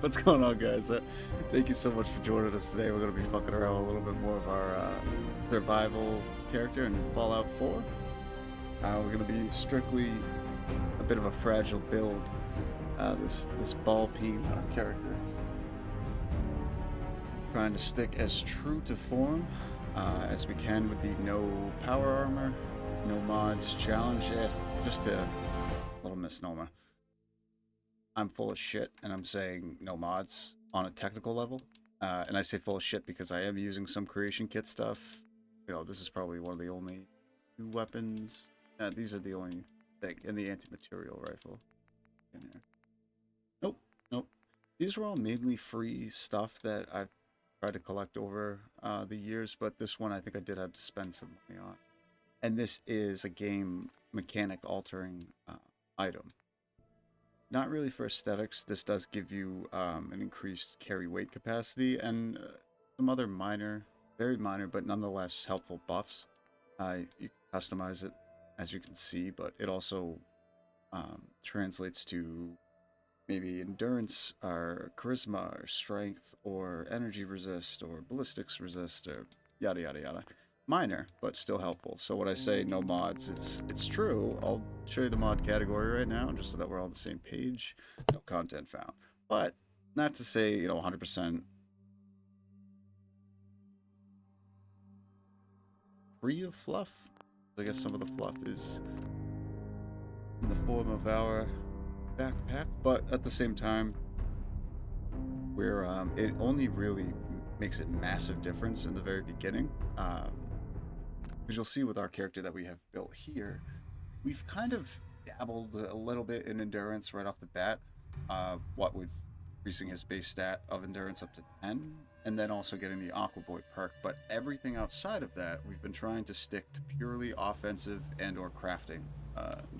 What's going on, guys? Thank you so much for joining us today. We're going to be fucking around with a little bit more of our survival character in Fallout 4. We're going to be strictly a bit of a fragile build. This ball peen character, trying to stick as true to form as we can with the no power armor, no mods challenge. Just a little misnomer. I'm full of shit, and I'm saying no mods on a technical level. And I say full of shit because I am using some creation kit stuff. You know, this is probably one of the only two weapons. These are the only thing in the anti-material rifle. In here. Nope. These are all mainly free stuff that I've tried to collect over the years, but this one I think I did have to spend some money on. And this is a game mechanic altering item. Not really for aesthetics. This does give you an increased carry weight capacity and some other minor, very minor, but nonetheless helpful buffs. You can customize it, as you can see, but it also translates to maybe endurance or charisma or strength or energy resist or ballistics resist or yada yada yada. Minor, but still helpful. So when I say no mods, it's true. I'll show you the mod category right now, just so that we're all on the same page. No content found. But not to say, 100% free of fluff. I guess some of the fluff is in the form of our backpack, but at the same time, we're it only really makes a massive difference in the very beginning. As you'll see with our character that we have built here, we've kind of dabbled a little bit in endurance right off the bat. What with increasing his base stat of endurance up to 10, and then also getting the Aqua Boy perk. But everything outside of that, we've been trying to stick to purely offensive and/or crafting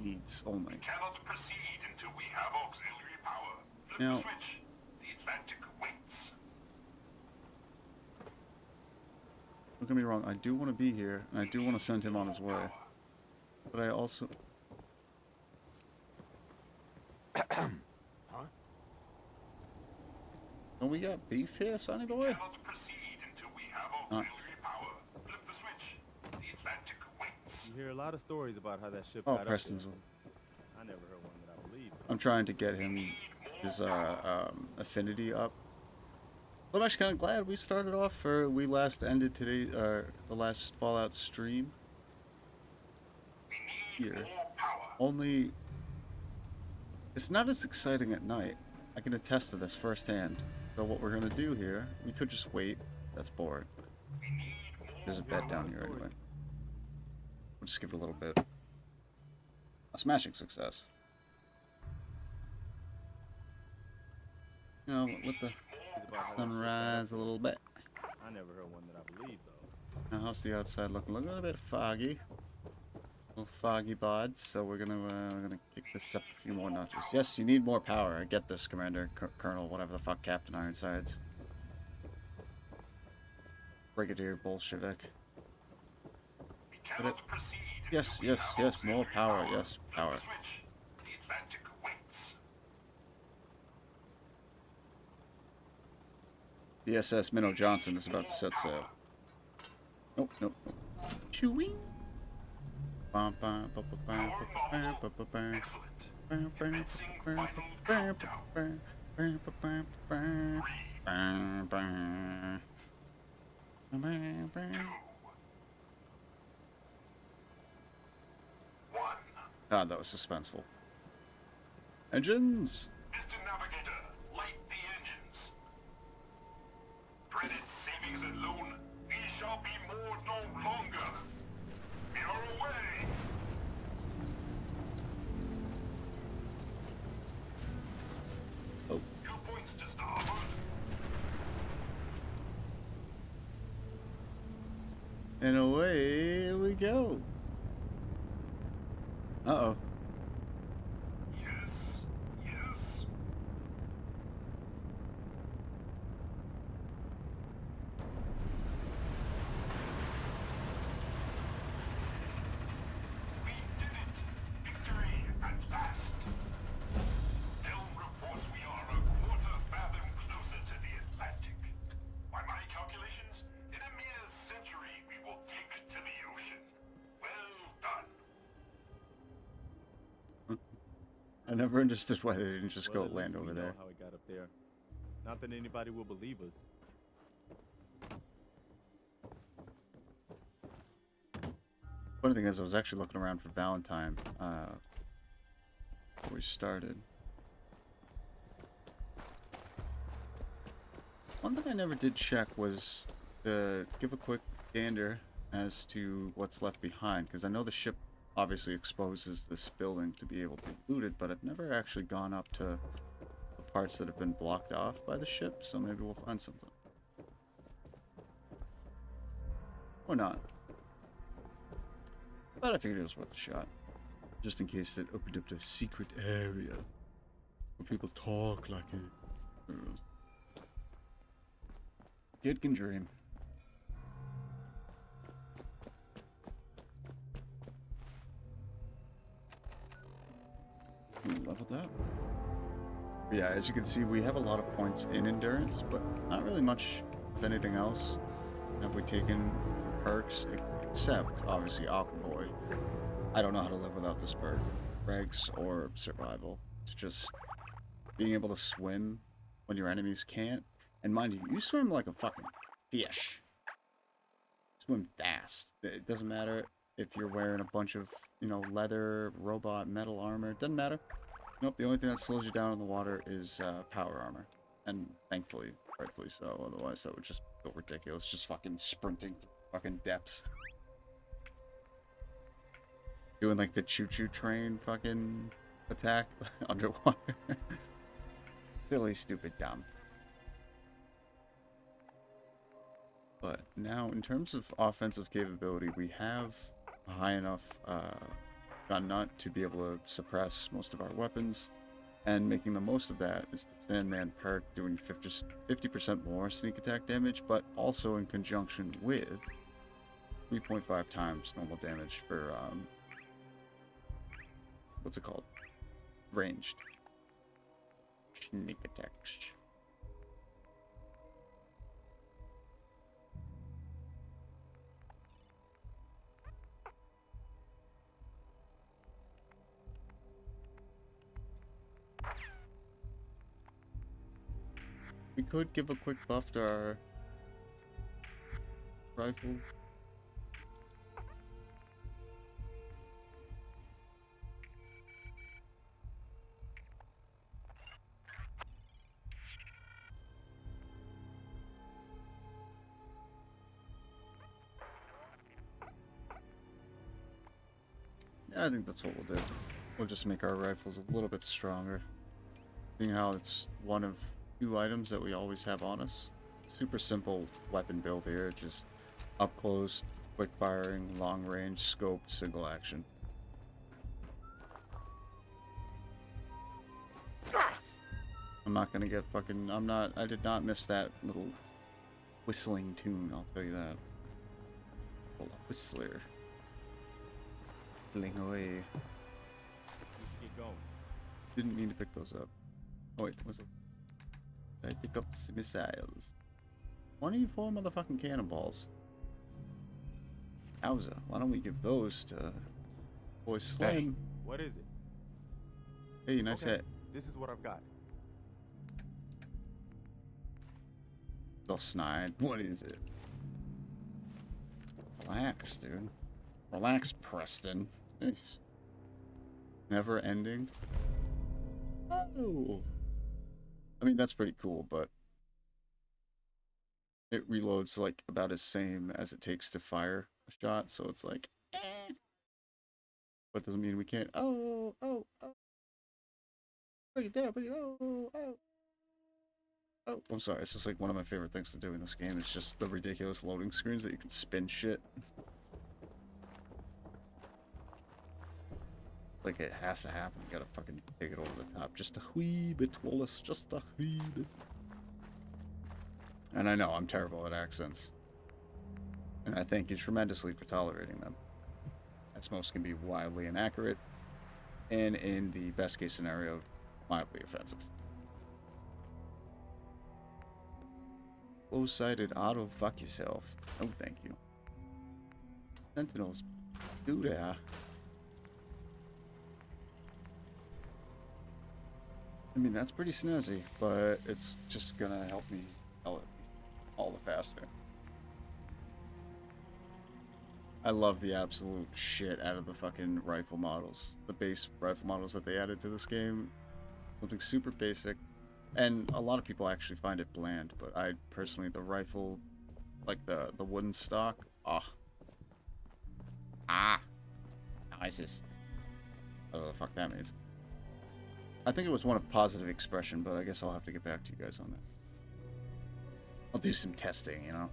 needs only. We cannot proceed until we have auxiliary power. Flip Now, the switch. The Atlantic waits. don't get me wrong, I do want to be here, and I do want to send him on his way. But I also... Huh? Don't we got beef here, sonny boy? We cannot proceed until we have auxiliary power. Flip the switch. The Atlantic waits. You hear a lot of stories about how that ship Oh, got Preston's up one. there. I never heard one that I believe. I'm trying to get him his affinity up. I'm actually kind of glad we started off, or we last ended today, the last Fallout stream We need here. more power. Only, it's not as exciting at night. I can attest to this firsthand. So what we're gonna do here, we could just wait. That's boring. We need more There's a bed down here anyway. We'll just give it a little bit. A smashing success. You know, let the sunrise a little bit. I never heard one that I believe though. Now, how's the outside looking? Looking a bit foggy. A little foggy bods, so we're gonna kick this up a few more notches. Yes, you need more power. I get this, Commander, Colonel, whatever the fuck, Captain Ironsides. Brigadier Bolshevik. We cannot proceed. Yes, until we yes, have yes, more auxiliary power, yes, Flip power. the switch. The Atlantic waits. The SS Minnow Johnson is about to set sail. Nope. Chewing. Bum, bum, bum, bum, bum, bum, bum, bum, bum. Excellent. Commencing final countdown. One. God, that was suspenseful. Engines! Mr. Navigator, light the engines. Credit savings and loan. We shall be moored no longer. We are away. Oh, 2 points to starboard. and away we go. Uh-oh. Yes. Yes. We did it. Victory at last. Helm reports we are a quarter I never understood why they didn't just Well, go at land least we over know there. how it got up there. Not that anybody will believe us. Funny thing is, I was actually looking around for Valentine before we started. One thing I never did check was to give a quick gander as to what's left behind, because I know the ship obviously exposes this building to be able to be looted, but I've never actually gone up to the parts that have been blocked off by the ship, so maybe we'll find something. Or not. But I figured it was worth a shot. Just in case it opened up to a secret area where people talk like it. Kid can dream. Level that. Yeah, as you can see, we have a lot of points in endurance, but not really much of anything else have we taken perks, except obviously Aquaboy. I don't know how to live without this perk. Regs or survival. It's just being able to swim when your enemies can't. And mind you, you swim like a fucking fish. Swim fast. It doesn't matter if you're wearing a bunch of, you know, leather, robot, metal armor. It doesn't matter. Nope, the only thing that slows you down in the water is power armor. And thankfully, rightfully so. Otherwise, that would just go ridiculous. Just fucking sprinting through fucking depths. Doing like the choo-choo train fucking attack underwater. Silly, stupid, dumb. But now, in terms of offensive capability, we have a high enough gun nut to be able to suppress most of our weapons. And making the most of that is the Thin Man perk doing 50% more sneak attack damage, but also in conjunction with 3.5 times normal damage for, what's it called? Ranged. Sneak attacks. We could give a quick buff to our rifle. Yeah, I think that's what we'll do. We'll just make our rifles a little bit stronger. Seeing how it's one of 2 items that we always have on us. Super simple weapon build here, just up close, quick firing, long range, scoped, single action. I'm not gonna get fucking, I did not miss that little whistling tune, I'll tell you that. Little whistler. Whistling away. We should get going. Didn't mean to pick those up. Oh wait, was it? I pick up some missiles. 24 motherfucking cannonballs. Wowza, why don't we give those to Boy Slim? Hey, what is it? Hey, nice Okay, hit. this is what I've got. All snide. What is it? Relax, dude. Relax, Preston. Jeez. Never ending. Oh. I mean, that's pretty cool, but it reloads like about as same as it takes to fire a shot, so it's like, eh. But it doesn't mean we can't. Oh. Bring it down, bring it. Oh. Oh, I'm sorry. It's just like one of my favorite things to do in this game. It's just the ridiculous loading screens that you can spin shit. Like it has to happen. You gotta fucking take it over the top. Just a wee bit, Wallace. Just a wee bit. And I know I'm terrible at accents. And I thank you tremendously for tolerating them. As most can be wildly inaccurate. And in the best case scenario, mildly offensive. Close-sighted auto fuck yourself. Oh, thank you. Sentinels. Do there. I mean, that's pretty snazzy, but it's just gonna help me sell it all the faster. I love the absolute shit out of the fucking rifle models. The base rifle models that they added to this game. Something super basic. And a lot of people actually find it bland, but I personally, the rifle, like the wooden stock, ISIS. Whatever the fuck that means. I think it was one of positive expression, but I guess I'll have to get back to you guys on that. I'll do some testing, you know?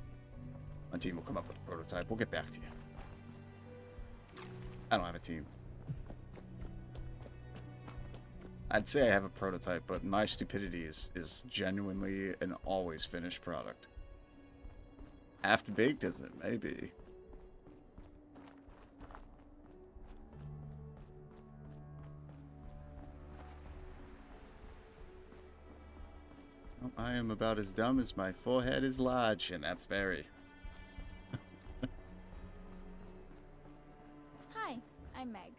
My team will come up with a prototype. We'll get back to you. I don't have a team. I'd say I have a prototype, but my stupidity is genuinely an always finished product. Half-baked, isn't it? Maybe. Well, I am about as dumb as my forehead is large, and that's very. Hi, I'm Meg.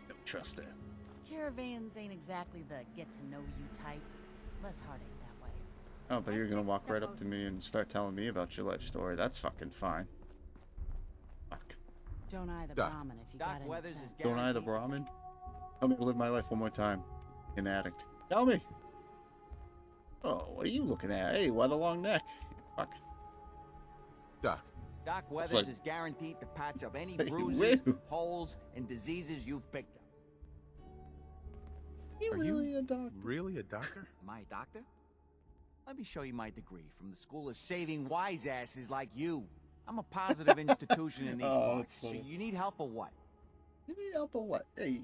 Don't trust her. Caravans ain't exactly the get-to-know-you type. Less heartache that way. Oh, but you're gonna walk right up to me and start telling me about your life story. That's fucking fine. Fuck. Don't eye the Doc. Brahmin if you Doc got any Weathers sense. is Don't I, the Brahmin? Tell me to live my life one more time. An addict. Tell me. Oh, what are you looking at? Hey, why the long neck? Fuck. Doc, Doc Weathers like- is guaranteed to patch up any Hey, bruises, wait. holes, and diseases you've picked up. You Are really you a doctor? really a doctor? Am I a doctor? Let me show you my degree from the School of Saving Wise Asses like you. I'm a positive institution in these Oh, parts. that's So funny. you need help or what? You need help or what? Hey.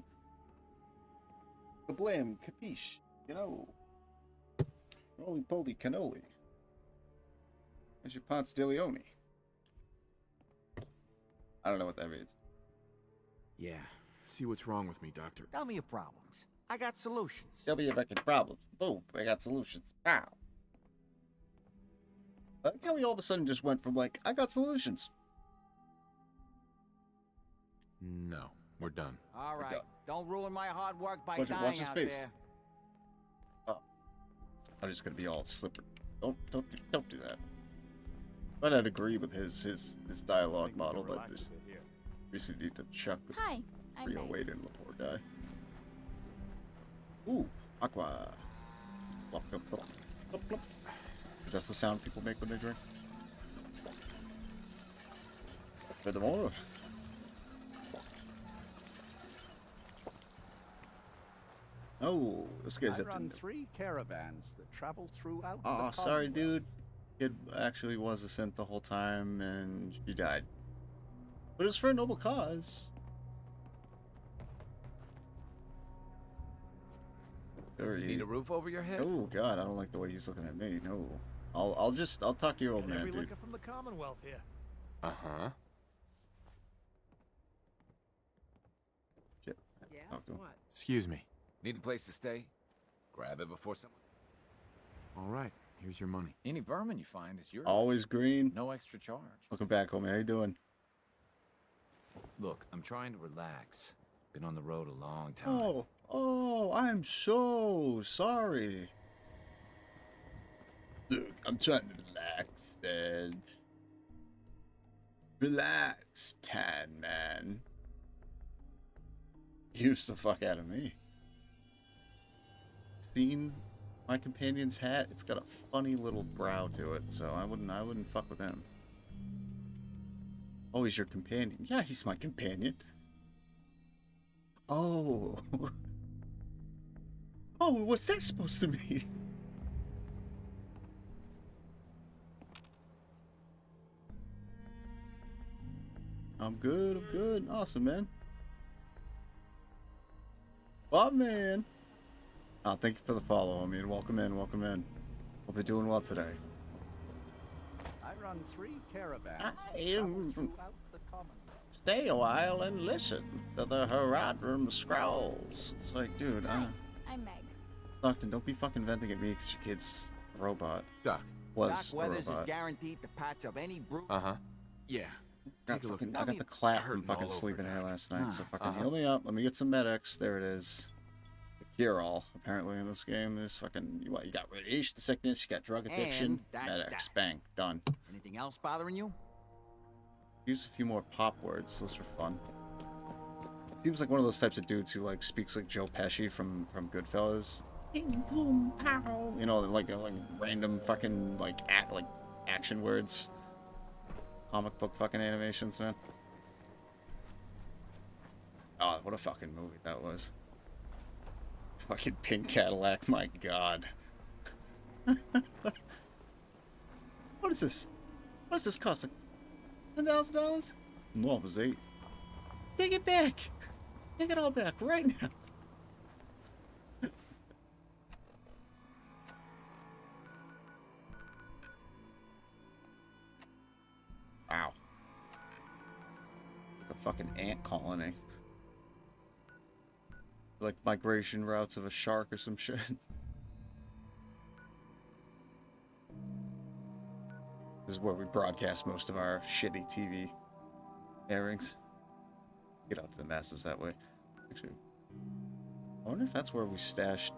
The blame, capiche? You know. Roly poly cannoli. Where's your Ponce de Leone? I don't know what that means. Yeah. See what's wrong with me, doctor. Tell me your problems. I got solutions. Tell me your fucking problems. Boom, I got solutions. Pow. I like how we all of a sudden just went from like, I got solutions. No, we're done. All We're right. done. Don't ruin my hard work by Watch dying this out space. there. I'm just gonna be all slippery. Don't do that. But I'd agree with his dialogue model, but this we should need to chuck the Hi, I'm real Meg. weight in the poor guy. Ooh, aqua. Plop, plop, plop, plop, plop. Because that's the sound people make when they drink. Furthermore. Oh, this guy's I up run to. 3 caravans that travel throughout Oh, the sorry, Commonwealth. dude. Kid actually was a synth the whole time, and she died. But it was for a noble cause. Need a roof over your head? Oh God, I don't like the way he's looking at me. No, I'll talk to your old Got man, every dude. liquor from the Commonwealth here. Uh-huh. Shit. Yeah. Talk to him. What? Excuse me. Need a place to stay? Grab it before someone. All right, here's your money. Any vermin you find is yours. Always green. No extra charge. Welcome back, homie. How you doing? Look, I'm trying to relax. Been on the road a long time. Oh, I'm so sorry. Look, I'm trying to relax, Dad. Relax, Tan Man. Use the fuck out of me. Seen my companion's hat? It's got a funny little brow to it, so I wouldn't fuck with him. Oh, he's your companion. Yeah, he's my companion. Oh. Oh, what's that supposed to mean? I'm good. Awesome, man. Bob, man. Oh, thank you for the follow, homie, and welcome in. Hope you're doing well today. I run 3 caravans I that travel am- throughout the Commonwealth. Stay a while and listen to the Herodrum Scrolls. It's like, dude, Hi, I'm Meg. Stockton, don't be fucking venting at me because your kid's a robot. Doc. Was Doc a Weathers is robot. guaranteed to patch up any bruise. Uh-huh. Yeah. Take a look. I got the clap from fucking sleeping here last night, so fucking heal me up. Let me get some medics. There it is. The cure-all, apparently, in this game. There's fucking, you got radiation sickness, you got drug addiction, And that's medics. that. Bang. Done. Anything else bothering you? Use a few more pop words. Those are fun. Seems like one of those types of dudes who, like, speaks like Joe Pesci from Goodfellas. Ping, boom, pow. You know, like random fucking, like action words. Comic book fucking animations, man. Oh, what a fucking movie that was. Fucking pink Cadillac, my god. What is this? What is this costing? $10,000? No, it was $8,000. Take it back. Take it all back right now. Wow. Like a fucking ant colony. Like migration routes of a shark or some shit. This is where we broadcast most of our shitty TV airings. Get out to the masses that way. Actually, I wonder if that's where we stashed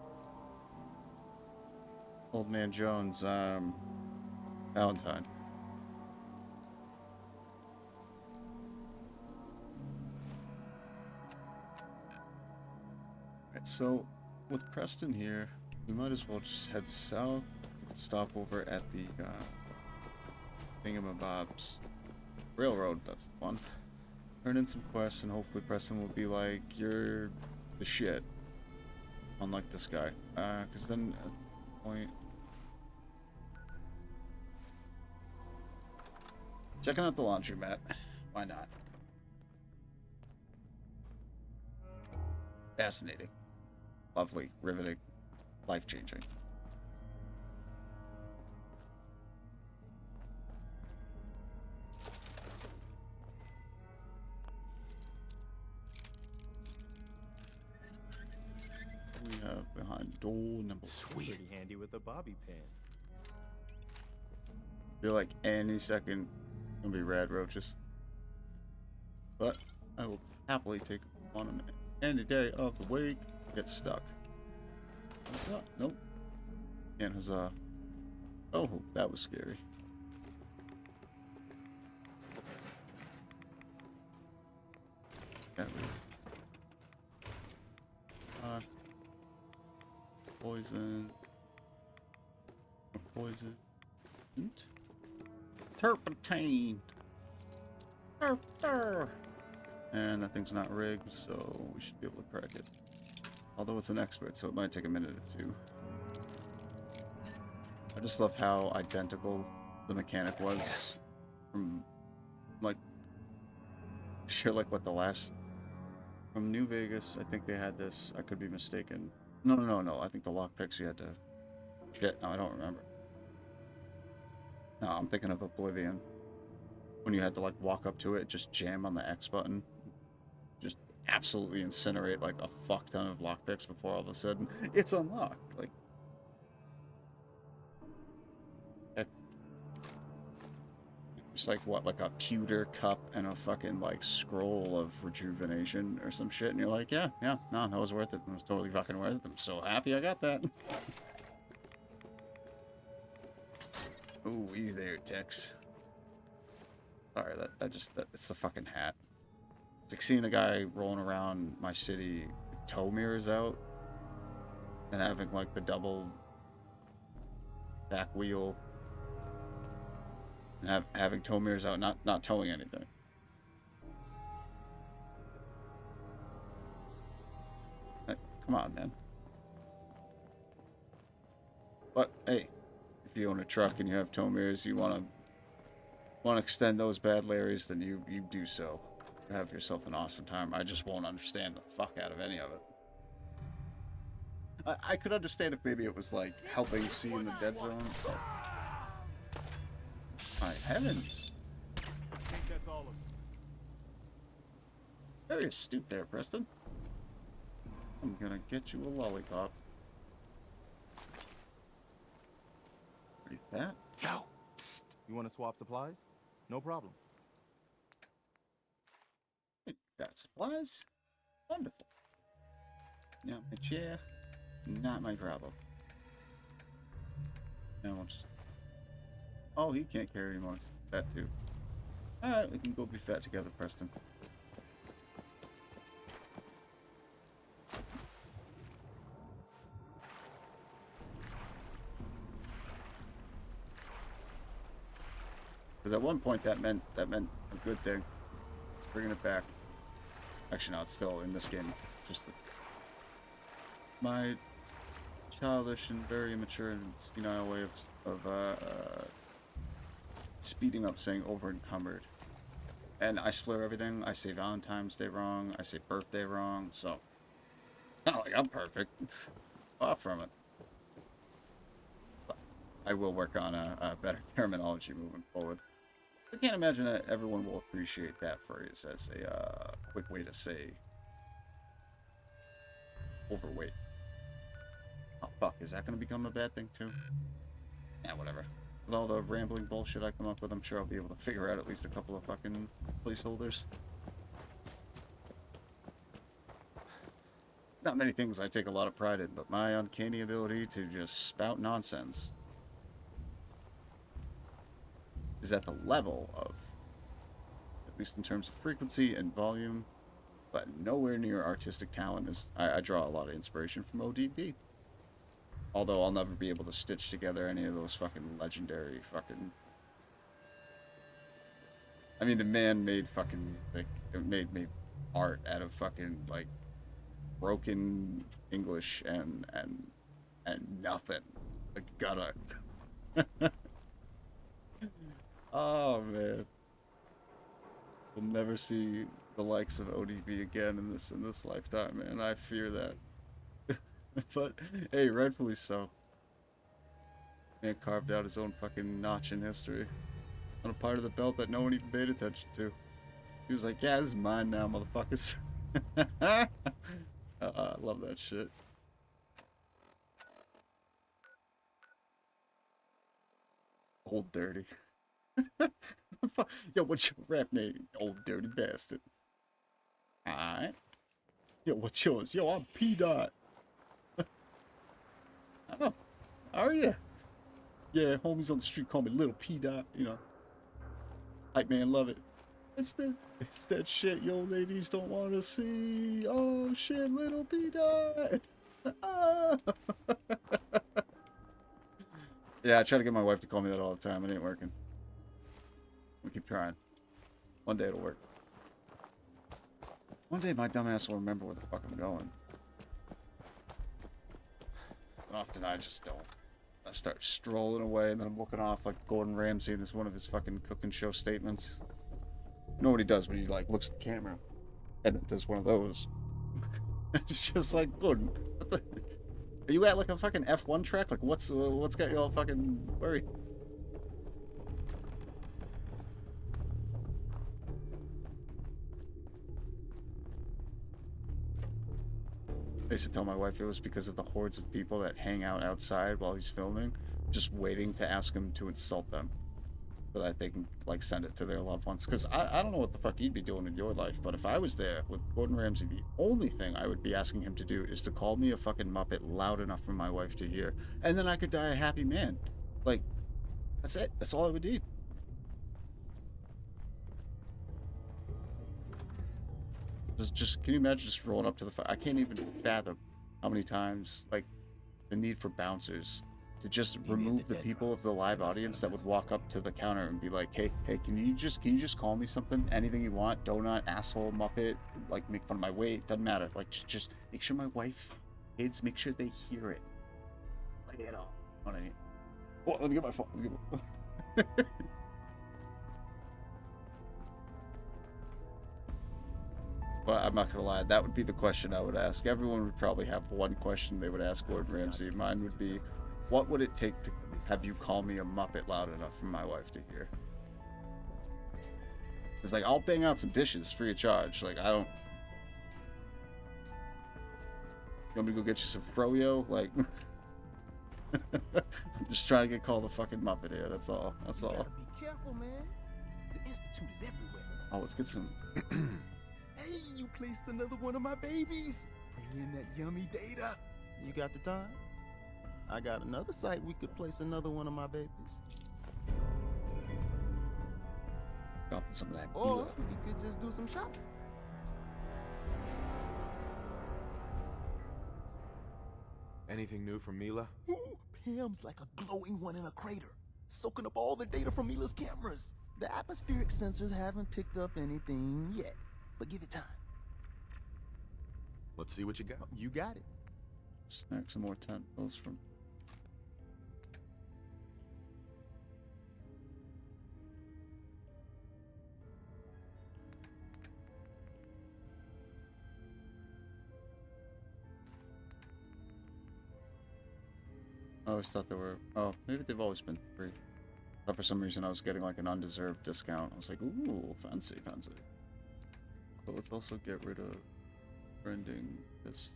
Old Man Jones, Valentine. Alright, so with Preston here, we might as well just head south, stop over at the Thingamabob's Railroad, that's the one. Turn in some quests, and hopefully Preston will be like, you're the shit. Unlike this guy. Because then at the point... Checking out the laundromat. Why not? Fascinating. Lovely. Riveting. Life-changing. We have behind door number Sweet. Pretty handy with a bobby pin. feel like any second gonna be rad roaches. But I will happily take on them any day of the week. Get stuck. What's up? Nope. And huzzah. Oh, that was scary. That was... Poison. Poison. Turpentine. And that thing's not rigged, so we should be able to crack it. Although it's an expert, so it might take a minute or two. I just love how identical the mechanic was from, like, sure, like what the last from New Vegas. I think they had this. I could be mistaken. No. I think the lockpicks you had to. Shit, no, I don't remember. No, I'm thinking of Oblivion. When you had to like walk up to it, just jam on the X button, just absolutely incinerate like a fuck ton of lockpicks before all of a sudden it's unlocked. Like, it's like what, like a pewter cup and a fucking like scroll of rejuvenation or some shit, and you're like, yeah, no, that was worth it. It was totally fucking worth it. I'm so happy I got that. Ooh, he's there, Tex. Sorry, it's the fucking hat. It's like seeing a guy rolling around my city with tow mirrors out and having like the double back wheel and having tow mirrors out, not towing anything. Hey, come on, man. But hey, if you own a truck and you have tow mirrors, you want to extend those bad Larrys, then you do so. Have yourself an awesome time. I just won't understand the fuck out of any of it. I could understand if maybe it was like helping see in the dead zone. But... my heavens. I think that's all of it. Very astute there, Preston. I'm gonna get you a lollipop. Pretty fat. Yo, psst. You want to swap supplies? No problem. Got supplies. Wonderful. Yeah, my chair. Not my problem. And we'll just... Oh, he can't carry anymore. That too. Alright, we can go be fat together, Preston. Because at one point that meant a good thing. Bringing it back. Actually, no, it's still in this game. Just my childish and very immature and senile way of speeding up saying over encumbered. And I slur everything. I say Valentine's Day wrong. I say birthday wrong. So it's not like I'm perfect. Far from it. But I will work on a better terminology moving forward. I can't imagine that everyone will appreciate that phrase as a quick way to say overweight. Oh fuck, is that going to become a bad thing too? Yeah, whatever. With all the rambling bullshit I come up with, I'm sure I'll be able to figure out at least a couple of fucking placeholders. Not many things I take a lot of pride in, but my uncanny ability to just spout nonsense is at the level of, at least in terms of frequency and volume, but nowhere near artistic talent. Is I draw a lot of inspiration from ODB. Although I'll never be able to stitch together any of those fucking legendary fucking... I mean, the man made fucking, like, it made art out of fucking, like, broken English and nothing. Like, gutter. Oh, man. We'll never see the likes of ODB again in this lifetime, man. I fear that. But, hey, rightfully so. Man carved out his own fucking notch in history. On a part of the belt that no one even paid attention to. He was like, yeah, this is mine now, motherfuckers. I love that shit. Old Dirty. Yo, what's your rap name? Old Dirty Bastard. Alright. Yo, what's yours? Yo, I'm P-Dot. Oh, are you? Yeah, homies on the street call me Little P-Dot, you know. Hype man, love it. It's that shit yo ladies don't want to see. Oh shit, Little P-Dot. Ah. Yeah, I try to get my wife to call me that all the time. It ain't working. We keep trying. One day it'll work. One day my dumbass will remember where the fuck I'm going. Often I just don't. I start strolling away and then I'm looking off like Gordon Ramsay and it's one of his fucking cooking show statements. You know what he does when he like looks at the camera and then does one of those. It's just like, Gordon, what the... Are you at like a fucking F1 track? Like what's got you all fucking worried? I used to tell my wife it was because of the hordes of people that hang out outside while he's filming, just waiting to ask him to insult them, so that they can like send it to their loved ones. Because I don't know what the fuck you'd be doing in your life, but if I was there with Gordon Ramsay, the only thing I would be asking him to do is to call me a fucking Muppet loud enough for my wife to hear, and then I could die a happy man. Like, that's it. That's all I would need. Just can you imagine just rolling up to the I can't even fathom how many times, like, the need for bouncers to just remove the people of the live audience that would walk up to the counter and be like, hey, can you just call me something, anything you want, donut, asshole, Muppet, like make fun of my weight, doesn't matter, like just make sure my wife, kids, make sure they hear it. Lay it on. You know what I mean? Oh, let me get my phone. But I'm not gonna lie, that would be the question I would ask. Everyone would probably have one question they would ask Gordon Ramsay. Mine would be, what would it take to have you call me a Muppet loud enough for my wife to hear? It's like, I'll bang out some dishes free of charge. Like, I don't... You want me to go get you some froyo? Like... I'm just trying to get called a fucking Muppet here, that's all. That's all. You gotta be careful, man. The Institute is everywhere. Oh, let's get some... Hey, You placed another one of my babies. Bring in that yummy data. You got the time? I got another site we could place another one of my babies. Dropping some of that Or beer. we could just do some shopping. Anything new from Mila? Ooh, Pam's like a glowing one in a crater, soaking up all the data from Mila's cameras. The atmospheric sensors haven't picked up anything yet, but give it time. Let's see what you got. You got it. Snack some more tentacles from. I always thought there were. Oh, maybe they've always been 3. But for some reason, I was getting like an undeserved discount. I was like, ooh, fancy, fancy. But let's also get rid of rending this.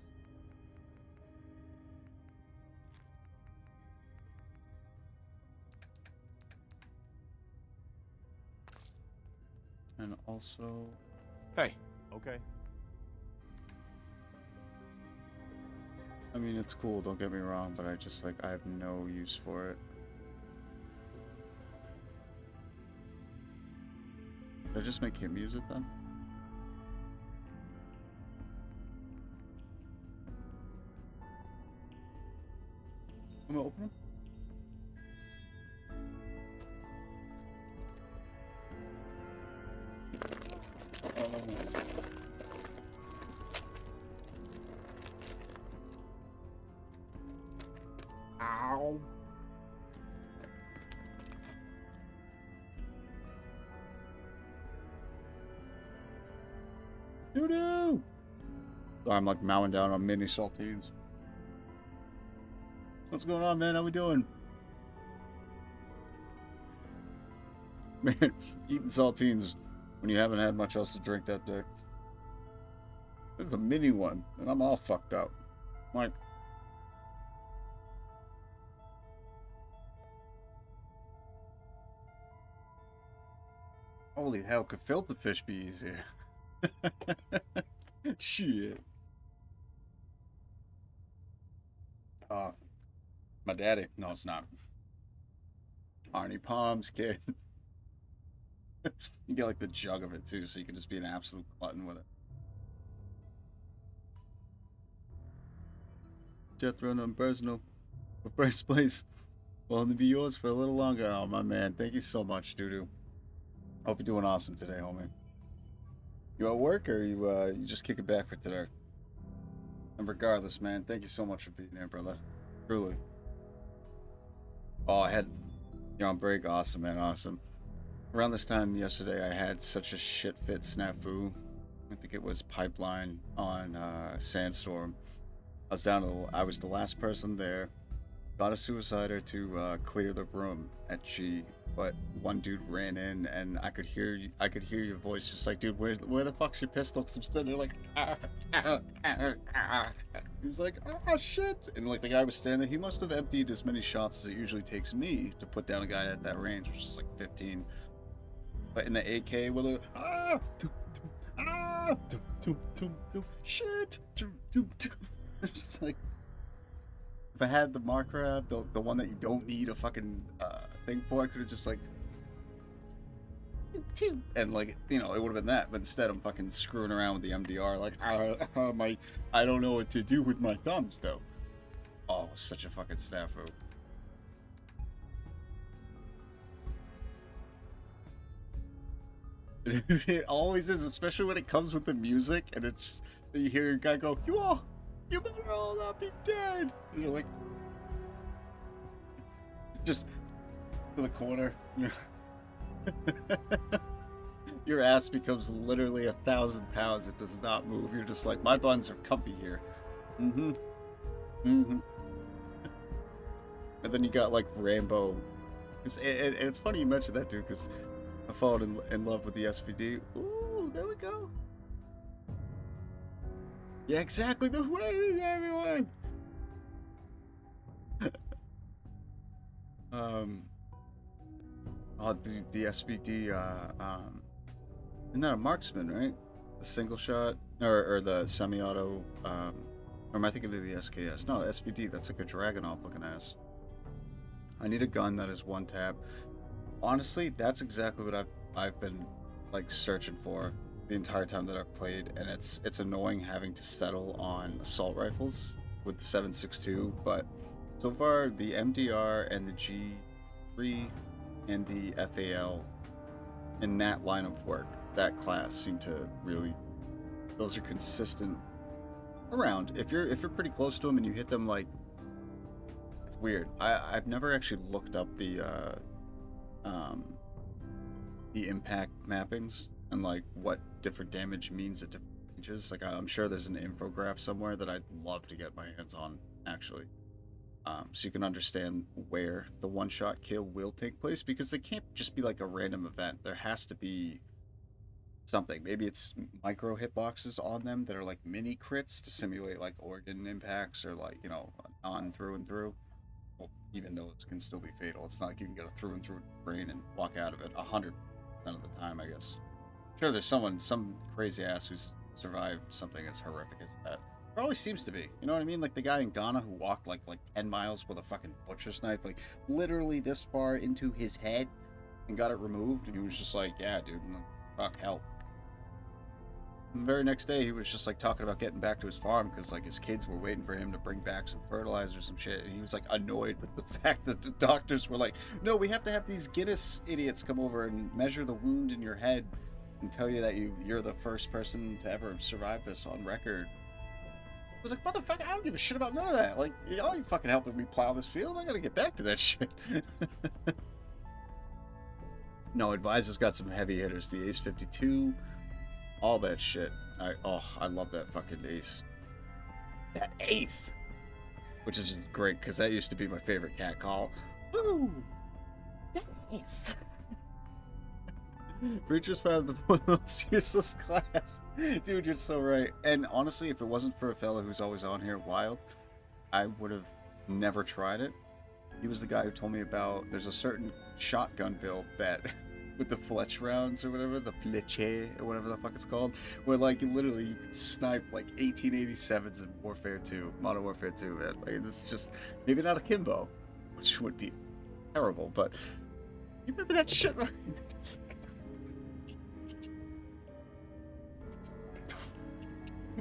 And also, Hey, Okay. I mean, it's cool, don't get me wrong, but I just like, I have no use for it. Did I just make him use it then? I'm gonna open him. Ow. Doo-doo! I'm like mowing down on mini saltines. What's going on, man? How we doing? Man, eating saltines when you haven't had much else to drink that day. This is a mini one, and I'm all fucked up. Like, holy hell, could filter fish be easier? Shit. My daddy. No, it's not. Arnie Palms, kid. You get like the jug of it too, so you can just be an absolute glutton with it. Jethro and Personal for first place. Will to be yours for a little longer. Oh, my man. Thank you so much, Doodoo. Hope you're doing awesome today, homie. You at work or you just kicking back for today? And regardless, man, thank you so much for being there, brother. Truly. Oh, you're on break. Awesome, man. Awesome. Around this time yesterday, I had such a shit fit snafu. I think it was Pipeline on Sandstorm. I was the last person there. Got a suicider to clear the room at G, but one dude ran in and I could hear your voice just like, dude, where the fuck's your pistol? Cause I'm still there like, He was like, oh shit, and like the guy was standing there. He must have emptied as many shots as it usually takes me to put down a guy at that range, which is like 15. But in the AK with a shit, it's just like. If I had the marker, the one that you don't need a fucking thing for, I could have just like, and like, you know, it would have been that. But instead, I'm fucking screwing around with the MDR. Like, I don't know what to do with my thumbs though. Oh, it was such a fucking snafu. It always is, especially when it comes with the music, and it's just, you hear a guy go, You better all not be dead. And you're like, just to the corner. Your ass becomes literally 1,000 pounds. It does not move. You're just like, my buns are comfy here. And then you got like Rambo. It's funny you mentioned that, dude, because I fallen in love with the SVD. Ooh, there we go. Yeah, exactly. The way is everyone. Oh, the SVD. Isn't that a marksman, right? the single shot or the semi-auto. Or am I thinking of the SKS? No, SVD. That's like a Dragunov looking ass. I need a gun that is one tap. Honestly, that's exactly what I've been like searching for the entire time that I've played, and it's annoying having to settle on assault rifles with the 7.62, but so far the MDR and the G3 and the FAL in that line of work, that class seem to really, those are consistent around. If you're pretty close to them and you hit them, like, it's weird. I've never actually looked up the impact mappings and like what different damage means at different ranges. Like I'm sure there's an infograph somewhere that I'd love to get my hands on actually, so you can understand where the one-shot kill will take place, because they can't just be like a random event. There has to be something. Maybe it's micro hitboxes on them that are like mini crits to simulate like organ impacts, or like, you know, on through and through. Well, even those can still be fatal. It's not like you can get a through and through brain and walk out of it 100% of the time, I guess. Sure, there's some crazy ass who's survived something as horrific as that. There always seems to be. You know what I mean? Like the guy in Ghana who walked like 10 miles with a fucking butcher's knife, like literally this far into his head, and got it removed, and he was just like, yeah, dude, fuck, help. And the very next day, he was just like talking about getting back to his farm because like his kids were waiting for him to bring back some fertilizer or some shit, and he was like annoyed with the fact that the doctors were like, no, we have to have these Guinness idiots come over and measure the wound in your head and tell you that you're the first person to ever survive this on record. I was like, motherfucker, I don't give a shit about none of that. Like, y'all ain't fucking helping me plow this field. I gotta get back to that shit. No, Advisor's got some heavy hitters. The Ace 52, all that shit. I love that fucking Ace. That Ace! Which is great, because that used to be my favorite cat call. Woo! That Ace! Breachers found the most useless class. Dude, you're so right. And honestly, if it wasn't for a fella who's always on here, Wild, I would have never tried it. He was the guy who told me about, there's a certain shotgun build that, with the Fletch rounds or whatever, the Fletche or whatever the fuck it's called, where like literally you could snipe like 1887s in Warfare 2, Modern Warfare 2, man. Like it's just, maybe not akimbo, which would be terrible, but you remember that shit, right?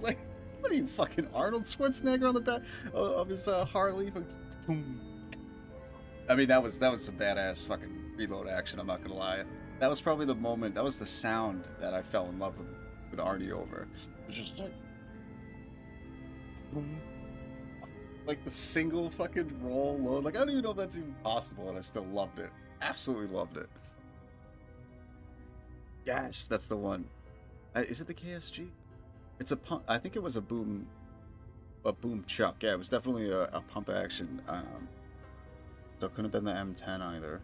Like, what are you, fucking Arnold Schwarzenegger on the back of his Harley? I mean, that was some badass fucking reload action, I'm not gonna lie. That was probably the moment, that was the sound that I fell in love with Arnie over. It was just like the single fucking roll load. Like, I don't even know if that's even possible, and I still loved it. Absolutely loved it. Yes, that's the one. Is it the KSG? It's a pump. I think it was a boom chuck. Yeah, it was definitely a pump action. So it couldn't have been the M10 either.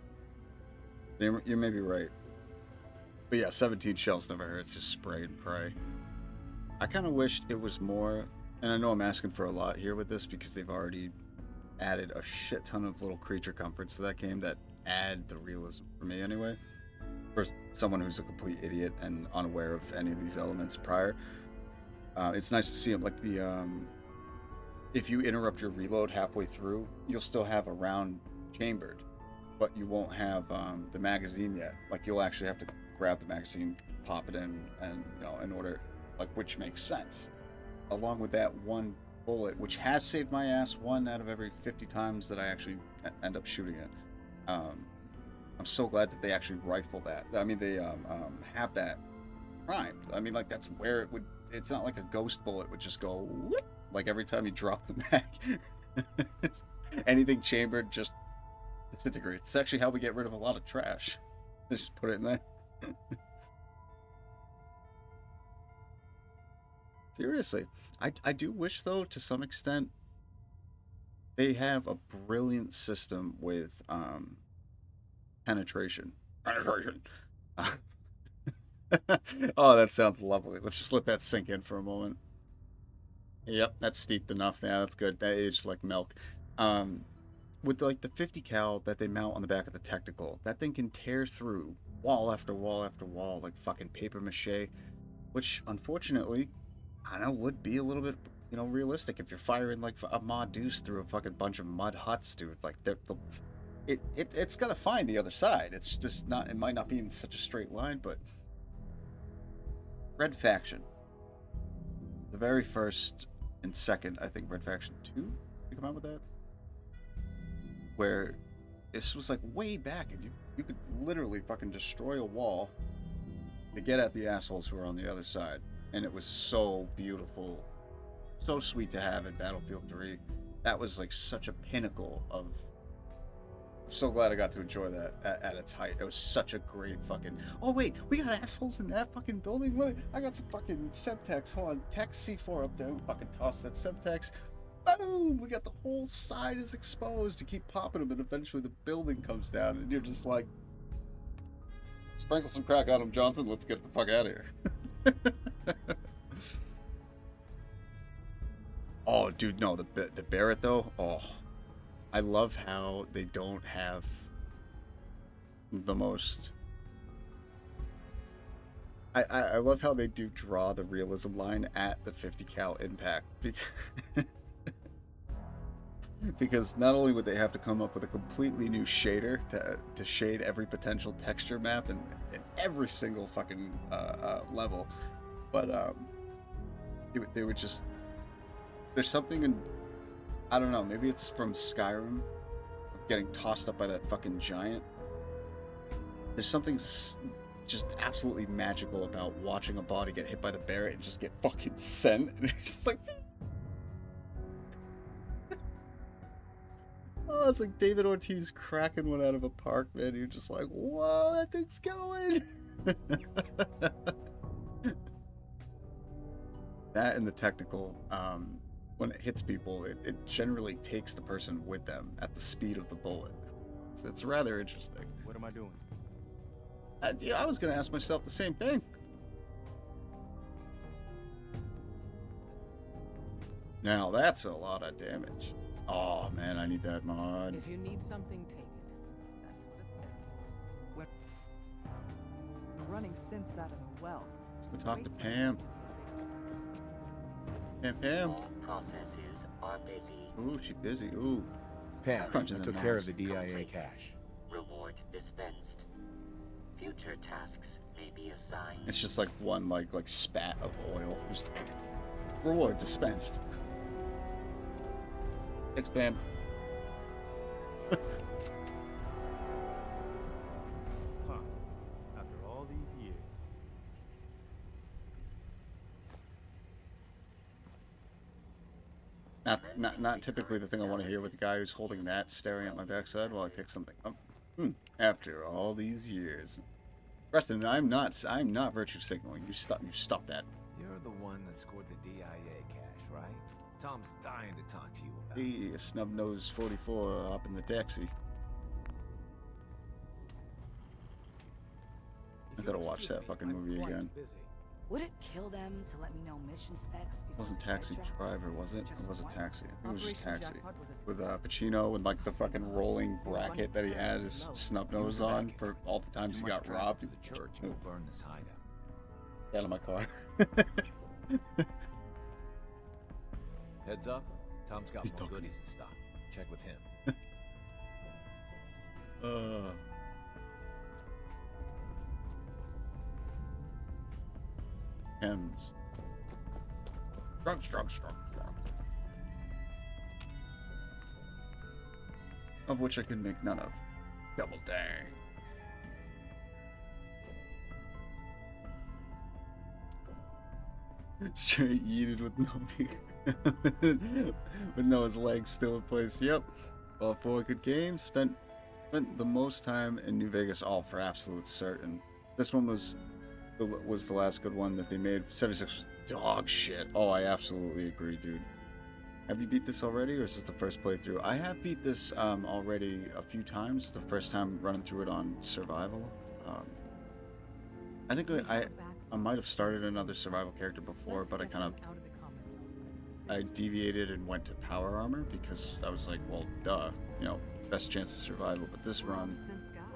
You may be right. But yeah, 17 shells never hurts. Just spray and pray. I kind of wished it was more, and I know I'm asking for a lot here with this because they've already added a shit ton of little creature comforts to that game that add the realism for me anyway. For someone who's a complete idiot and unaware of any of these elements prior. It's nice to see them, like the, if you interrupt your reload halfway through, you'll still have a round chambered, but you won't have the magazine yet. Like, you'll actually have to grab the magazine, pop it in, and, you know, in order, like, which makes sense. Along with that one bullet, which has saved my ass 1 out of every 50 times that I actually end up shooting it. I'm so glad that they actually rifle that. I mean, they have that primed. I mean, like, that's where it would, it's not like a ghost bullet would just go whoop, like every time you drop the mag. Anything chambered just disintegrates. It's actually how we get rid of a lot of trash. Just put it in there. Seriously, I do wish, though, to some extent, they have a brilliant system with penetration. Oh, that sounds lovely. Let's just let that sink in for a moment. Yep, that's steeped enough. Yeah, that's good. That aged like milk. With like the 50 cal that they mount on the back of the technical, that thing can tear through wall after wall after wall like fucking paper mache. which unfortunately kind of would be a little bit, you know, realistic if you're firing like a mod deuce through a fucking bunch of mud huts, dude. Like it's gonna find the other side. It's just not. It might not be in such a straight line, but Red Faction, the very first and second, I think Red Faction 2, they come out with that, where this was like way back, and you could literally fucking destroy a wall to get at the assholes who are on the other side, and it was so beautiful, so sweet to have in Battlefield 3. That was like such a pinnacle of. I'm so glad I got to enjoy that at its height. It was such a great fucking. Oh wait, we got assholes in that fucking building. Look, I got some fucking Semtex. Hold on, Tech C4 up there. We fucking toss that Semtex. Boom! We got the whole side is exposed. You keep popping them, and eventually the building comes down, and you're just like, sprinkle some crack on him, Johnson. Let's get the fuck out of here. Oh, dude, no, the Barrett though. Oh. I love how they don't have the most. I love how they do draw the realism line at the 50 cal impact, because not only would they have to come up with a completely new shader to shade every potential texture map in every single fucking level, but they would just. There's something in. I don't know, maybe it's from Skyrim, getting tossed up by that fucking giant. There's something just absolutely magical about watching a body get hit by the Barrett and just get fucking sent. And it's just like... Oh, it's like David Ortiz cracking one out of a park, man. You're just like, whoa, that thing's going! That and the technical... when it hits people, it generally takes the person with them at the speed of the bullet. It's rather interesting. What am I doing? I was going to ask myself the same thing. Now that's a lot of damage. Oh man, I need that mod. If you need something, take it. That's what it's there for. We're running synths out of the well. Let's go talk to Pam. Pam. All processes are busy. Ooh, she's busy. Ooh. Pam, I Crunches in took the care house. of the DIA Complete. cache. Reward dispensed. Future tasks may be assigned. It's just like one like spat of oil. Just reward dispensed. Thanks, Pam. Huh. After all these years. Not typically the thing I want to hear with the guy who's holding that staring at my backside while I pick something up. After all these years. Preston, I'm not virtue signaling. You stop that. You're the one that scored the DIA cache, right? Tom's dying to talk to you about it. Hey, snub nose 44 up in the taxi. I gotta watch that fucking movie again. Would it kill them to let me know mission specs before Wasn't the Taxi bed drop? Driver, was it? Just It wasn't once. Taxi. I think it was just Operation Taxi. Jackpot was a With success. Pacino and like the fucking rolling bracket that he had his snub nose on for all the times he got robbed. To the church and we'll burn this hideout. Get out of my car. Heads up, Tom's got He's more talking. goodies in stock. Check with him. M's. Strong. Of which I can make none of. Double dang. Straight yeeted with no with Noah's legs still in place. Yep. All 4 good games. Spent the most time in New Vegas, all for absolute certain. This one was the last good one that they made. 76 was dog shit. Oh, I absolutely agree, dude. Have you beat this already, or is this the first playthrough? I have beat this already a few times. It's the first time running through it on survival. I think I might have started another survival character before, but I deviated and went to power armor because I was like, well, duh, you know, best chance of survival. But this run,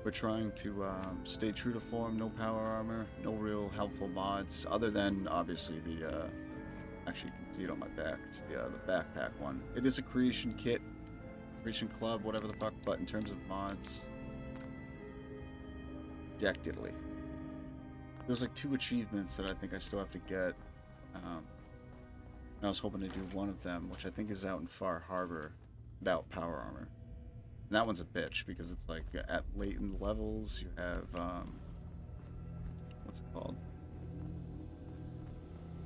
We're trying to stay true to form, no power armor, no real helpful mods, other than obviously the, actually you can see it on my back, it's the backpack one. It is a creation kit, creation club, whatever the fuck, but in terms of mods, Jack Diddley. There's like 2 achievements that I think I still have to get. I was hoping to do one of them, which I think is out in Far Harbor, without power armor. And that one's a bitch because it's like at latent levels you have what's it called?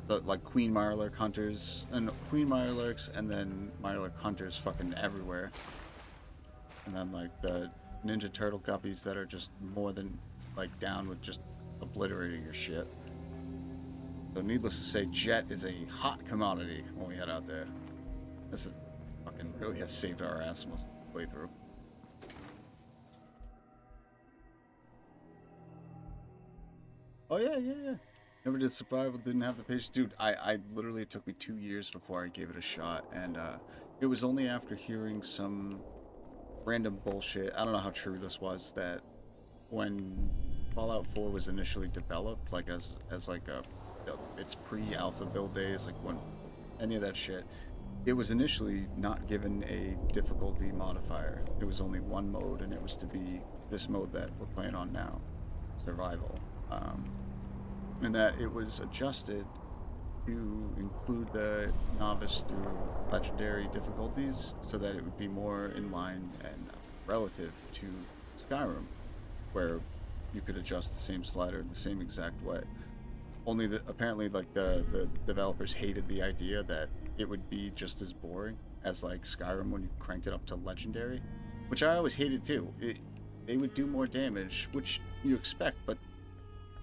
The, like Queen Mirelurk hunters and Queen Mirelurks, and then Mirelurk hunters fucking everywhere. And then like the Ninja Turtle guppies that are just more than like down with just obliterating your shit. So needless to say, Jet is a hot commodity when we head out there. This is fucking really has saved our ass most of the way through. Oh yeah. Never did survival, didn't have the patience. Dude, I literally, it took me 2 years before I gave it a shot, and it was only after hearing some random bullshit, I don't know how true this was, that when Fallout 4 was initially developed, like as like its pre-alpha build days, like when any of that shit, it was initially not given a difficulty modifier. It was only one mode, and it was to be this mode that we're playing on now, survival. And that it was adjusted to include the novice through legendary difficulties so that it would be more in line and relative to Skyrim, where you could adjust the same slider in the same exact way. Only that apparently like the developers hated the idea that it would be just as boring as like Skyrim when you cranked it up to legendary, which I always hated too. They would do more damage, which you expect, but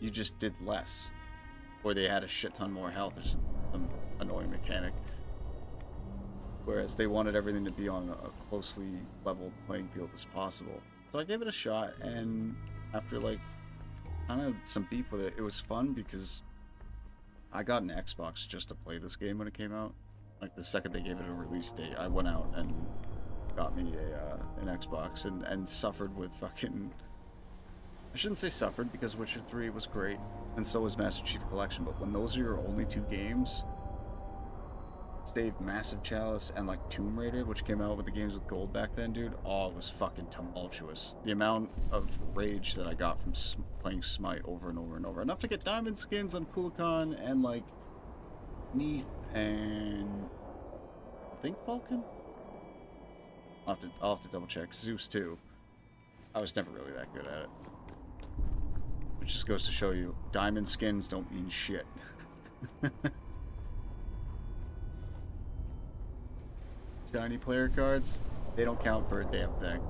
you just did less, or they had a shit ton more health or some annoying mechanic, whereas they wanted everything to be on a closely leveled playing field as possible. So I gave it a shot, and after like kind of some beef with it, it was fun because I got an Xbox just to play this game when it came out. Like the second they gave it a release date, I went out and got me an Xbox and suffered with fucking... I shouldn't say suffered, because Witcher 3 was great, and so was Master Chief Collection, but when those are your only 2 games, save Massive Chalice and like Tomb Raider, which came out with the games with gold back then, dude, oh, it was fucking tumultuous. The amount of rage that I got from playing Smite over and over and over. Enough to get diamond skins on Kukulkan and like Neath and I think Vulcan? I'll have to double check. Zeus too. I was never really that good at it. Which just goes to show you, diamond skins don't mean shit. Shiny player cards, they don't count for a damn thing.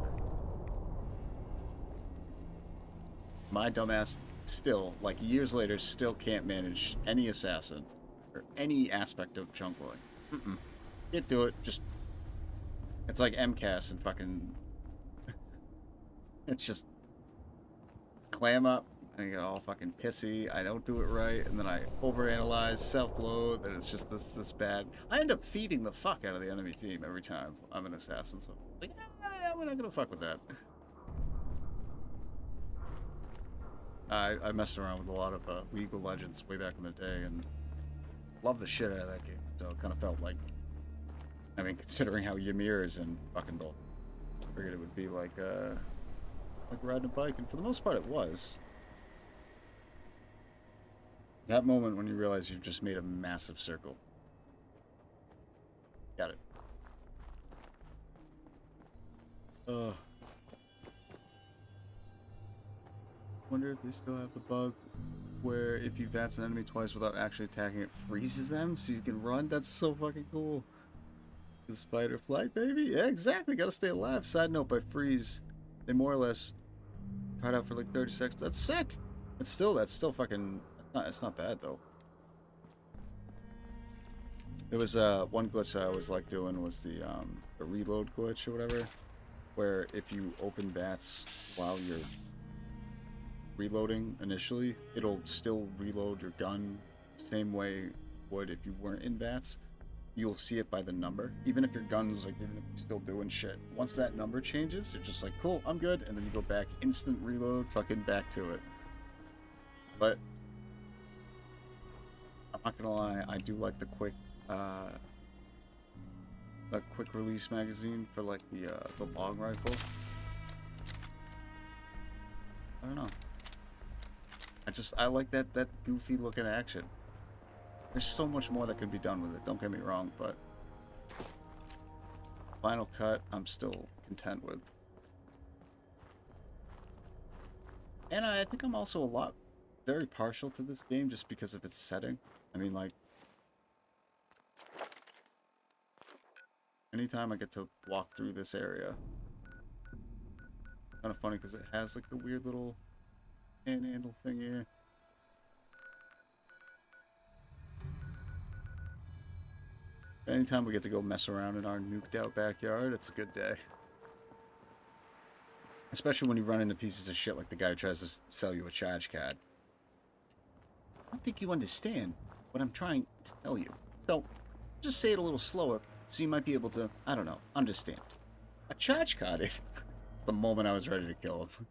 My dumbass still, like years later, still can't manage any assassin or any aspect of chunk blowing. Can't do it. Just, it's like MCAS and fucking. It's just clam up. I get all fucking pissy. I don't do it right, and then I overanalyze, self-loathe, and it's just this bad. I end up feeding the fuck out of the enemy team every time I'm an assassin. So like, we're not gonna fuck with that. I messed around with a lot of League of Legends way back in the day, and loved the shit out of that game. So it kind of felt like, I mean, considering how Ymir is in fucking Bull, I figured it would be like riding a bike, and for the most part, it was. That moment when you realize you've just made a massive circle. Got it. Wonder if they still have the bug where if you VATS an enemy twice without actually attacking, it freezes them so you can run. That's so fucking cool. This fight or flight, baby. Yeah, exactly. Gotta stay alive. Side note, by freeze, they more or less tried out for like 30 seconds. That's sick. That's still fucking... It's not bad though. There was one glitch that I always liked doing was the reload glitch or whatever, where if you open VATS while you're reloading initially, it'll still reload your gun the same way it would if you weren't in VATS. you'll see it by the number. Even if your gun's like, even if you're still doing shit. Once that number changes, you're just like, cool, I'm good. And then you go back, instant reload, fucking back to it. But I'm not gonna lie, I do like the quick release magazine for like the long rifle. I don't know. I like that goofy looking action. There's so much more that could be done with it, don't get me wrong, but Final Cut I'm still content with. And I think I'm also very partial to this game just because of its setting. I mean, like, anytime I get to walk through this area, it's kind of funny because it has like the weird little handle thing here. Anytime we get to go mess around in our nuked out backyard, it's a good day. Especially when you run into pieces of shit like the guy who tries to sell you a charge card. I don't think you understand what I'm trying to tell you. So, just say it a little slower so you might be able to, I don't know, understand. A charge card, it's the moment I was ready to kill him.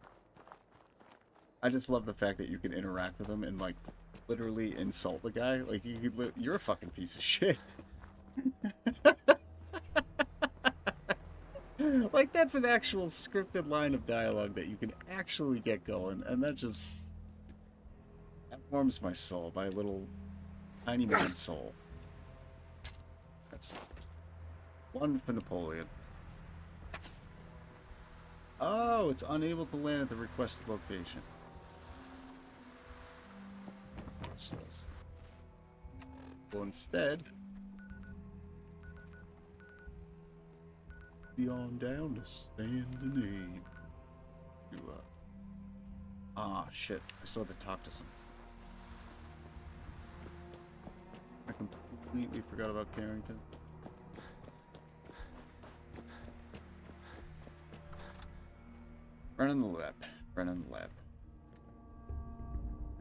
I just love the fact that you can interact with him and, like, literally insult the guy. Like, you're a fucking piece of shit. Like, that's an actual scripted line of dialogue that you can actually get going, and that warms my soul, my little tiny man's soul. That's one for Napoleon. Oh, it's unable to land at the requested location. Well, instead, be on down to Stand in Aid. Shit. I still have to talk to some. I completely forgot about Carrington. Running the lab. Running the lab.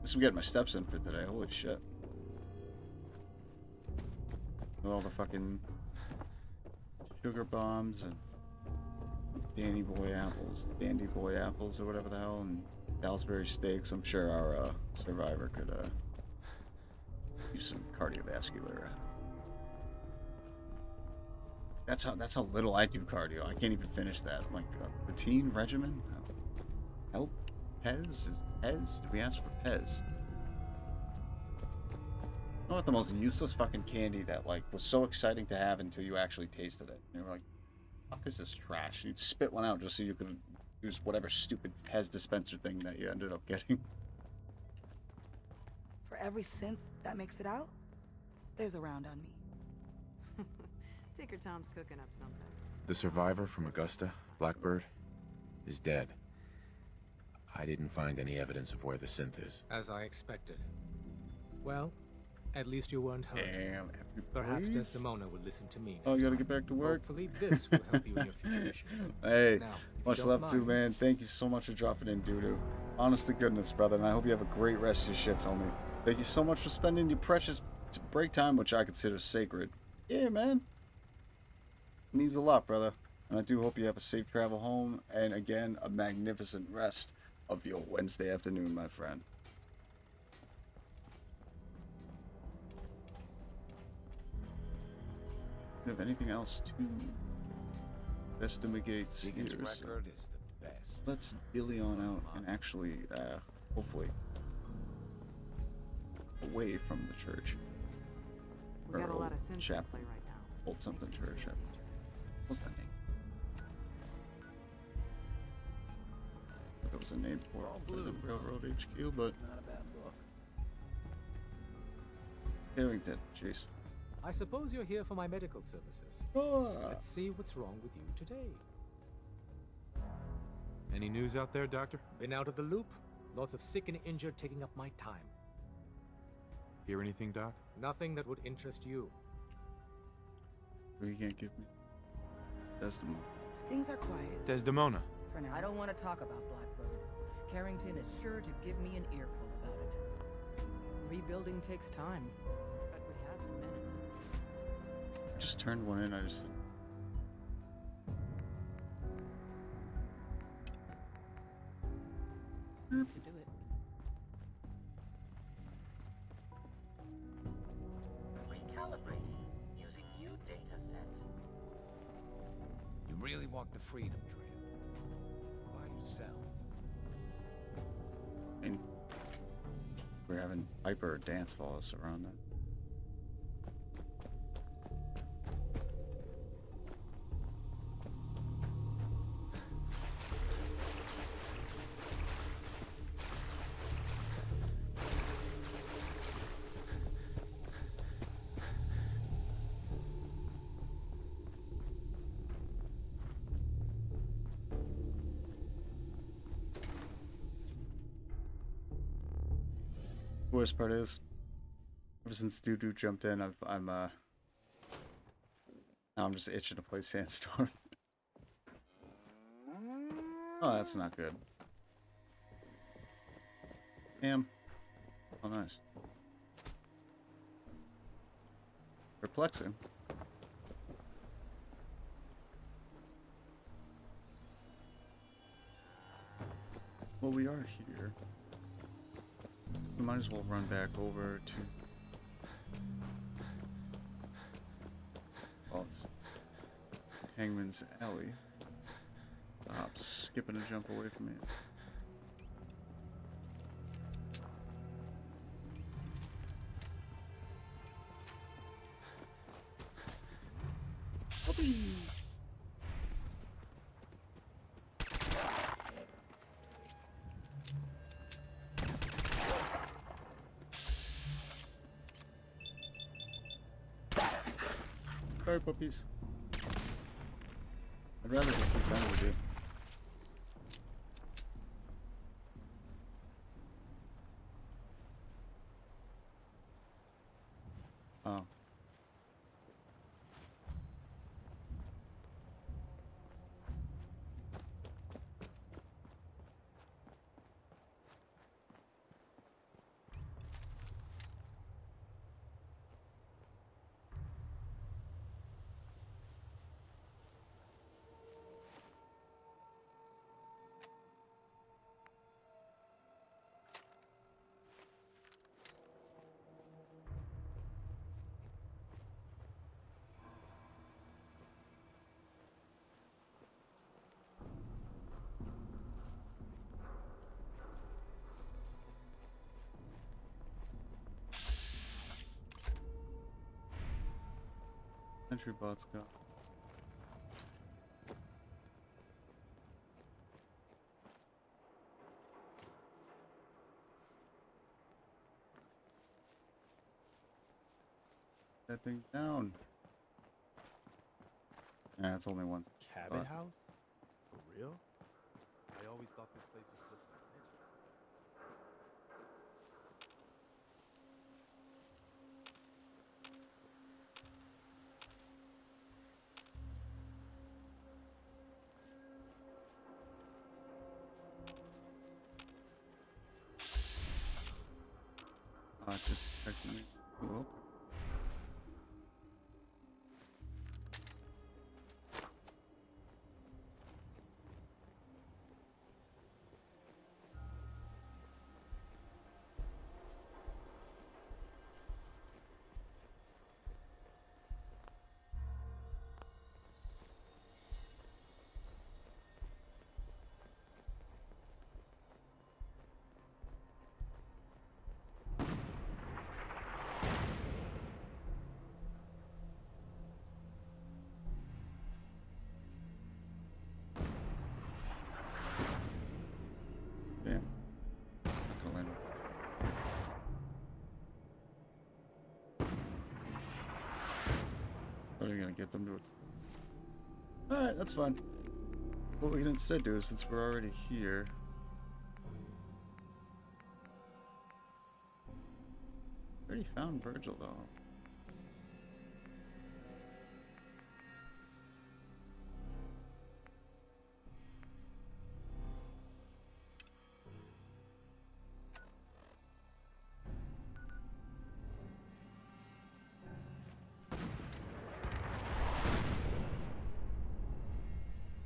Guess I'm getting my steps in for today. Holy shit. With all the fucking sugar bombs and Dandy Boy apples or whatever the hell, and Salisbury steaks. I'm sure our survivor could use some cardiovascular. That's how little I do cardio. I can't even finish that. Like routine regimen. Help. Pez is Pez. Did we ask for Pez? You know what, the most useless fucking candy that like was so exciting to have until you actually tasted it. And you were like, fuck is this trash? You'd spit one out just so you could use whatever stupid Pez dispenser thing that you ended up getting. For every synth that makes it out, there's a round on me. Tinker Tom's cooking up something. The survivor from Augusta, Blackbird, is dead. I didn't find any evidence of where the synth is. As I expected. Well, at least you weren't hurt. Damn, perhaps Desdemona will listen to me. Oh, you gotta get back to work. Hopefully this will help you in your future missions. Hey, now, much love too, man. Thank you so much for dropping in, Doodoo. Honest to goodness, brother, and I hope you have a great rest of your shift, homie. Thank you so much for spending your precious break time, which I consider sacred. Yeah, man. It means a lot, brother. And I do hope you have a safe travel home, and again, a magnificent rest of your Wednesday afternoon, my friend. Do you have anything else to investigate here? Deacon's record is the best. Let's billy on out and actually, hopefully, away from the church. We got a lot of synth to play right now. Old something church. What's that name? There was a name for it. Railroad HQ, but Not a bad book. Harrington, jeez. I suppose you're here for my medical services. Let's see what's wrong with you today. Any news out there, Doctor? Been out of the loop. Lots of sick and injured taking up my time. Hear anything, Doc? Nothing that would interest you. You can't give me Desdemona. Things are quiet. Desdemona. For now. I don't want to talk about Blackbird. Carrington is sure to give me an earful about it. Rebuilding takes time. But we have the minute. just turned one in. I just. You do it. Recalibrating using new data set. You really walk the freedom trail. By yourself. And we're having hyper dance falls around that. Worst part is, ever since Doo jumped in, now I'm just itching to play Sandstorm. Oh, that's not good. Damn. Oh, nice. Perplexing. Well, we are here. We might as well run back over to Hangman's Alley. Stop skipping a jump away from me. Sorry, puppies. I'd rather just be done with you. Oh. Entry bots go. That thing down. Yeah, it's only one. Cabin house? For real? I always thought this place was just a legend. Just checking me. Cool. Damn. Not gonna land. What are you gonna get them to it? Alright, that's fine. What we can instead do is, since we're already here, already found Virgil though.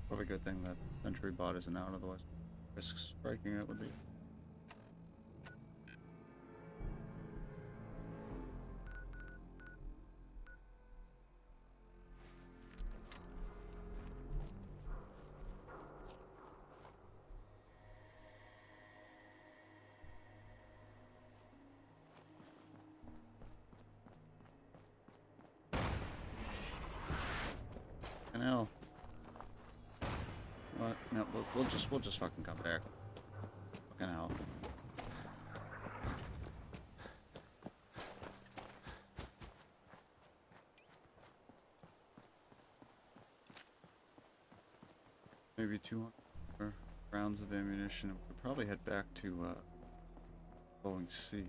Probably a good thing that Sentry Bot isn't out, otherwise risk striking it would be. And hell. What? No, we'll just fucking come back. Fucking hell. Maybe 200 rounds of ammunition. We'll probably head back to Boeing C.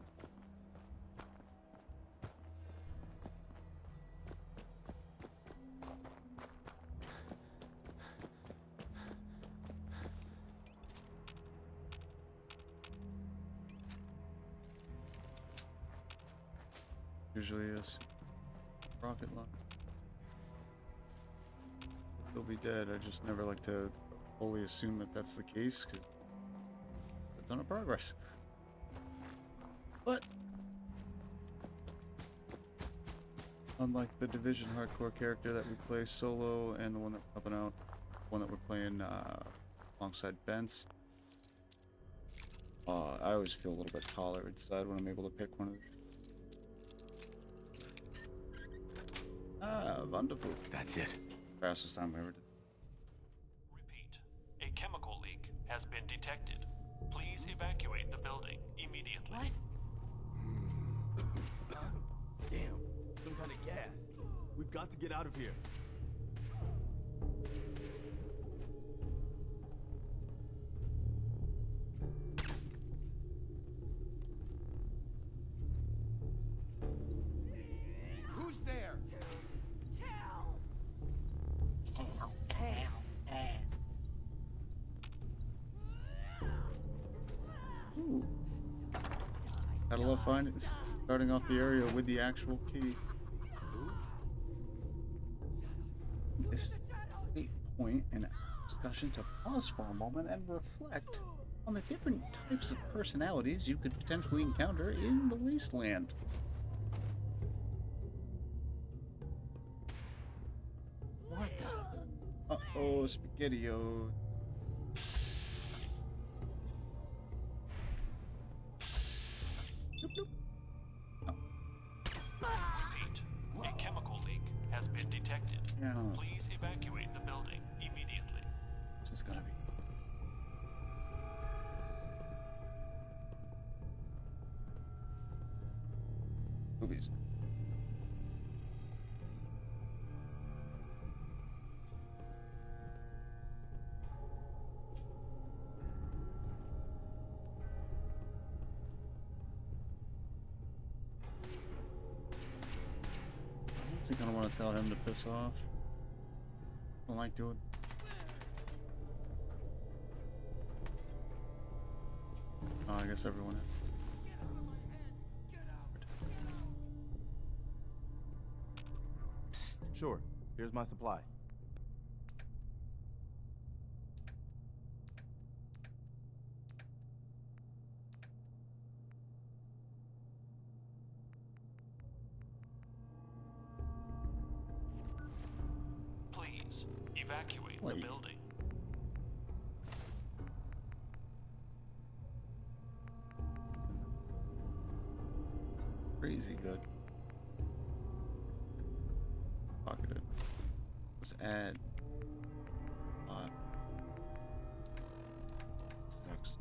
Usually is rocket launch. He'll be dead. I just never like to fully assume that that's the case because it's a ton of progress. But unlike the Division hardcore character that we play solo and the one that's helping out, one that we're playing alongside Bence, I always feel a little bit taller inside when I'm able to pick one of these. Ah, wonderful. That's it. Fastest time we ever did. Repeat. A chemical leak has been detected. Please evacuate the building immediately. Damn, some kind of gas. We've got to get out of here. Who's there? Ooh. Gotta love starting off the area with the actual key. This is a great point in our discussion to pause for a moment and reflect on the different types of personalities you could potentially encounter in the wasteland. What the? Uh-oh, SpaghettiO. Repeat. A chemical leak has been detected. Yeah. Please evacuate the building immediately. This is gonna be. Boobies. I kind of want to tell him to piss off. I don't like doing. Oh, I guess everyone. Psst. Sure, here's my supply. Please evacuate the building. Crazy good. Pocketed. Let's add. Sucks.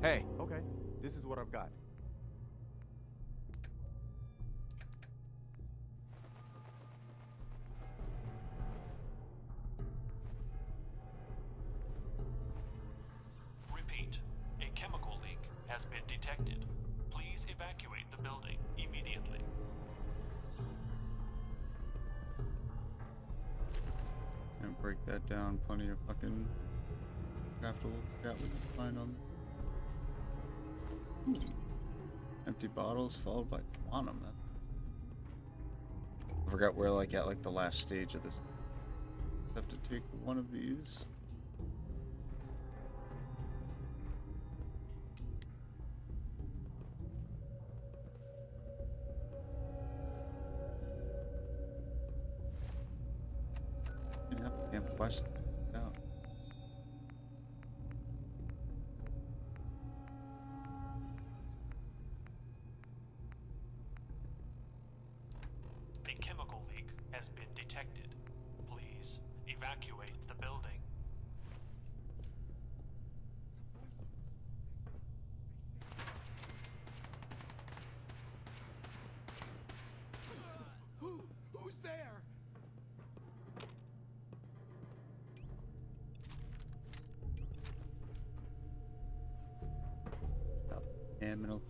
Hey, okay, this is what I've got. Repeat. A chemical evacuate the building immediately. And break that down. Plenty of fucking craft to look at what you find on. Ooh. Empty bottles followed by quantum. I forgot we're like at like the last stage of this. Have to take one of these. Yep, can't quest out. A chemical leak has been detected. Please evacuate the building. Who's there? Ammo.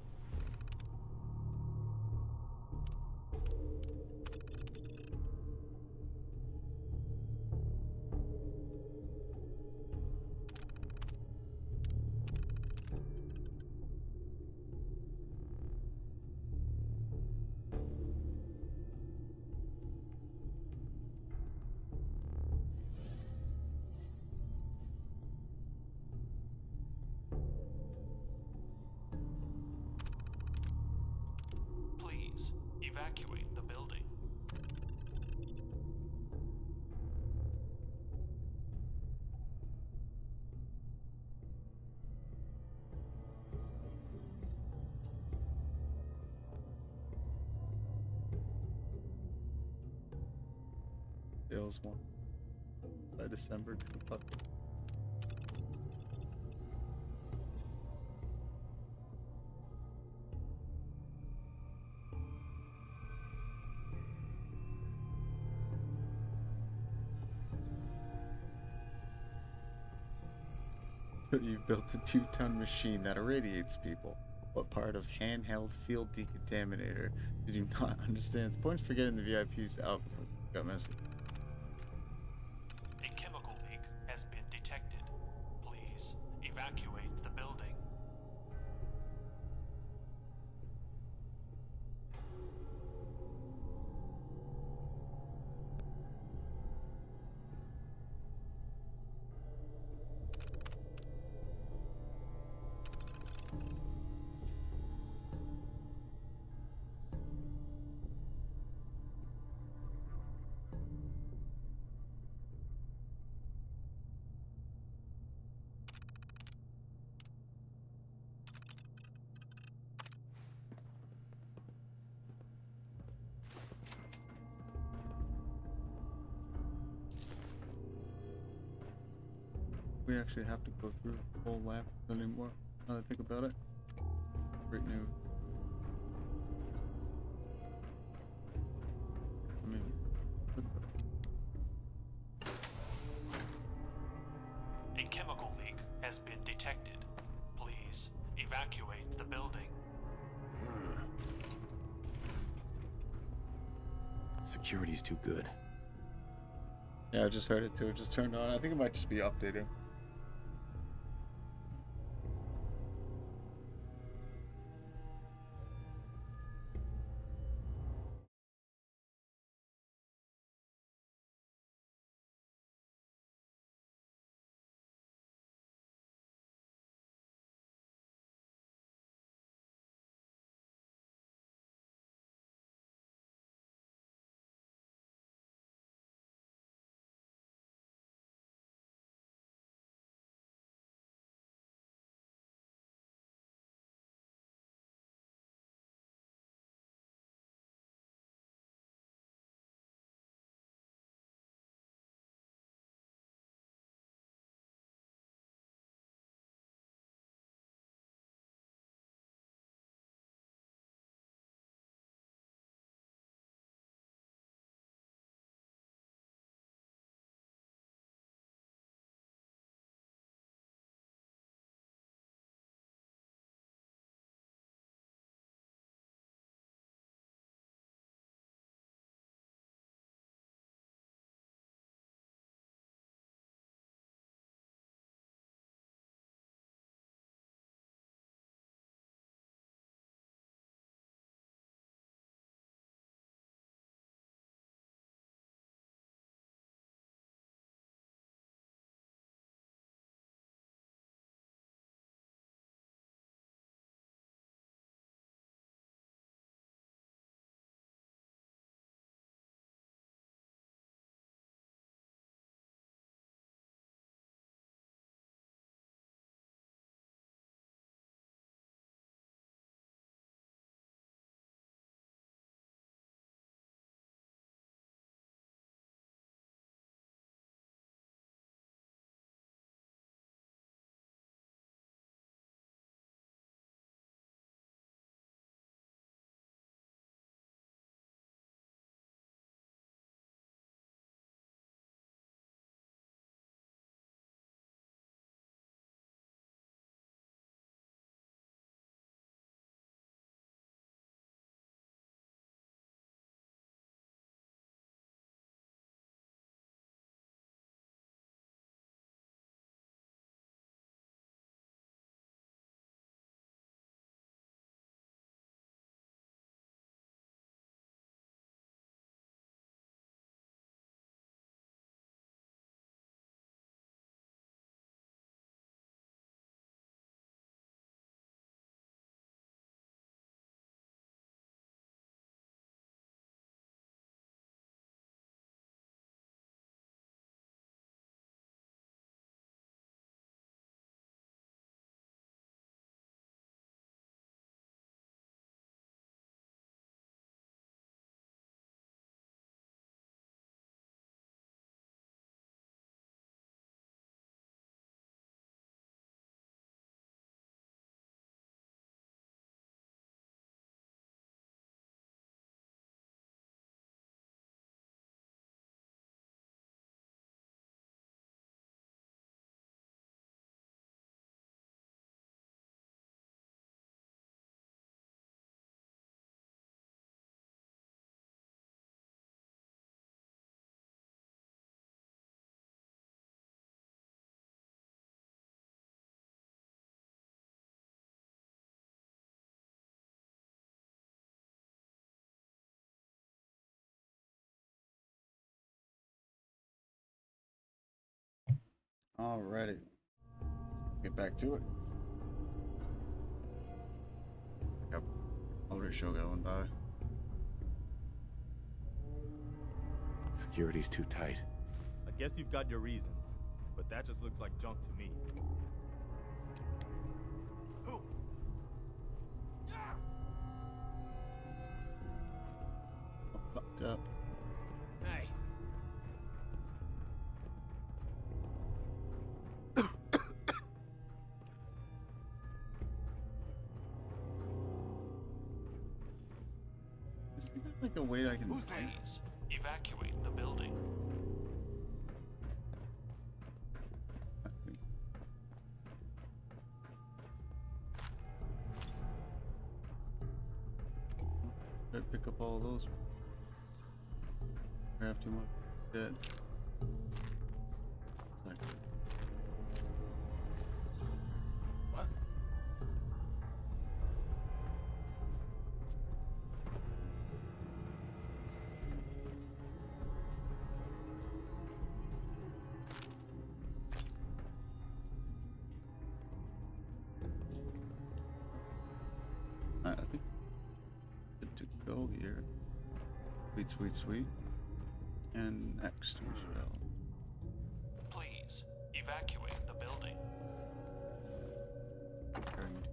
Please evacuate the building. Sales one by December 25th. So you built a 2-ton machine that irradiates people. What part of handheld field decontaminator did you not understand? It's points for getting the VIPs out before it got messy. A chemical leak has been detected. Please evacuate the building. We actually have to go through the whole lab anymore. Now that I think about it. Great news. I mean, A chemical leak has been detected. Please evacuate the building. Security's too good. yeah, I just heard it too. It just turned on. I think it might just be updating. Alrighty. Let's get back to it. Yep. Motor show going by. Security's too tight. I guess you've got your reasons, but that just looks like junk to me. Who? Fucked up. Hey. Is there like a way I can... Please, evacuate the building. I think... Did I pick up all those? I have too much. Dead. It's like... What? I think good to go here. Sweet, sweet, sweet. And next we shall. Please, evacuate the building. Turned.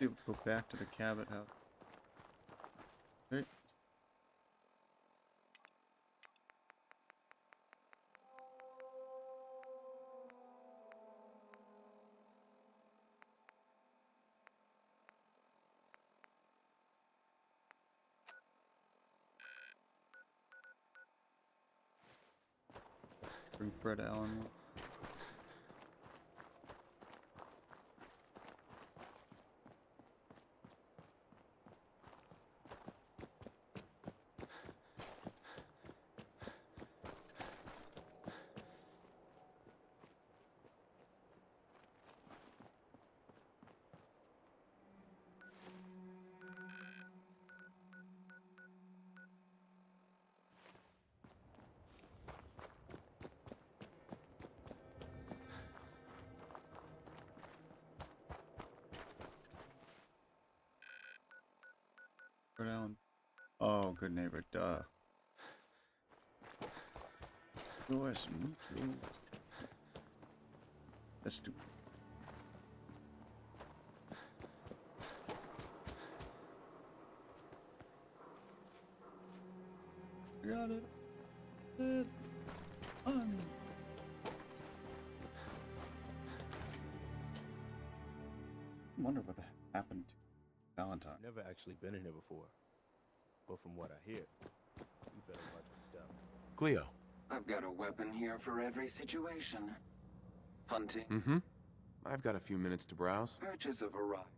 Be able to go back to the Cabot house. Right. Bring Fred Allen. Fred Allen. Oh, good neighbor, duh. US Mutual. That's stupid. Got it. I wonder what happened to Valentine. Never actually been in here before, but from what I hear, you better watch your step. Cleo. I've got a weapon here for every situation. Hunting. Mm-hmm. I've got a few minutes to browse. Purchase a variety.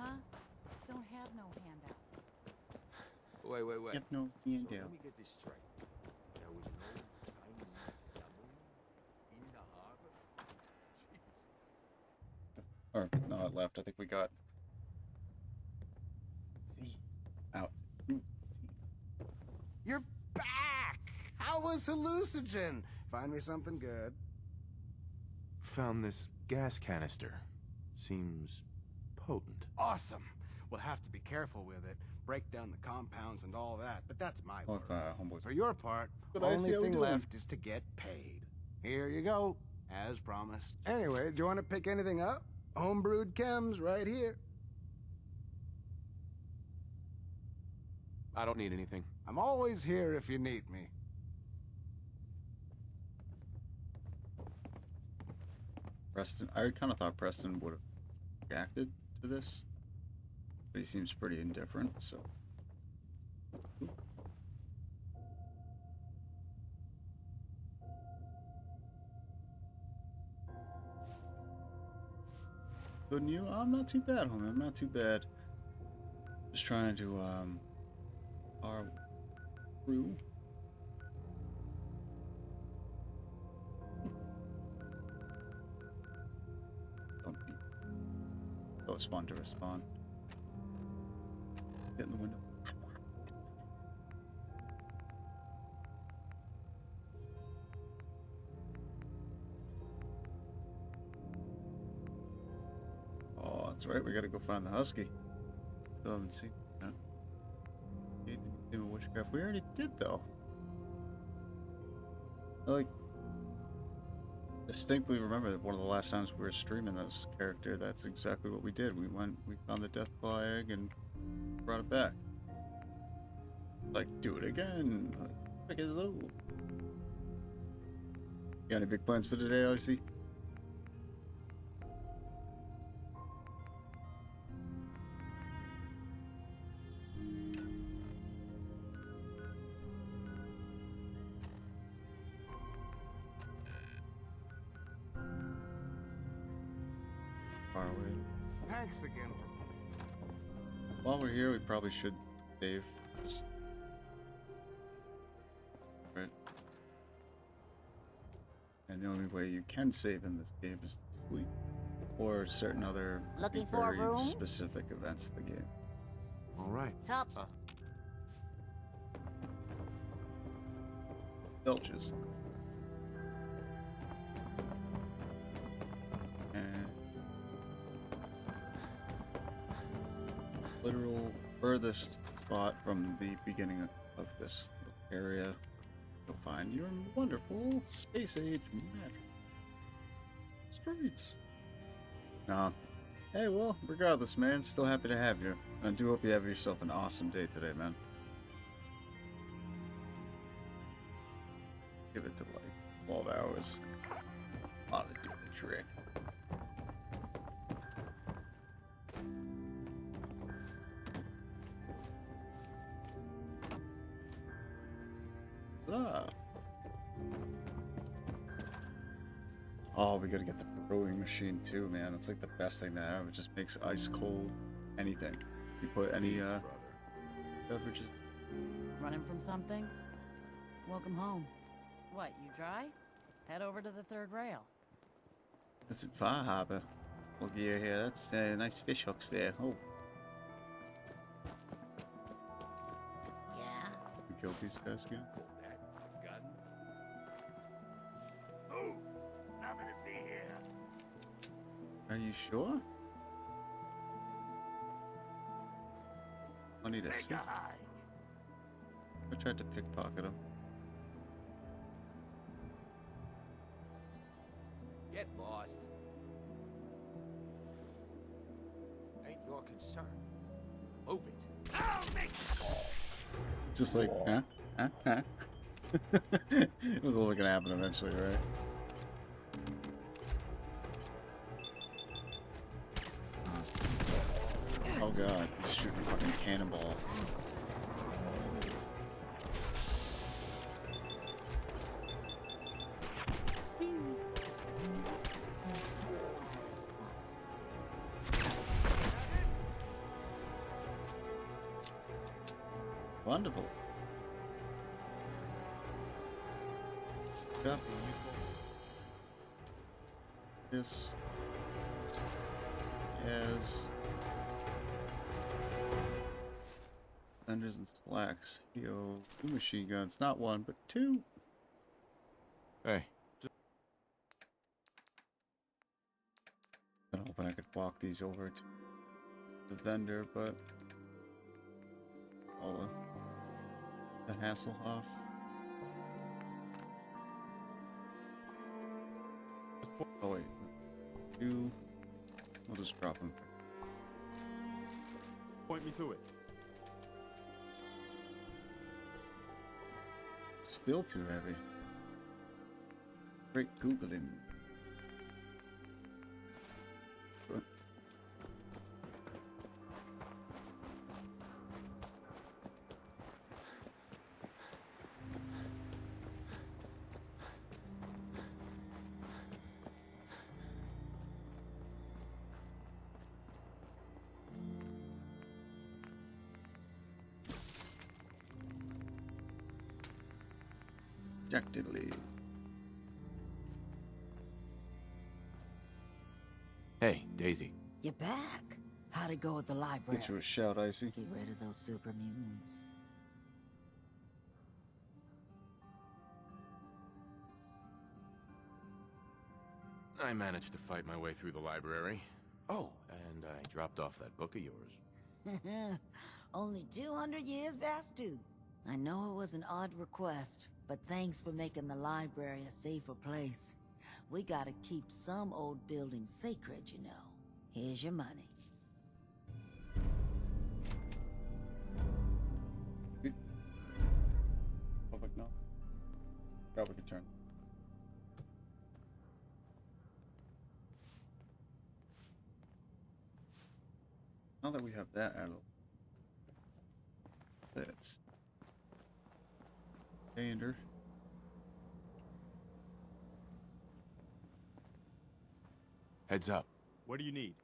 Huh? Don't have no handouts. Wait. Yep, no, So yeah. let me get this straight. There was no Chinese submarine in the harbor? Jeez. Or, no, it left. I think we got... Z. Out. You're back! How was hallucinogen? Find me something good. Found this gas canister. Seems potent. Awesome. We'll have to be careful with it. Break down the compounds and all that, but that's my Well, work. homeboys. For your part, But the I only see how thing we're doing. left is to get paid. Here you go, as promised. Anyway, do you want to pick anything up? Homebrewed chems right here. I don't need anything. I'm always here if you need me. Preston, I kind of thought Preston would have reacted to this, but he seems pretty indifferent, so. Ooh. Good you? I'm not too bad, homie. I'm not too bad. Just trying to, our crew. Don't be. That was fun to respond. Get in the window. Oh, that's right. We gotta go find the husky. Still haven't seen that. Gate the Museum of Witchcraft. We already did, though. I like distinctly remember that one of the last times we were streaming this character, that's exactly what we did. We found the Deathclaw egg and brought it back. Like, do it again. Like, hello. You got any big plans for today, RC? Far away. Thanks again for... While we're here, we probably should save. Just... Right. And the only way you can save in this game is to sleep. Or certain other Looking for a very room? specific events of the game. All right. Top. Belches. And literal furthest spot from the beginning of this area, you'll find your wonderful space-age magic streets. Hey, well, regardless, man, still happy to have you. I do hope you have yourself an awesome day today, man. Give it to like 12 hours. Ought to do the trick. Oh, we gotta get the brewing machine too, man. That's like the best thing to have. It just makes ice cold anything. You put any beverages. Running from something? Welcome home. What, you dry? Head over to the third rail. That's at Far Harbor. Look here, that's nice fish hooks there. Oh. Yeah? We killed these guys again? Ooh, nothing to see here. Are you sure? I need to see. Take a hike. I tried to pickpocket him. Get lost. Ain't your concern. Move it. I'll make Just like, huh? Huh? Huh? It was all gonna happen eventually, right? Oh god, he's shooting a fucking cannonball. Wonderful. Stop. This as thunders and slacks. Yo, 2 machine guns, not 1 but 2. Hey. I'm hoping I could walk these over to the vendor, but all the hassle off. Oh wait, we'll just drop him. Point me to it. Still too heavy. Great Googling. But Jack Diddley. Hey, Daisy. You're back. How'd it go at the library? Get you a shout, Icy. Get rid of those super mutants. I managed to fight my way through the library. Oh, and I dropped off that book of yours. Only 200 years past due. I know it was an odd request, but thanks for making the library a safer place. We gotta keep some old buildings sacred, you know. Here's your money. Public no. Probably could turn. Now that we have that out of that's standard. Heads up. What do you need?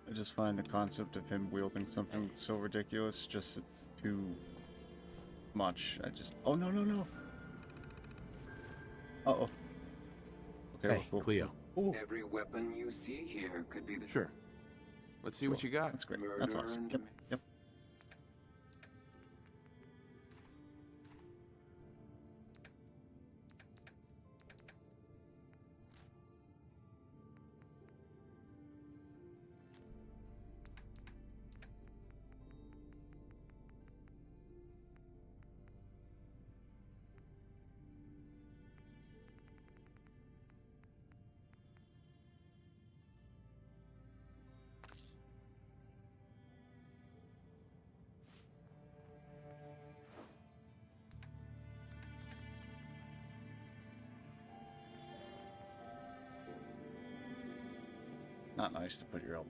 I just find the concept of him wielding something so ridiculous just too much. I just... Oh, no, no, no. Uh-oh. Okay, Hey, cool. Cleo. Ooh. Every weapon you see here could be the... Sure. Let's see what you got. That's great. Murder That's awesome. and- Yep, yep. Not nice to put your elbow.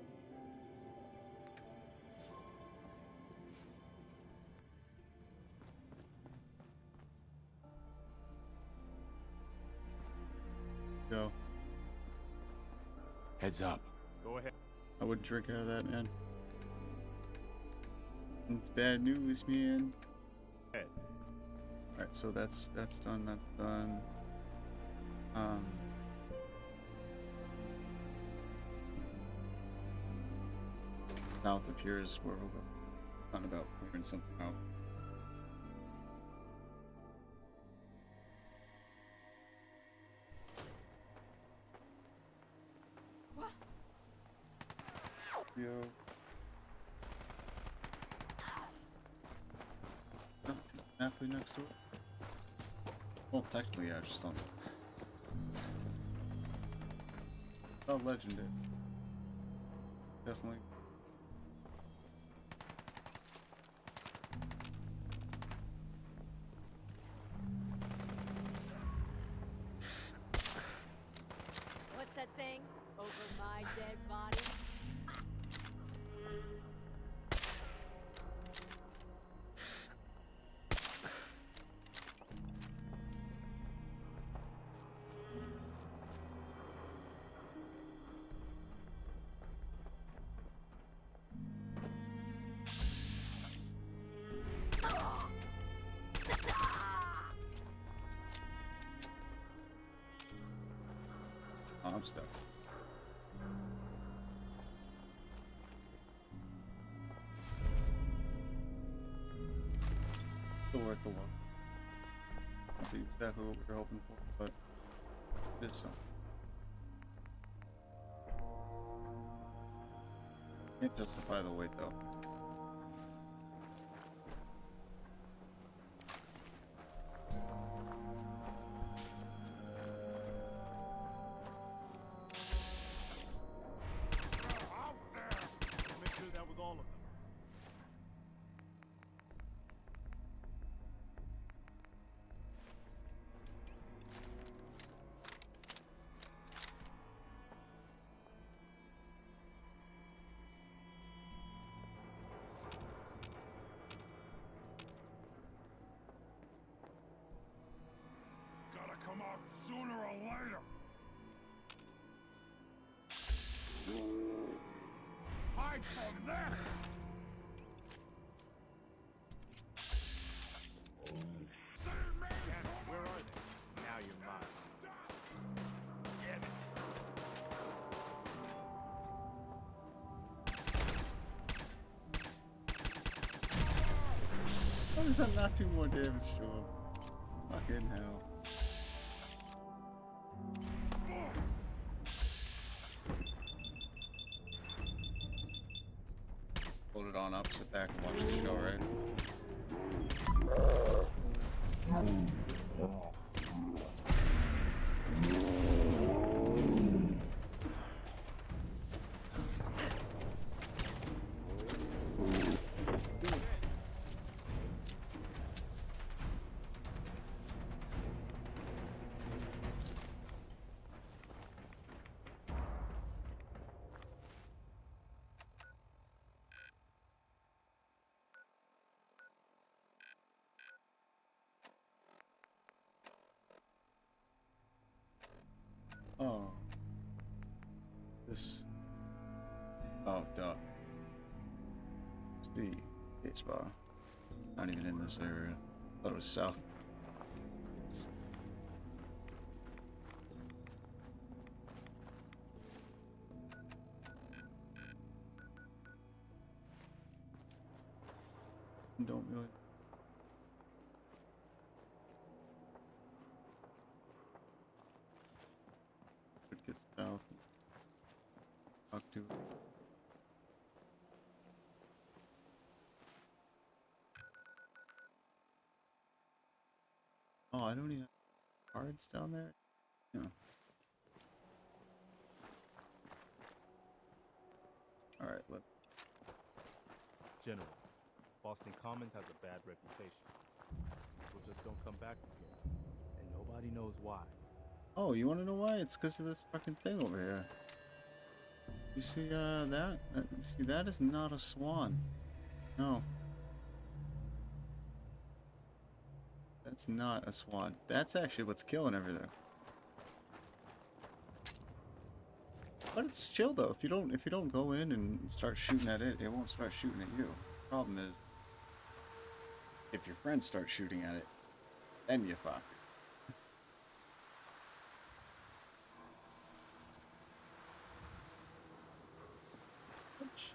Go. Heads up. Go ahead. I wouldn't drink out of that, man. It's bad news, man. Head. Alright, so that's done, that's done. South of here is where we'll go. Not about clearing something out. Yo. Oh, exactly next door. Well, technically, yeah, just on. Oh, legendary. Definitely. What's that saying? Over my dead body? Oh, I'm stuck. Still worth the look. Not exactly what we were hoping for, but it is something. Can't justify the wait though. Make sure that was all of them. Gotta come out sooner or later. Hide from them. Damn it, where are they? Now you're mine. Damn it. How does that not do more damage to him? Fucking hell. Hold it on opposite back and watch this go, right? Oh. This. Oh, duh. See, it's bar. Not even in this area. Thought it was south. Don't really. It gets south. Talk to it. Oh, I don't even have cards down there? No. Alright, look. General, Boston Common has a bad reputation. People just don't come back from here. And nobody knows why. Oh, you want to know why? It's because of this fucking thing over here. You see, that? See, that is not a swan. No. That's not a swan. That's actually what's killing everything. But it's chill though. If you don't go in and start shooting at it, it won't start shooting at you. Problem is, if your friends start shooting at it, then you're fucked.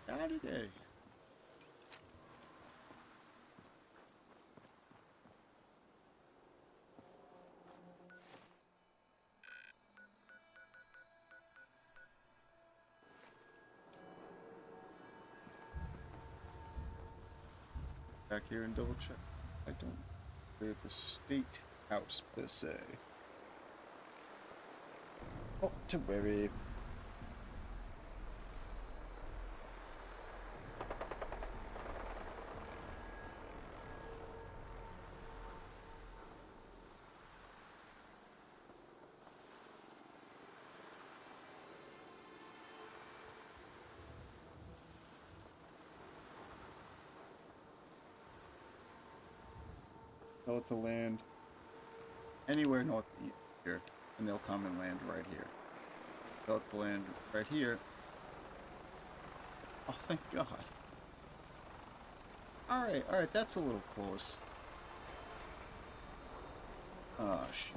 Saturday. Back here and double check. I don't clear the state house per se. Oh, to worry. Tell it to land anywhere north here, and they'll come and land right here. Tell it to land right here. Oh, thank God. Alright, that's a little close. Oh, shit.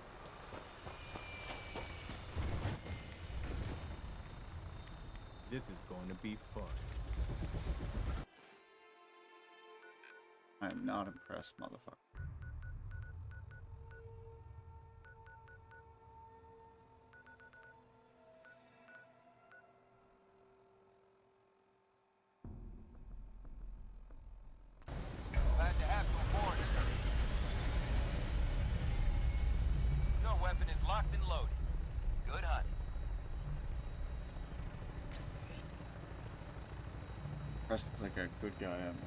This is going to be fun. I am not impressed, motherfucker. locked and loaded. Good hunting. Preston's like a good guy. I'm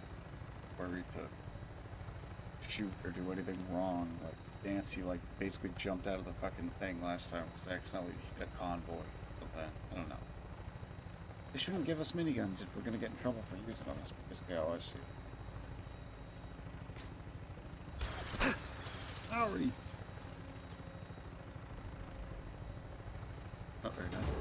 worried to shoot or do anything wrong. Like Nancy, like basically jumped out of the fucking thing last time because I accidentally hit a convoy. Something. I don't know. They shouldn't give us miniguns if we're gonna get in trouble for using them. That's basically how I see it. Sorry. Not very nice.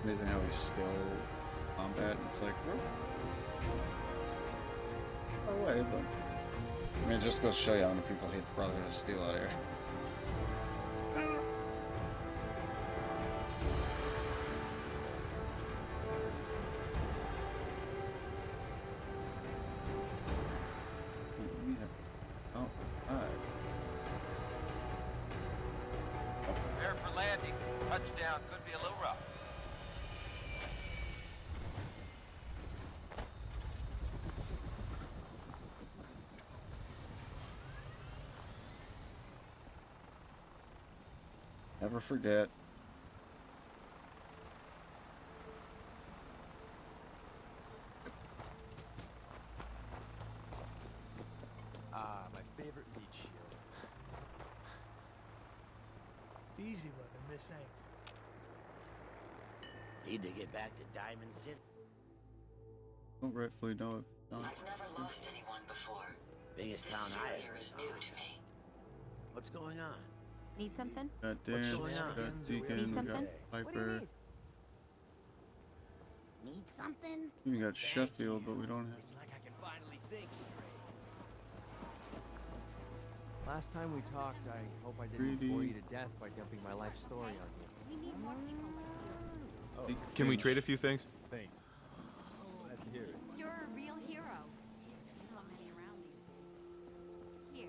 Amazing how he's still combat. It's like, far away, but I mean, it just goes to show you how many people hate Brotherhood of Steel out here. Oh, Prepare for landing. Touchdown could be a little rough. never forget. Ah, my favorite meat shield. Easy living, this ain't. Need to get back to Diamond City. Don't rightfully know if I've never lost anyone before. Biggest town This I area ever is saw. new to me. What's going on? Need something? got What's Dance, going on? got Deacon, Need we got something? Piper. Need something? We got Sheffield, but we don't have. It's like I can finally think straight. Last time we talked, I hope I didn't Greedy. bore you to death by dumping my life story on you. We need more people like you. Can we trade a few things? Thanks. Glad to hear it. You're a real hero. There's not many around these days. Here,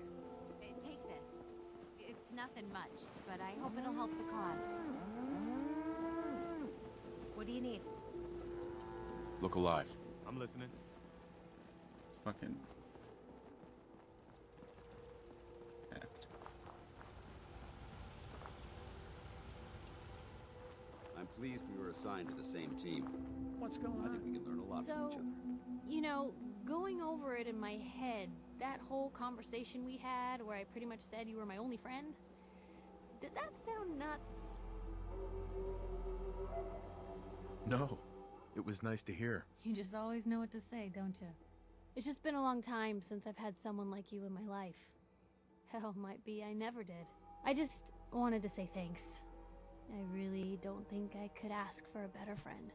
take this. It's nothing much, but I hope it'll help the cause. What do you need? Look alive. I'm listening. Fucking. Act. I'm pleased we were assigned to the same team. What's going I on? think we can learn a lot from So, each other. you know, going over it in my head, that whole conversation we had where I pretty much said you were my only friend, did that sound nuts? No. It was nice to hear. You just always know what to say, don't you? It's just been a long time since I've had someone like you in my life. Hell, might be I never did. I just wanted to say thanks. I really don't think I could ask for a better friend.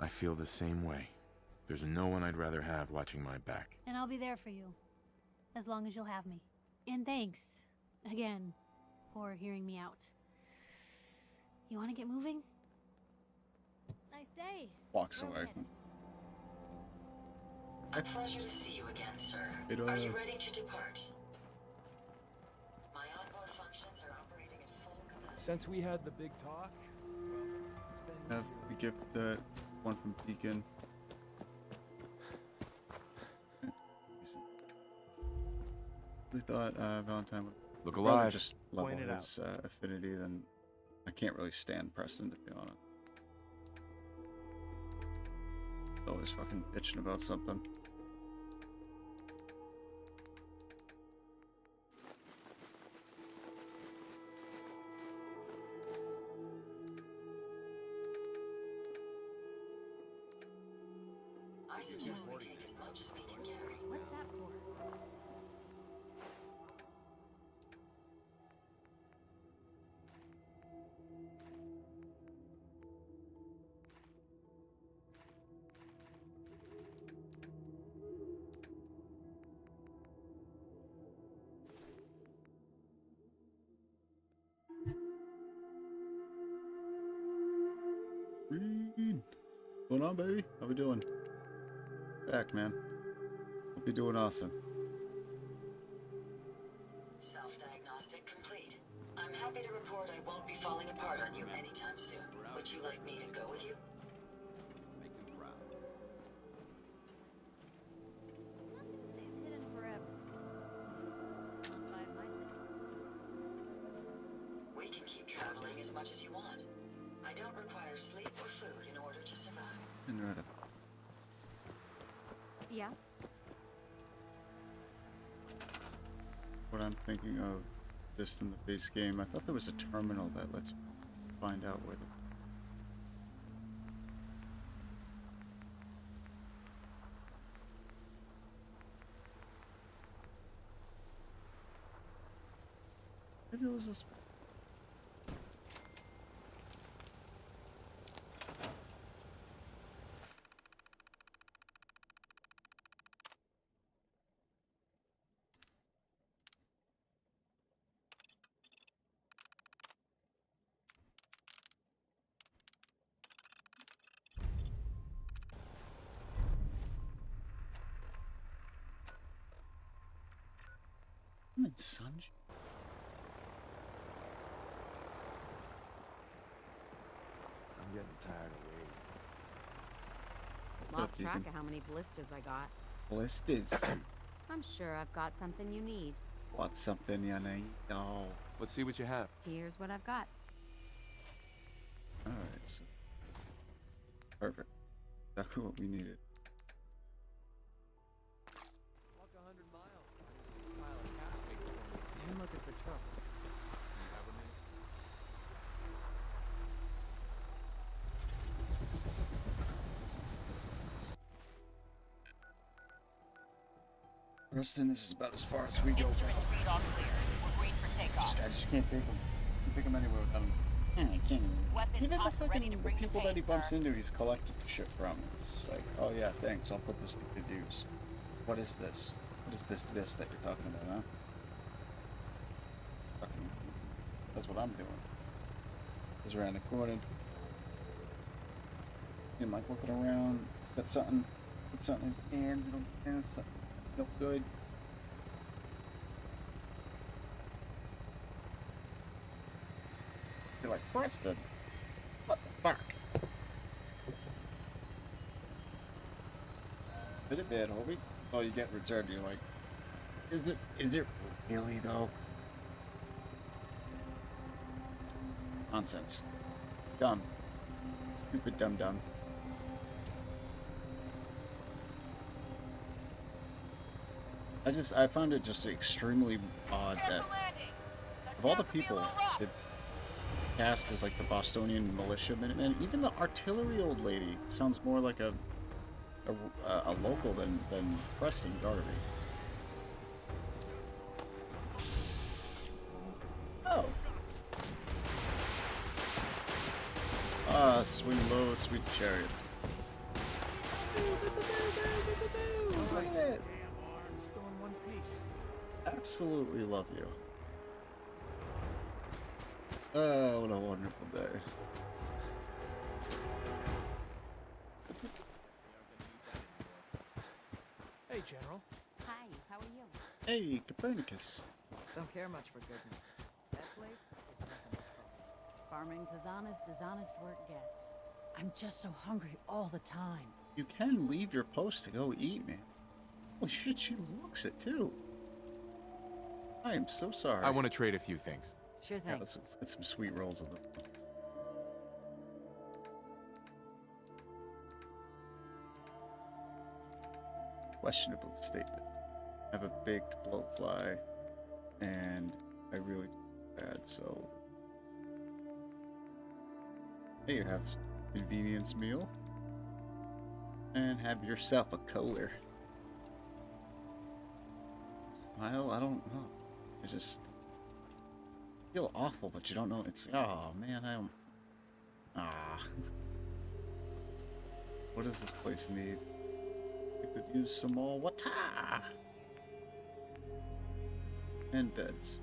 I feel the same way. There's no one I'd rather have watching my back. And I'll be there for you, as long as you'll have me. And thanks, again, for hearing me out. You want to get moving? Nice day. Walks Where are we away. headed? A pleasure to see you again, sir. It, Are you ready to depart? My onboard functions are operating at full capacity. Since we had the big talk, well, it's been Have we give the one from Deacon. We thought Valentine would Look rather alive. just level Point it out. his affinity. Then I can't really stand Preston, to be honest. Always fucking bitching about something. I suggest we take as much as we can carry. What's that for? on, baby? How we doing? Back, man. Hope you're doing awesome. Self-diagnostic complete. I'm happy to report I won't be falling apart on you anytime soon. Would you like me to go with you? Make him proud. Nothing stays hidden forever. Not by my side. We can keep traveling as much as you want. I don't require sleep or food in order to survive. And right up. Yeah. What I'm thinking of, just in the base game, I thought there was a terminal that lets you find out where the... Maybe it was this one. I'm in sunshine. I'm getting tired of waiting. Lost track of how many blisters I got. Blisters. I'm sure I've got something you need. What's something you need? Oh. Let's see what you have. Here's what I've got. Alright, so... Perfect. Exactly what we needed. Walk 100 miles. Pile of cash for me. I'm looking for trouble. You have a minute? Rustin, this is about as far as we go. Speed all clear. We're green for takeoff. I just can't take him. Can't take him anywhere without him. I can't Weapons even the hot and ready to fucking bring people the that he pain, bumps sir. into, he's collecting shit from. It's like, oh yeah, thanks. I'll put this to good use. What is this? What is this that you're talking about, huh? Fucking, that's what I'm doing. He's around the corner. Him like looking around. He's got something. Put something in his hands. You know, something no good. You're like, Preston, what the fuck? Bit of bad, Hobie. That's all you get in return. You're like, is it really though? Nonsense. Dumb. Stupid dumb. I found it just extremely odd that of all the people that cast as like the Bostonian militia Minutemen, even the artillery old lady sounds more like a local than Preston Garvey. Oh. Ah, swing low, sweet chariot. Look at it. Still in one piece. Absolutely love you. Oh, what a wonderful day. Hey, General. Hi, how are you? Hey, Copernicus. Don't care much for goodness. That place is nothing but trouble. Farming's as honest work gets. I'm just so hungry all the time. You can leave your post to go eat, man. Holy shit, she looks it too. I am so sorry. I want to trade a few things. Sure Yeah, thing. let's get some sweet rolls of them. Questionable statement. I have a baked bloatfly, and I really bad, so... Hey, you have a convenience meal, and have yourself a cooler. Smile? I don't know. I just feel awful, but you don't know. It's, oh man, I don't... Ah. What does this place need? We could use some more water. And beds.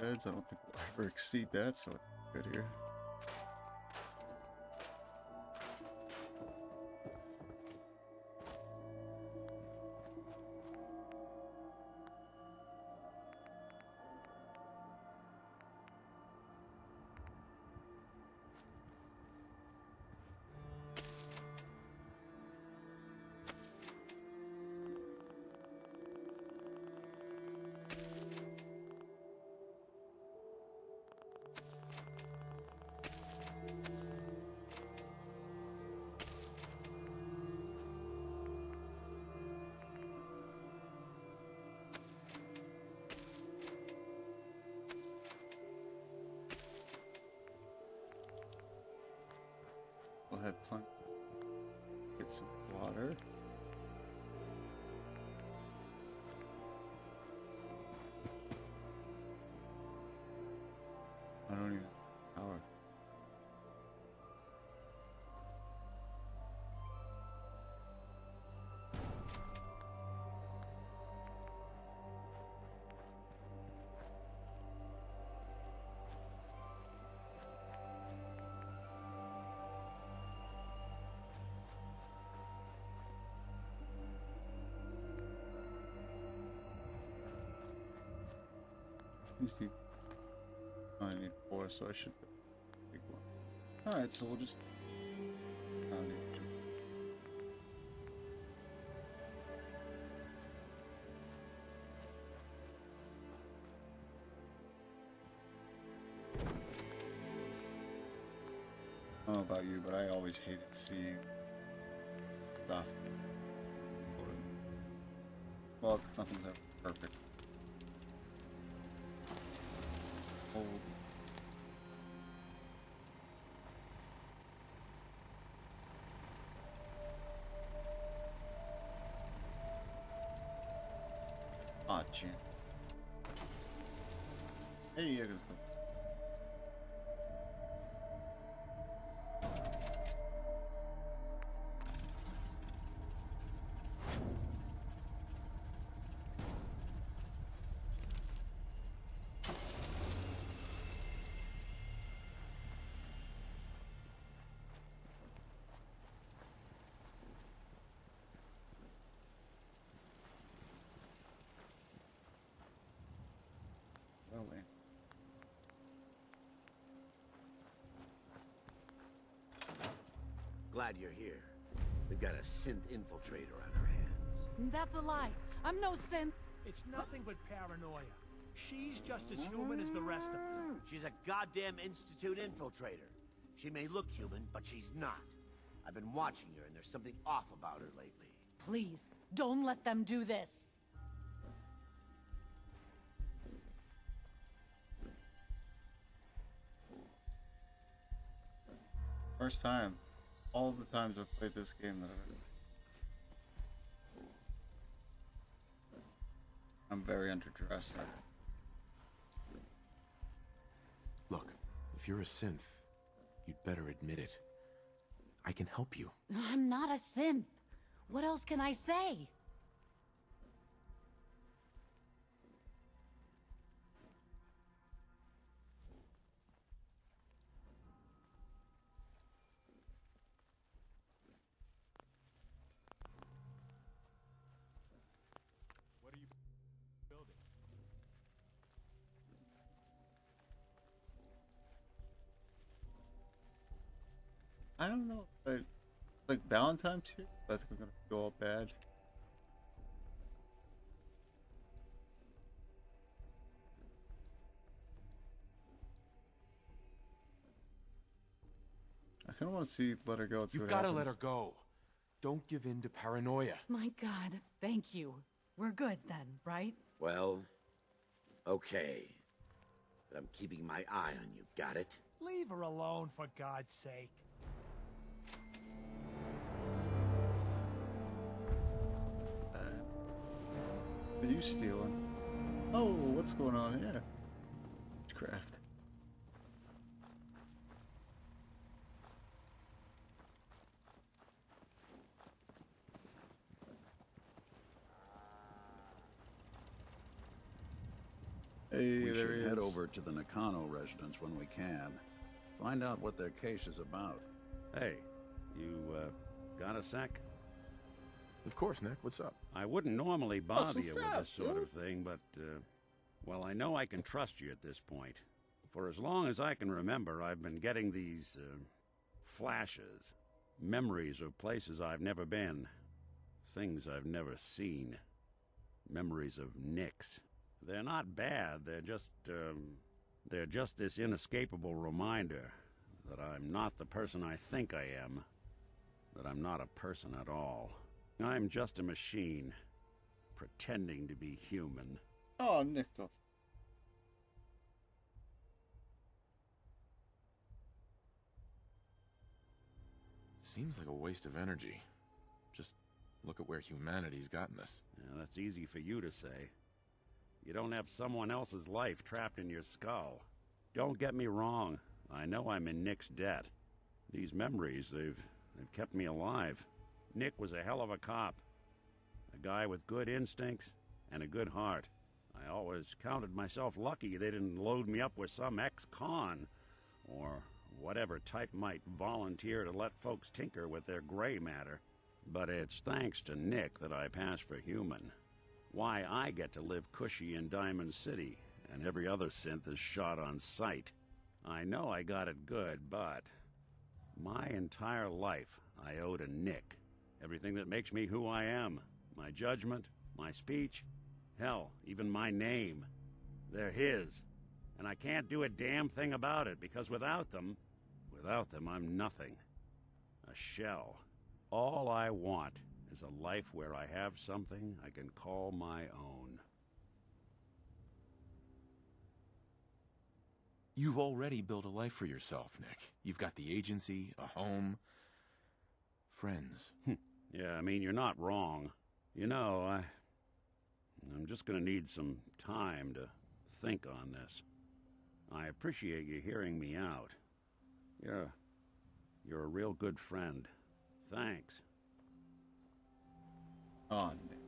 beds. I don't think we'll ever exceed that, so it's good here. We'll have plenty. Get some water. I don't even power. These two. I need 4, so I should pick one. Alright, so we'll just. I don't need 2. I don't know about you, but I always hated seeing stuff. Well, nothing's ever perfect. Oh. Ah, gee. Hey, there goes the. Well, then. Glad you're here. We've got a synth infiltrator on our hands. That's a lie. I'm no synth. It's nothing but paranoia. She's just as human as the rest of us. She's a goddamn Institute infiltrator. She may look human, but she's not. I've been watching her, and there's something off about her lately. Please, don't let them do this. First time. All the times I've played this game that I'm very underdressed. Look, if you're a synth, you'd better admit it. I can help you. I'm not a synth. What else can I say? What are you building? I don't know. Like Valentine's here, but I think we're gonna go all bad. I kind of want to see let her go. You've got to let her go. Don't give in to paranoia. My God, thank you. We're good then, right? Well, okay. But I'm keeping my eye on you, got it? Leave her alone, for God's sake. Are you stealing? Oh, what's going on here? Witchcraft. Hey, We there there should head is. over to the Nakano residence when we can. Find out what their case is about. Hey, you, got a sec? Of course, Nick. What's up? I wouldn't normally bother what's you with up, this sort of thing, but, well, I know I can trust you at this point. For as long as I can remember, I've been getting these, flashes. Memories of places I've never been. Things I've never seen. Memories of Nicks. They're not bad, they're just this inescapable reminder that I'm not the person I think I am. That I'm not a person at all. I'm just a machine, pretending to be human. Oh, Nick does. Seems like a waste of energy. Just look at where humanity's gotten us. Yeah, that's easy for you to say. You don't have someone else's life trapped in your skull. Don't get me wrong. I know I'm in Nick's debt. These memories, they've kept me alive. Nick was a hell of a cop. A guy with good instincts and a good heart. I always counted myself lucky they didn't load me up with some ex-con, or whatever type might volunteer to let folks tinker with their gray matter. But it's thanks to Nick that I pass for human. Why I get to live cushy in Diamond City, and every other synth is shot on sight. I know I got it good, but my entire life I owe to Nick. Everything that makes me who I am. My judgment, my speech, hell, even my name. They're his. And I can't do a damn thing about it, because without them, I'm nothing. A shell. All I want is a life where I have something I can call my own. You've already built a life for yourself, Nick. You've got the agency, a home, friends. Yeah, I mean, you're not wrong. You know, I'm just gonna need some time to think on this. I appreciate you hearing me out. You're a real good friend. Thanks. Oh, Nick.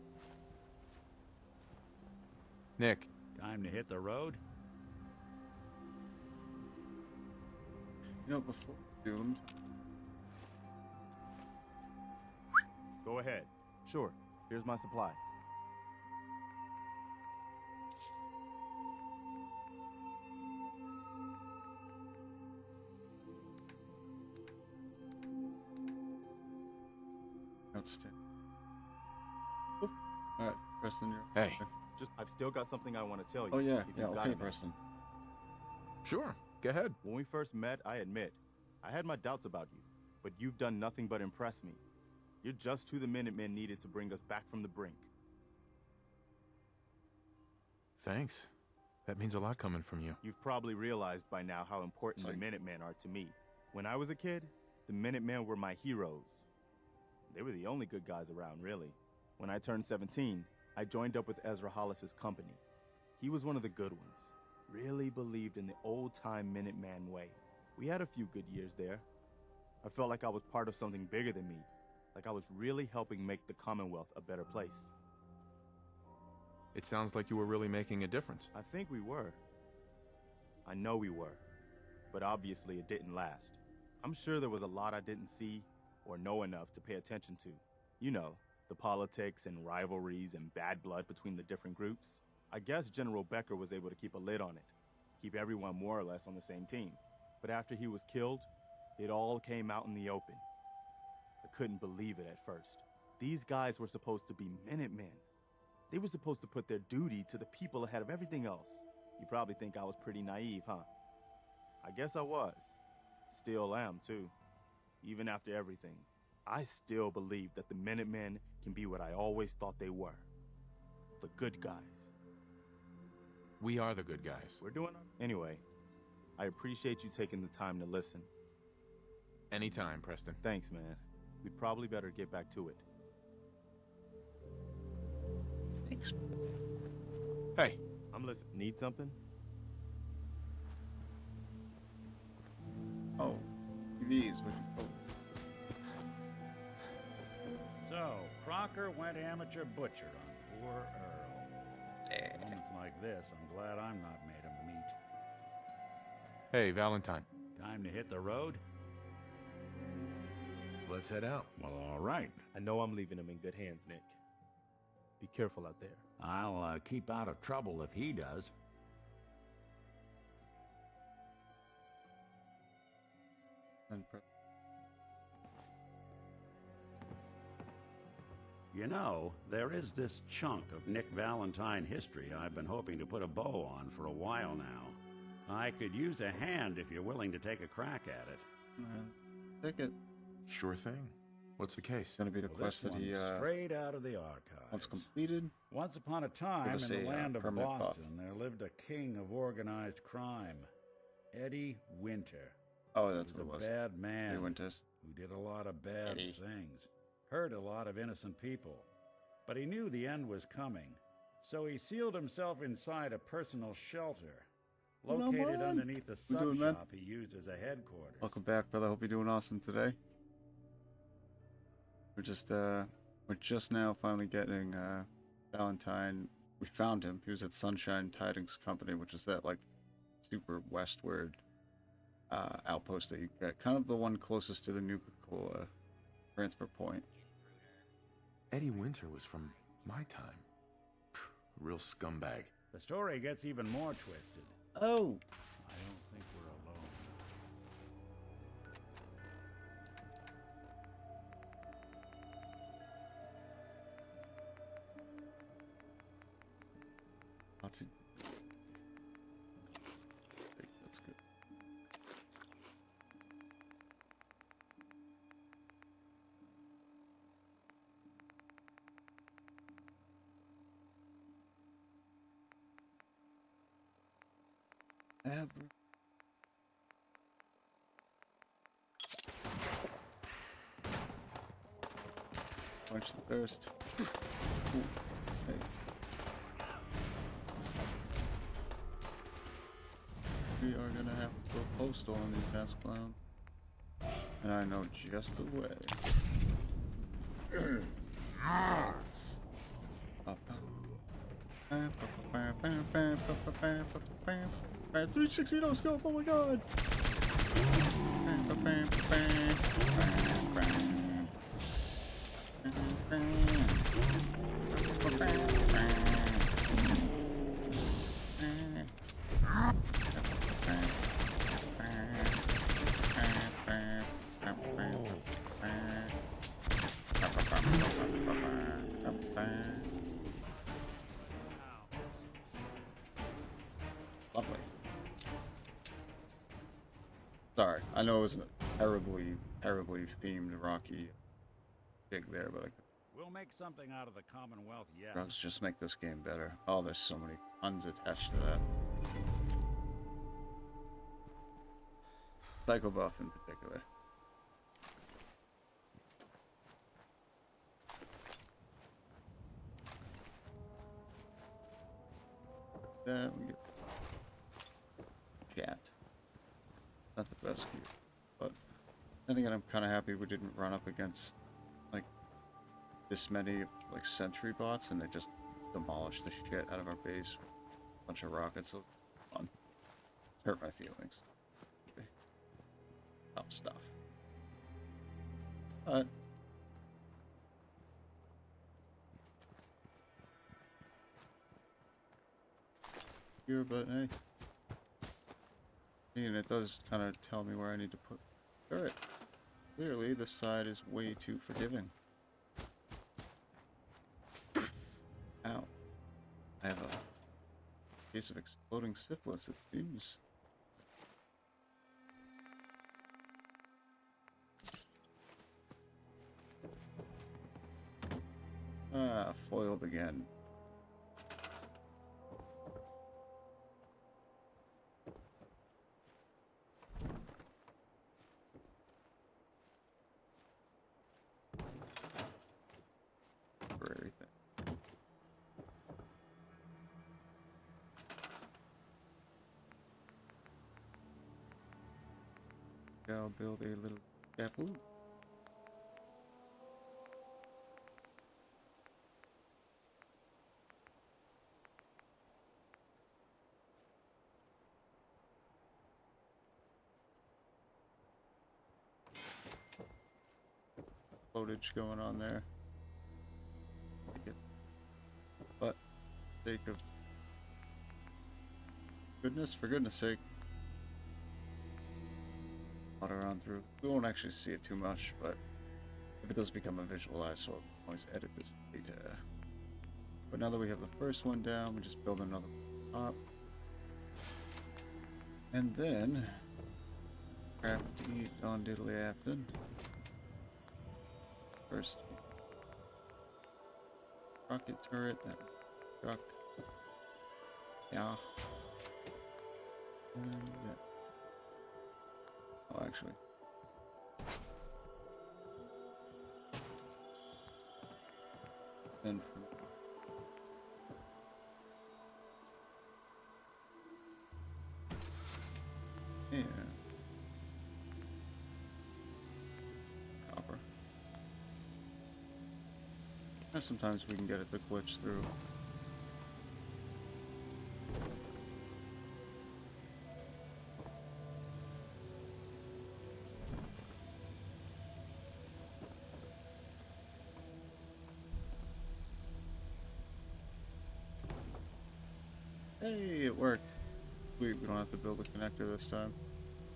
Nick. Time to hit the road? You know, before we do them, Go ahead. Sure. Here's my supply. outstanding. All right, Preston, you're. Hey. I've still got something I want to tell you. Oh yeah, if yeah, you've got okay, it. Preston. Sure, go ahead. When we first met, I admit, I had my doubts about you, but you've done nothing but impress me. You're just who the Minutemen needed to bring us back from the brink. Thanks. That means a lot coming from you. You've probably realized by now how important the Minutemen are to me. When I was a kid, the Minutemen were my heroes. They were the only good guys around, really. When I turned 17, I joined up with Ezra Hollis's company. He was one of the good ones. Really believed in the old-time Minuteman way. We had a few good years there. I felt like I was part of something bigger than me. Like I was really helping make the Commonwealth a better place. It sounds like you were really making a difference. I think we were. I know we were. But obviously it didn't last. I'm sure there was a lot I didn't see or know enough to pay attention to. You know, the politics and rivalries and bad blood between the different groups. I guess General Becker was able to keep a lid on it. Keep everyone more or less on the same team. But after he was killed, it all came out in the open. I couldn't believe it at first. These guys were supposed to be Minutemen. They were supposed to put their duty to the people ahead of everything else. You probably think I was pretty naive, huh? I guess I was. Still am, too. Even after everything, I still believe that the Minutemen can be what I always thought they were. The good guys. We are the good guys. We're doing Anyway, I appreciate you taking the time to listen. Anytime, Preston. Thanks, man. We'd probably better get back to it. Thanks. Hey. I'm listening. Need something? Oh, TVs. What you? So, Crocker went amateur butcher on poor Earl. Moments like this, I'm glad I'm not made of meat. Hey, Valentine. Time to hit the road? Let's head out. Well, all right. I know I'm leaving him in good hands, Nick. Be careful out there. I'll keep out of trouble if he does. You know, there is this chunk of Nick Valentine history I've been hoping to put a bow on for a while now. I could use a hand if you're willing to take a crack at it. Take it. Sure thing. What's the case? It's going to be the quest that he straight out of the archives. once completed. Once upon a time, Give us in the a, land of permanent buff. Boston, there lived a king of organized crime, Eddie Winter. Oh, that's He what it was. A bad man Eddie Winters. who did a lot of bad Eddie. things, hurt a lot of innocent people. But he knew the end was coming, so he sealed himself inside a personal shelter, located underneath the We sub doing, man? shop he used as a headquarters. Welcome back, brother. Hope you're doing awesome today. We're just now finally getting Valentine. We found him. He was at Sunshine Tidings Company, which is that like super westward outpost that you get, kind of the one closest to the Nuka-Cola transfer point. Eddie Winter was from my time. Real scumbag. The story gets even more twisted. Oh. I don't think we're alone. That's good. Ever. Watch the thirst. Ooh. Hey. We are gonna have to go postal on these mass clowns. And I know just the way. Yes. 360 no scope, oh my god! Lovely. Sorry, I know it was a terribly themed Rocky jig there, but We'll make something out of the Commonwealth yet. drugs just make this game better. Oh, there's so many puns attached to that. Psycho Buff in particular. Then we get chat. Not the best gear, but then again, I'm kind of happy we didn't run up against like this many like sentry bots, and they just demolished the shit out of our base. Bunch of rockets. So fun. Hurt my feelings. Okay. Tough stuff. But here, but hey. And it does kind of tell me where I need to put. Alright. Clearly, this side is way too forgiving. Ow. I have a case of exploding syphilis, it seems. Ah, foiled again. For everything. I'll build a little scaffold. footage going on there. Like it. But for the sake of goodness, for goodness sake, water on through. We won't actually see it too much, but if it does become a visualize, so I'll always edit this data. But now that we have the first one down, we just build another one up. And then craft to eat on diddly afton. First rocket turret, then truck. Yeah. And yeah. Oh, actually. Then from yeah. Copper. And sometimes we can get it to glitch through. Hey, it worked. We don't have to build a connector this time.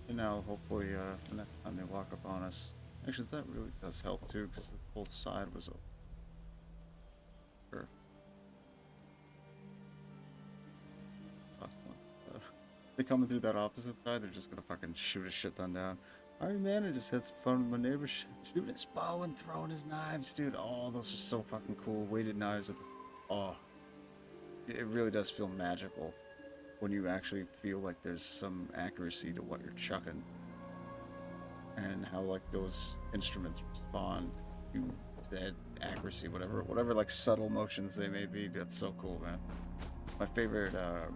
And now, hopefully, the next time they walk up on us. Actually, that really does help too, because the whole side was open. Sure. They coming through that opposite side, they're just gonna fucking shoot a shit ton down. Alright, man, I just had some fun with my neighbor shooting his bow and throwing his knives, dude. Oh, those are so fucking cool. Weighted knives. Oh, it really does feel magical when you actually feel like there's some accuracy to what you're chucking. And how, like, those instruments respond to that accuracy, whatever, like, subtle motions they may be. That's so cool, man. My favorite, I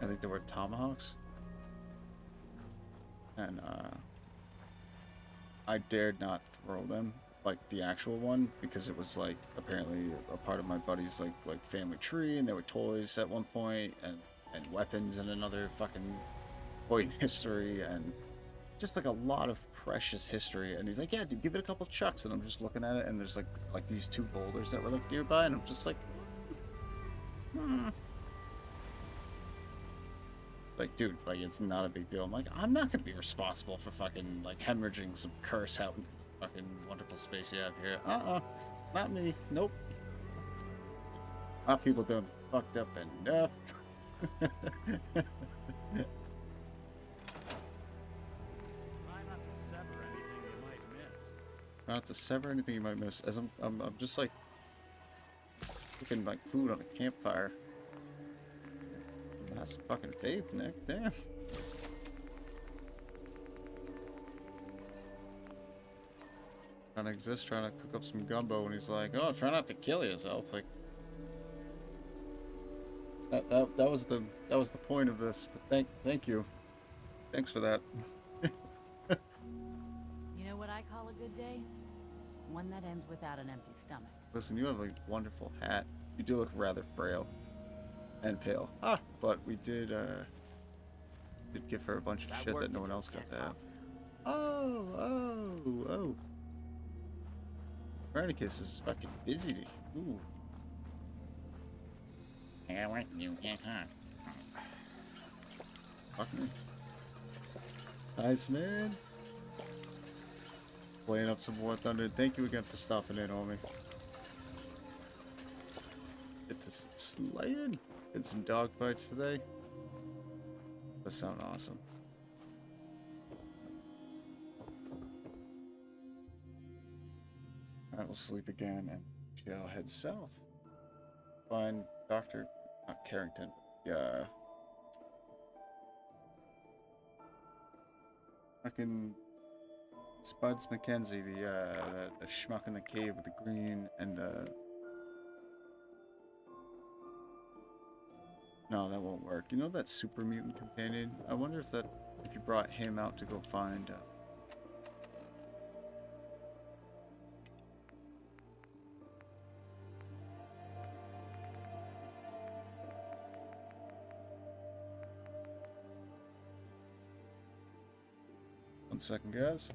think they were tomahawks. And, I dared not throw them, like, the actual one, because it was, like, apparently a part of my buddy's, like family tree, and there were toys at one point, and weapons in another fucking point in history, and just like a lot of precious history. And he's like, yeah, dude, give it a couple chucks. And I'm just looking at it, and there's like these two boulders that were like nearby, and I'm just like, like, dude, like, it's not a big deal. I'm like, I'm not gonna be responsible for fucking like hemorrhaging some curse out in the fucking wonderful space you have here. Not me. Nope. Not people doing fucked up enough. Not to sever anything you might miss. As I'm just like cooking like food on a campfire. That's some fucking faith, Nick. Damn. Trying to exist, trying to cook up some gumbo, and he's like, "Oh, try not to kill yourself." Like that was the point of this. But thank you. Thanks for that. You know what I call a good day? One that ends without an empty stomach. Listen, you have a wonderful hat. You do look rather frail and pale. But we did give her a bunch of shit that no one else got to have. Oh. Copernicus is fucking busy. Ooh. Yeah, what you can't talk. Fuck me. Nice, man. Playing up some more thunder. Thank you again for stopping in, homie. Get this slaying. Did some dogfights today. That sound awesome. Alright, we'll sleep again and shall head south. Find Dr. not Carrington. Yeah. Fucking Spuds McKenzie, the schmuck in the cave with the green and the... No, that won't work. You know that super mutant companion? I wonder if you brought him out to go find... 1 second, guys.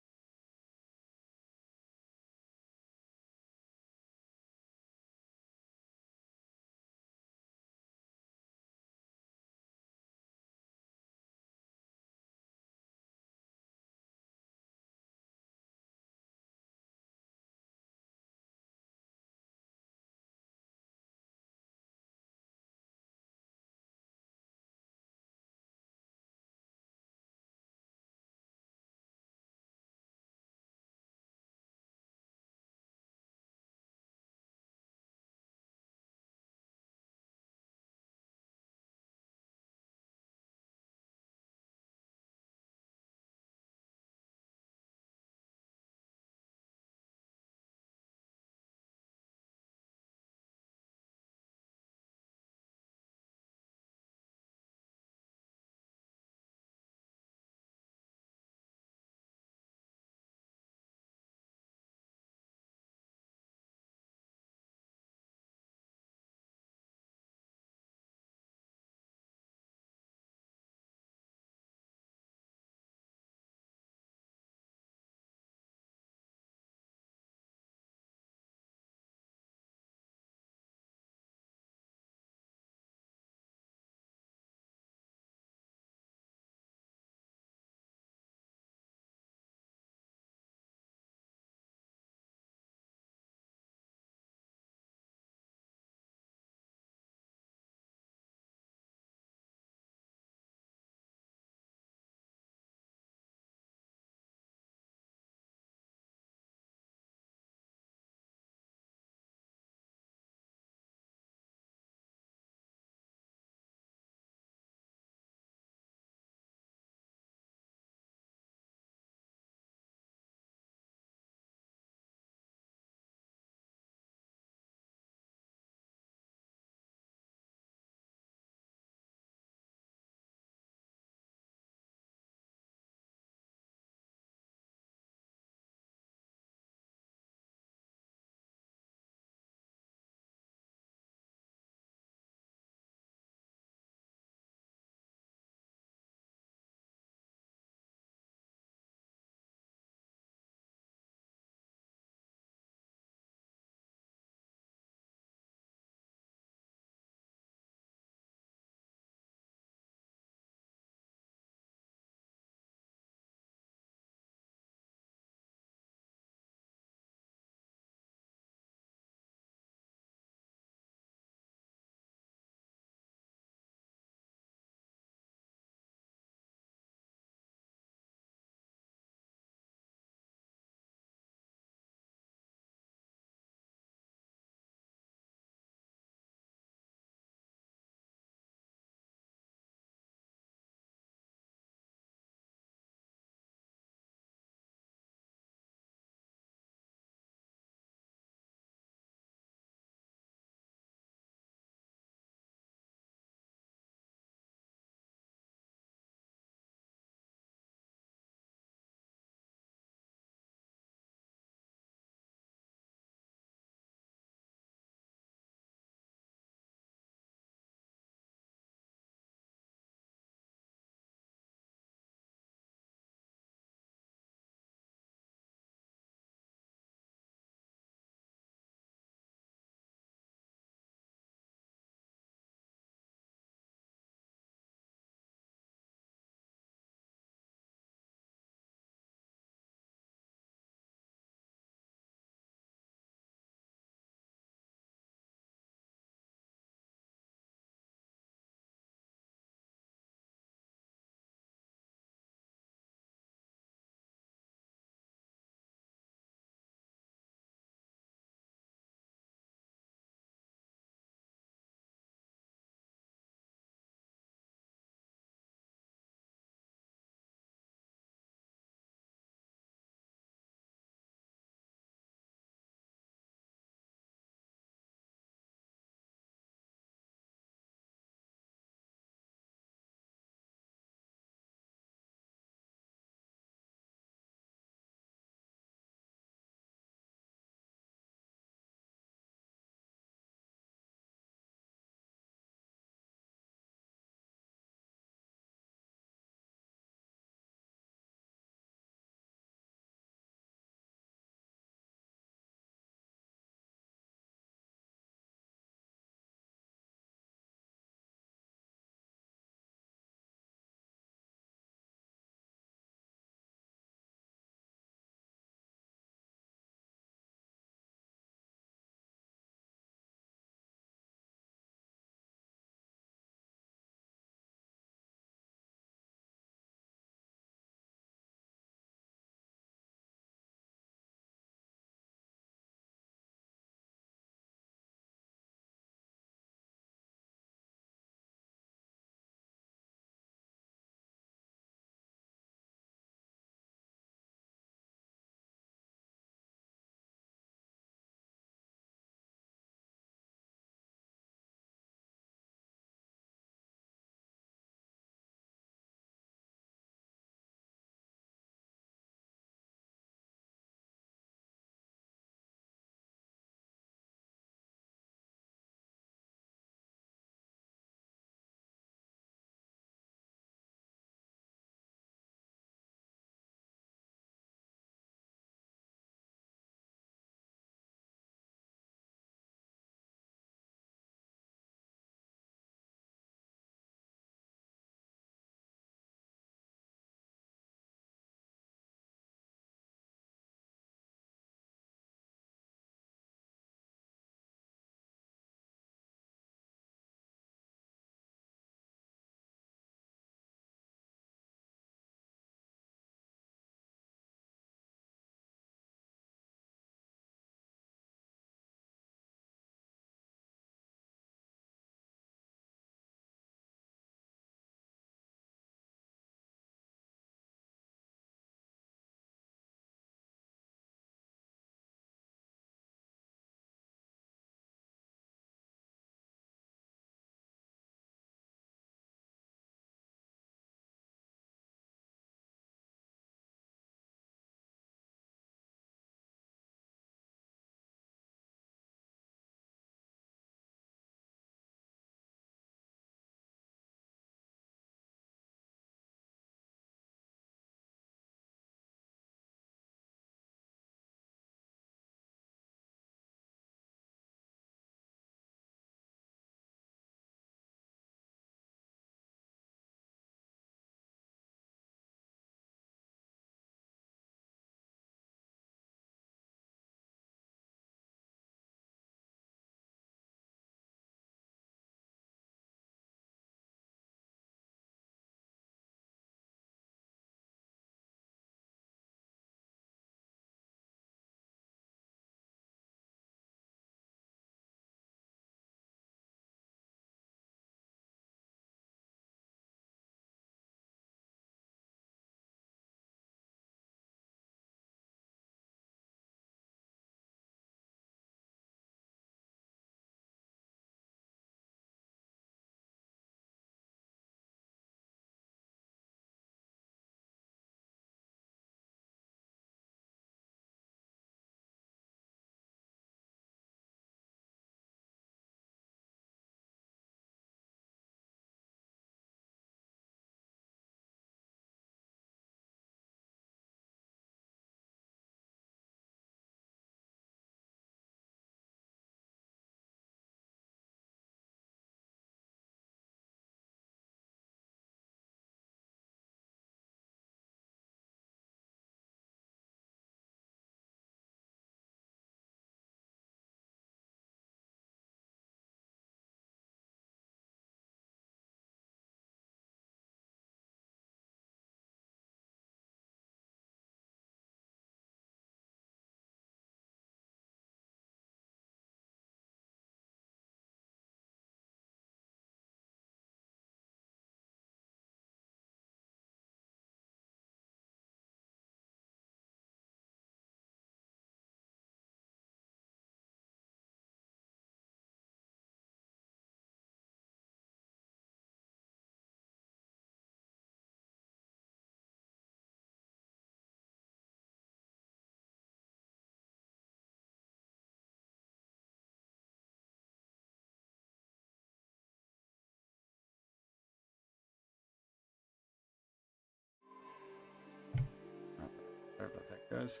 guys.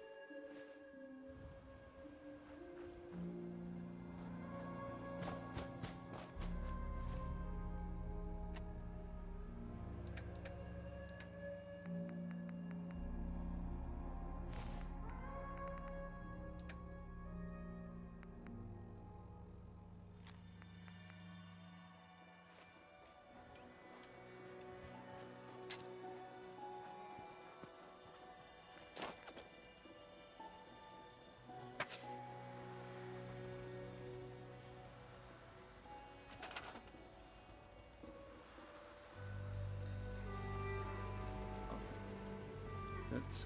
That's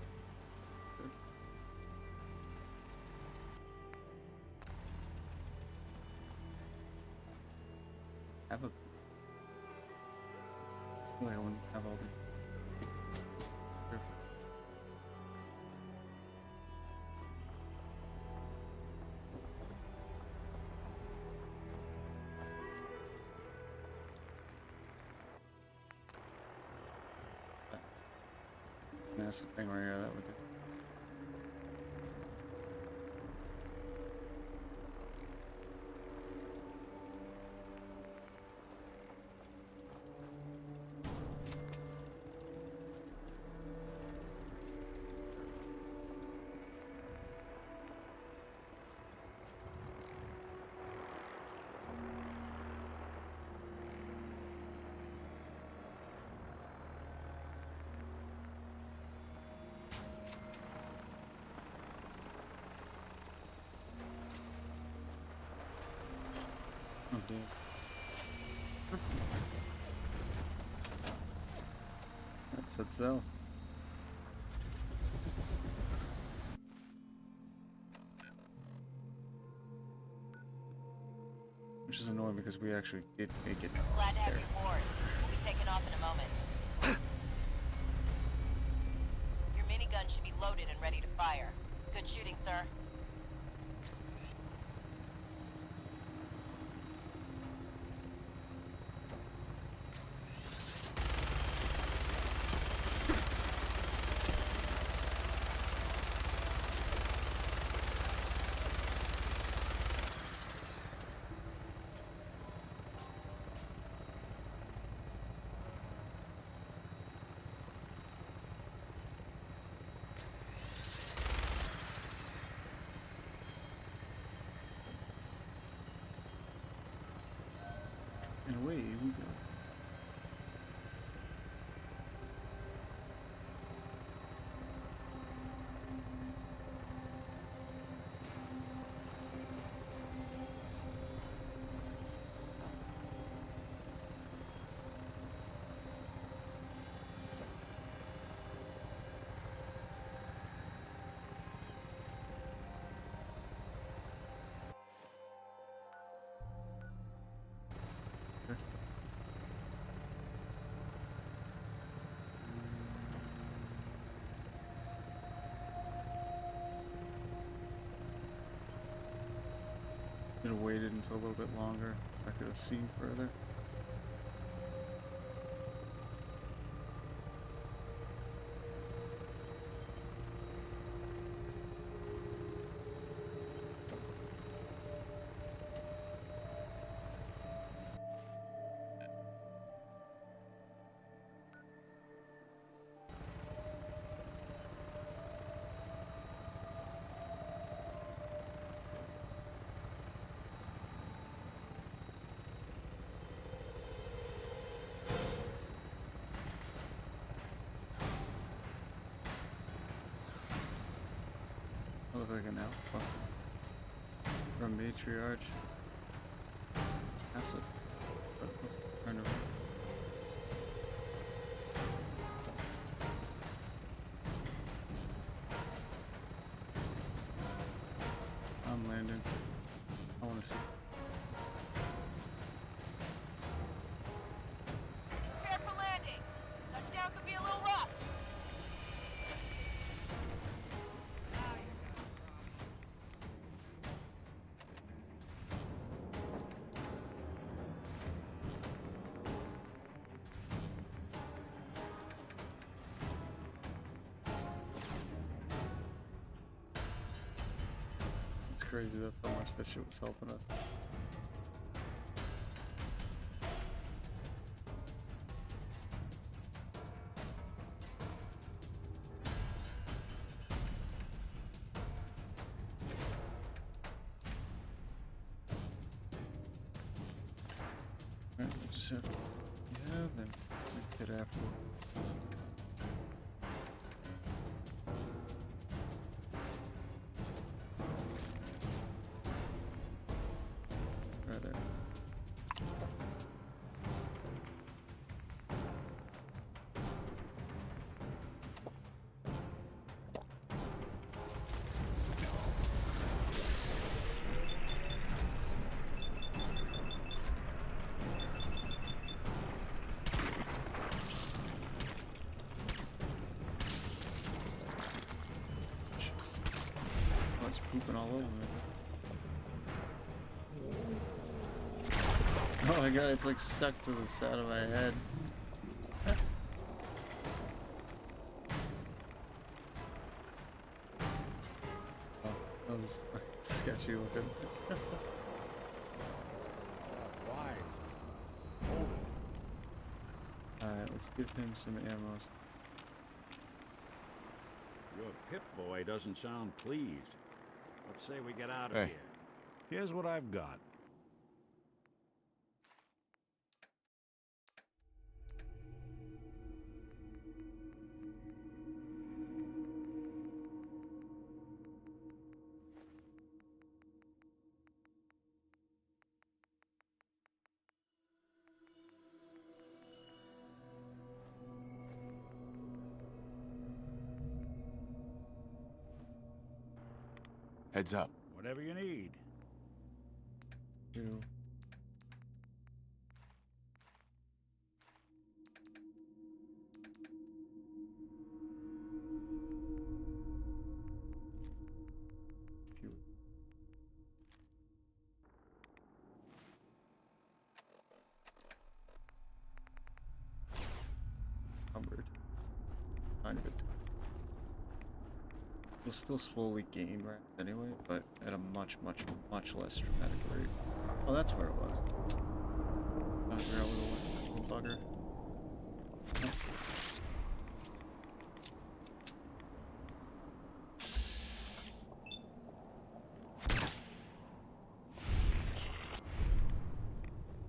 good. Have a. Wait, I wouldn't have all the. Perfect. Massive thing right here, that would do. Oh dear. That said so. Which is annoying because we actually did make it. Glad to have you aboard. We'll be taking off in a moment. Your minigun should be loaded and ready to fire. Good shooting, sir. And away we go. Could have waited until a little bit longer. I could have seen further. I look like an alpha from Matriarch. Acid. But let's turn over. I'm landing. I want to see. Prepare for landing. Touchdown could be a little rough. crazy. That's how much that shit was helping us. Alright, we'll just have to, yeah, then we get after it. Right there. Oh, it's pooping all over me. Oh my god, it's like stuck to the side of my head. Oh, that was fucking sketchy looking. Why? Alright, let's give him some ammo. Your Pip-Boy doesn't sound pleased. Let's say we get out of Hey. here. Here's what I've got. Heads up. Whatever you need. Do. Encumbered. Kind of it. We'll still slowly gain rank anyway, but at a much less dramatic rate. Oh, that's where it was. Not there, little bugger.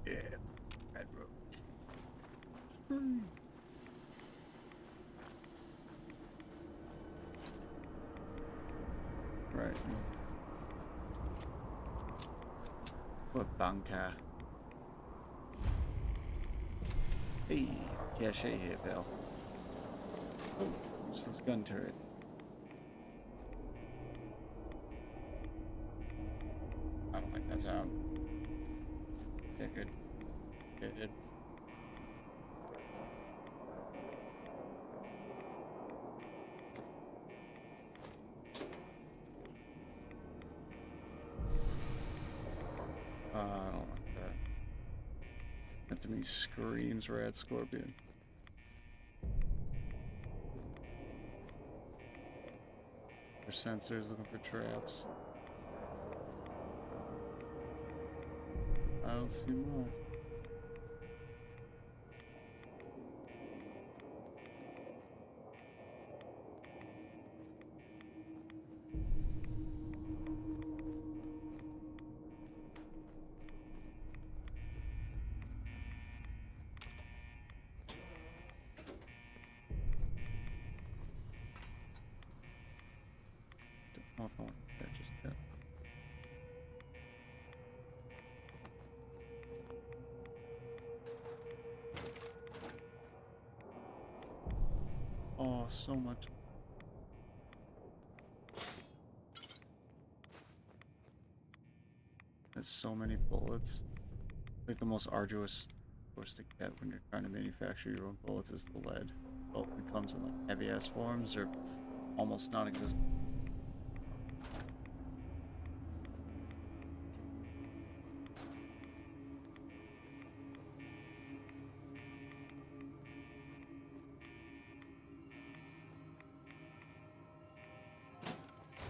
Yeah, red road. Right. What banker? Hey, cache here, pal. Oh, what's this gun turret? I don't like that sound. Yeah, good. Good. I don't like that. That to me screams Rad Scorpion. For sensors, looking for traps. I don't see much. Oh, if I want that just yet. Oh, so much. There's so many bullets. Like the most arduous course to get when you're trying to manufacture your own bullets is the lead. Well, it comes in like heavy ass forms or almost non-existent.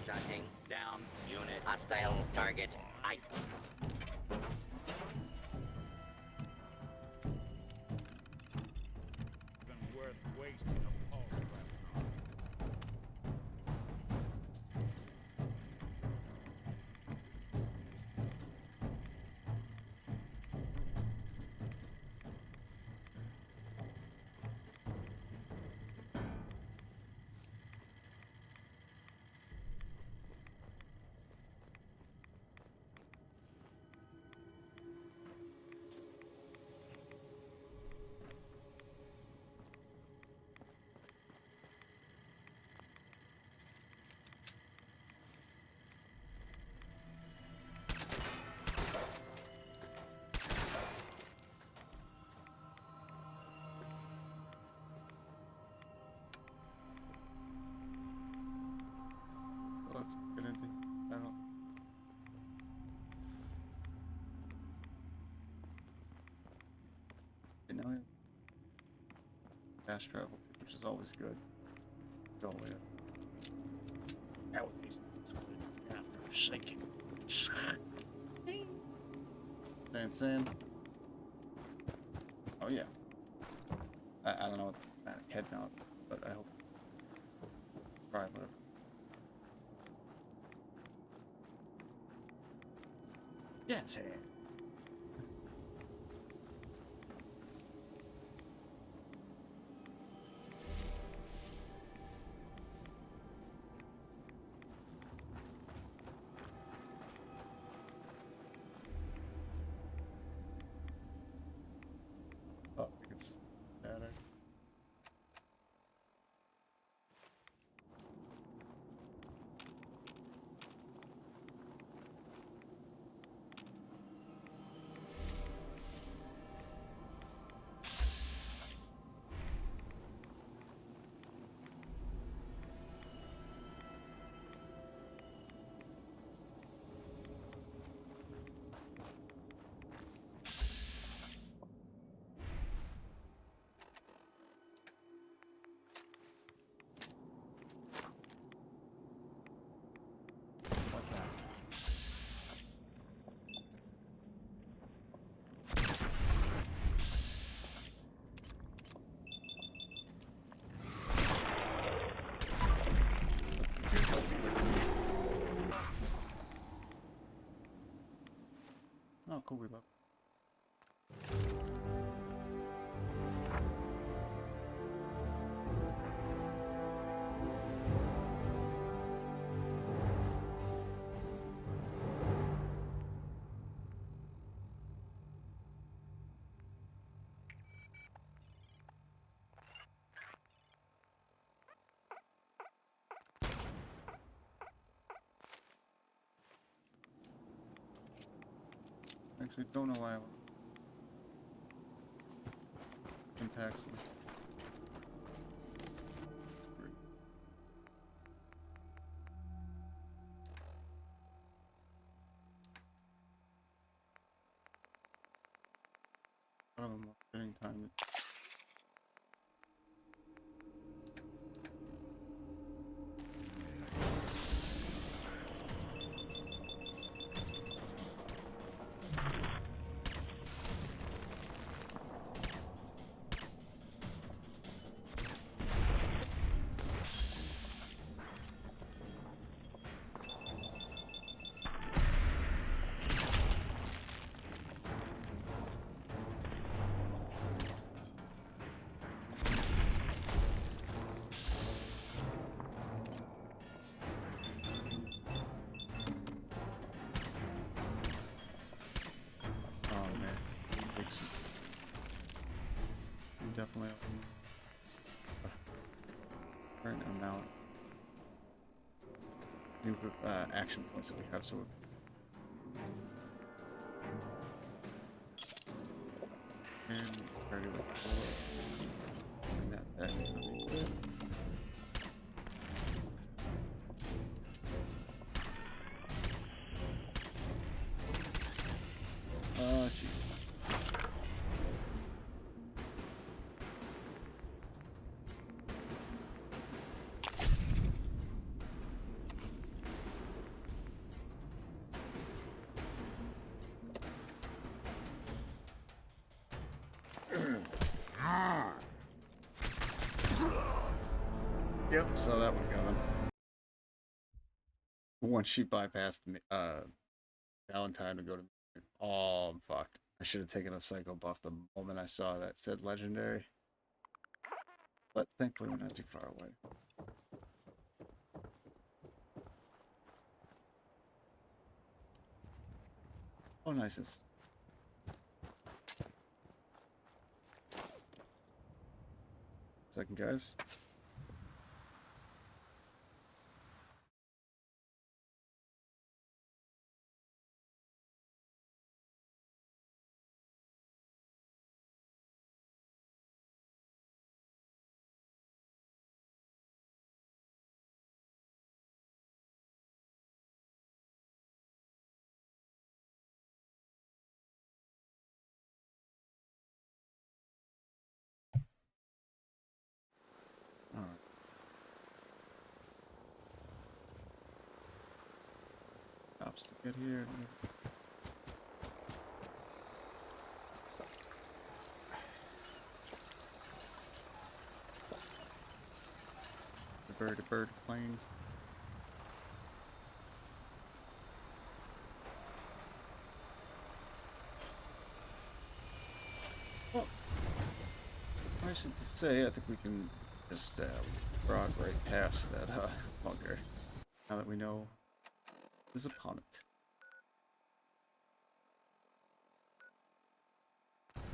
Shutting down unit. Hostile target height. Been worth wasting a pulse weapon on. Let's get into. I don't. You know, fast travel too, which is always good. Go away. That would be down for a second. Saying. Oh yeah. I don't know what the head now, but I hope. Right, whatever. That's it. Oh, I think it's better. Oh, cool, we love. Actually, don't know why I impacts them. One of them getting time. Definitely right now new action points that we have, so and regular bring that back into the equip. Gee. Yep, saw that one coming. Once she bypassed me, Valentine to go to. Oh, I'm fucked. I should have taken a psycho buff the moment I saw that said legendary. But thankfully, we're not too far away. Oh, nice. It's second, guys. All right. Stops to get here. The bird planes. Well, nice to say, I think we can just frog right past that bunker. Now that we know his opponent.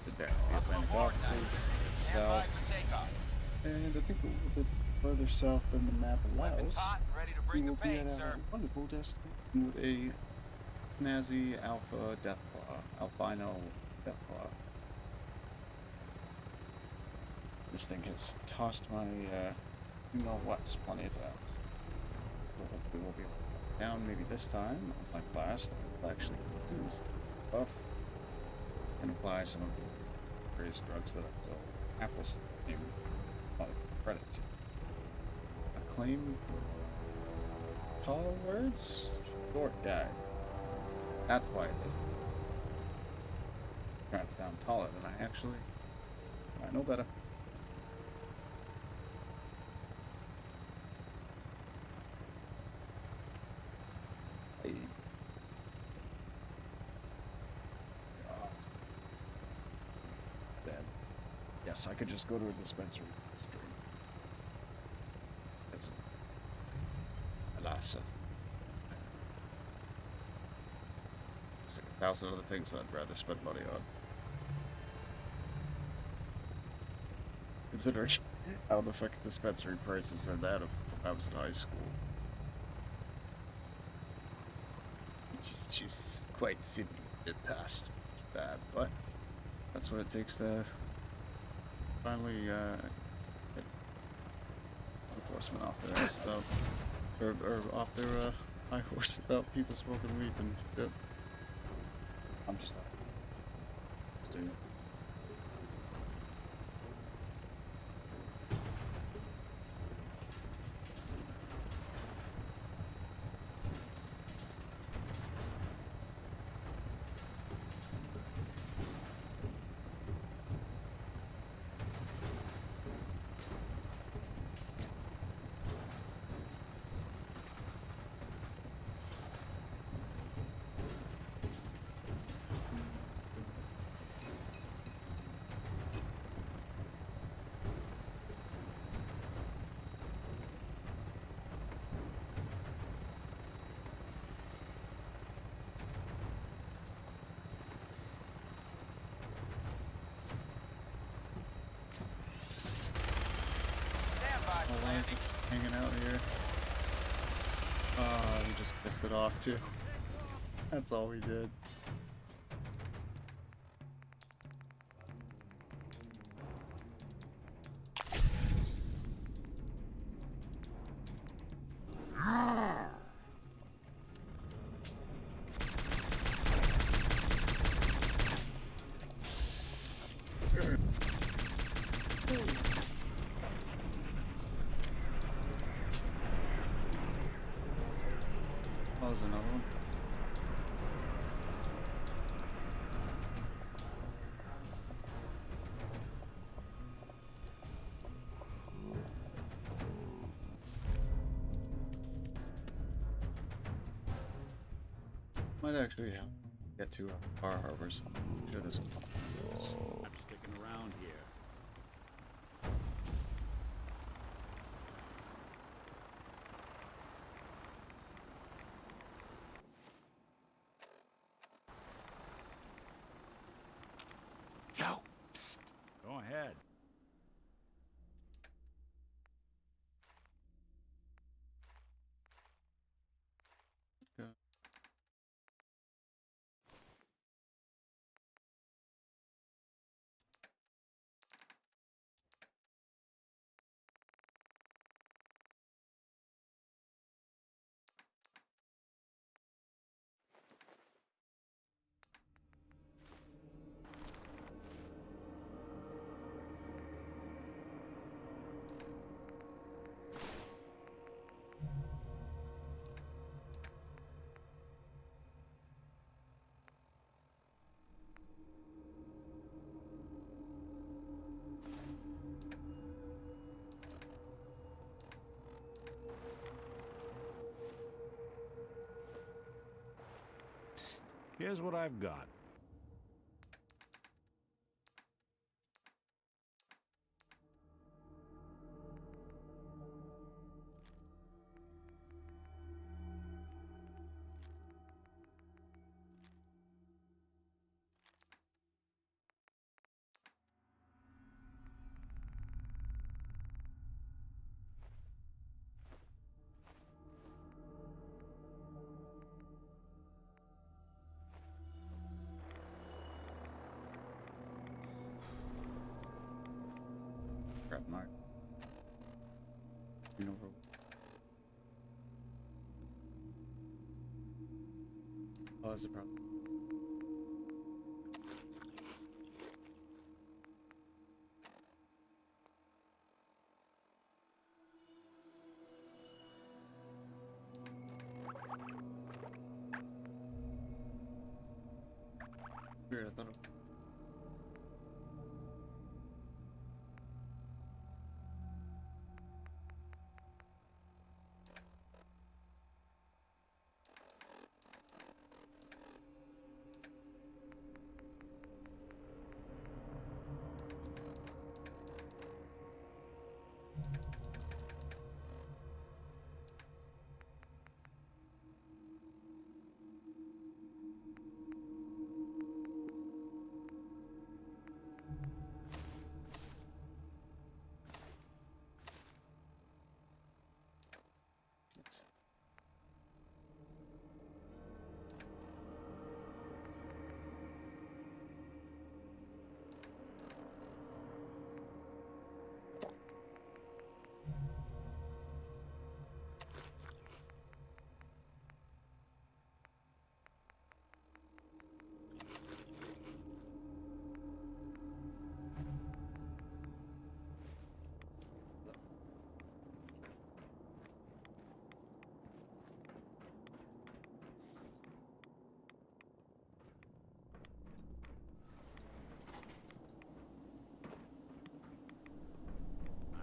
The deck, the Atlantic offices, south, and I think a little bit further south than the map allows, we will be at a wonderful destination with a snazzy alpha deathclaw, albino deathclaw. This thing has tossed my, you know what's plenty of times. So hopefully we'll be able to get down maybe this time, like last, we'll actually do buff and apply some of the various drugs that I told Apple's name credit to. Acclaim tall words? Short guy. That's why it isn't. Trying to sound taller than I actually. I know better. Hey. Instead. Yes, I could just go to a dispensary. That's alas. There's like 1,000 other things that I'd rather spend money on. Considering how the fucking dispensary prices are that of when I was in high school. She's quite simply a bit past bad, but that's what it takes to finally get enforcement off their ass about, or off their high horse about people smoking weed and shit. I'm just doing it. Hanging out here. Oh, we just pissed it off too. That's all we did. There's another one. Might actually help get to our harbors. I'm sure this. I'm sticking around here. Yo, psst. Go ahead. Okay. Here's what I've got. Crap, Mark. You know, oh, that's a problem. Weird, I thought it.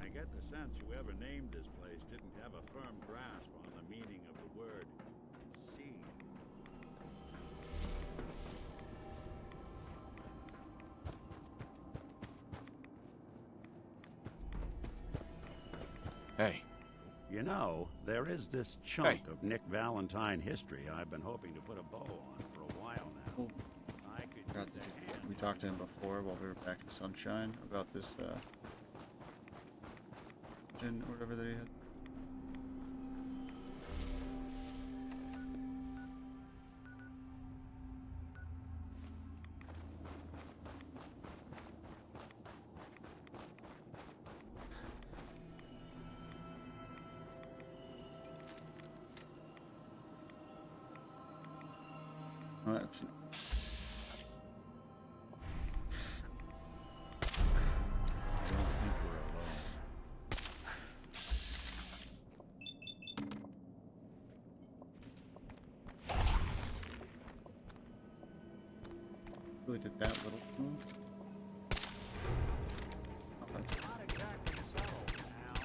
I get the sense whoever named this place didn't have a firm grasp on the meaning of the word sea. Hey. You know, there is this chunk of Nick Valentine history I've been hoping to put a bow on for a while now. I could use a hand. We talked to him before while we were back in Sunshine about this, engine or whatever that he had. Well, that's I don't think we're alone. really did that little move. Oh, that's Not exactly subtle, Al.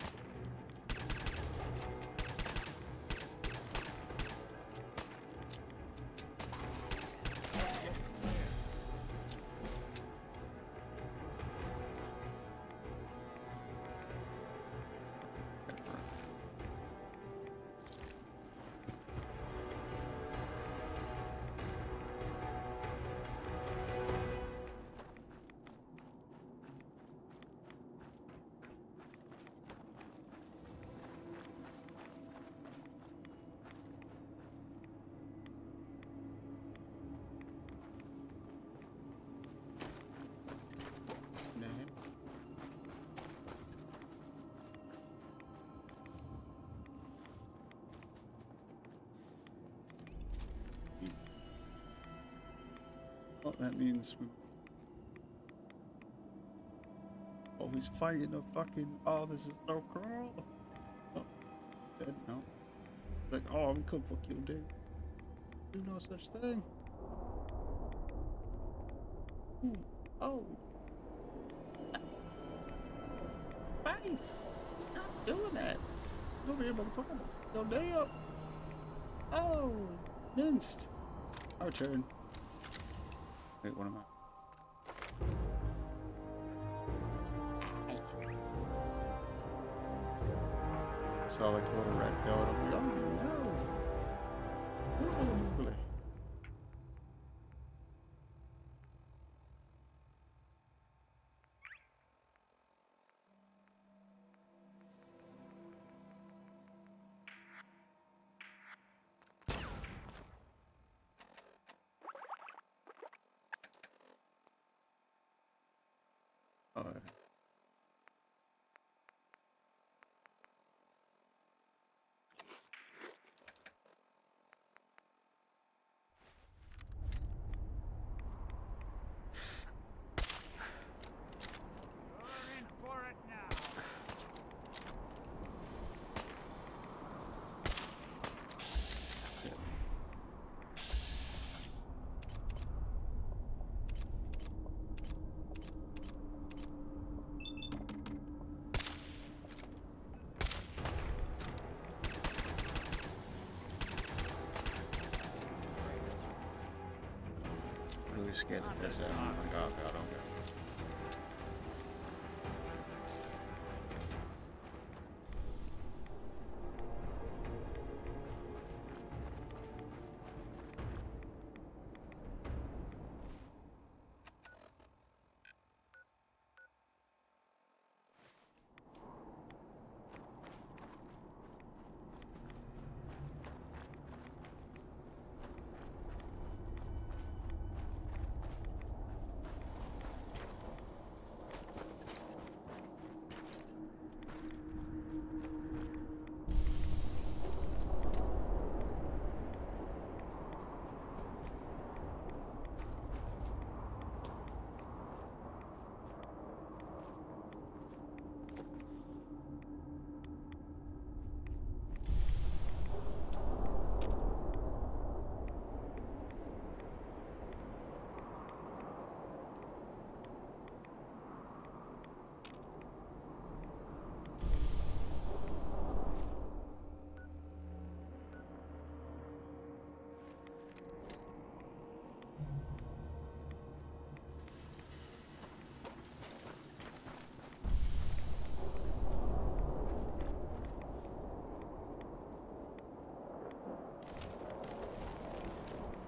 Oh, that means we always fighting a fucking. Oh, this is so cool. Oh, dead. No. Like, oh, we could fuck you, dude. Do no such thing. Ooh. Oh. Face. Not doing that. Over here, motherfucker. Go down. Oh, minced. Our turn. Wait, what am I? Saw like a little red dot. I'm like, oh no. Really? Oh. You're in for it now. That's it. Really scared the piss out of me. I'm like, oh god, oh god.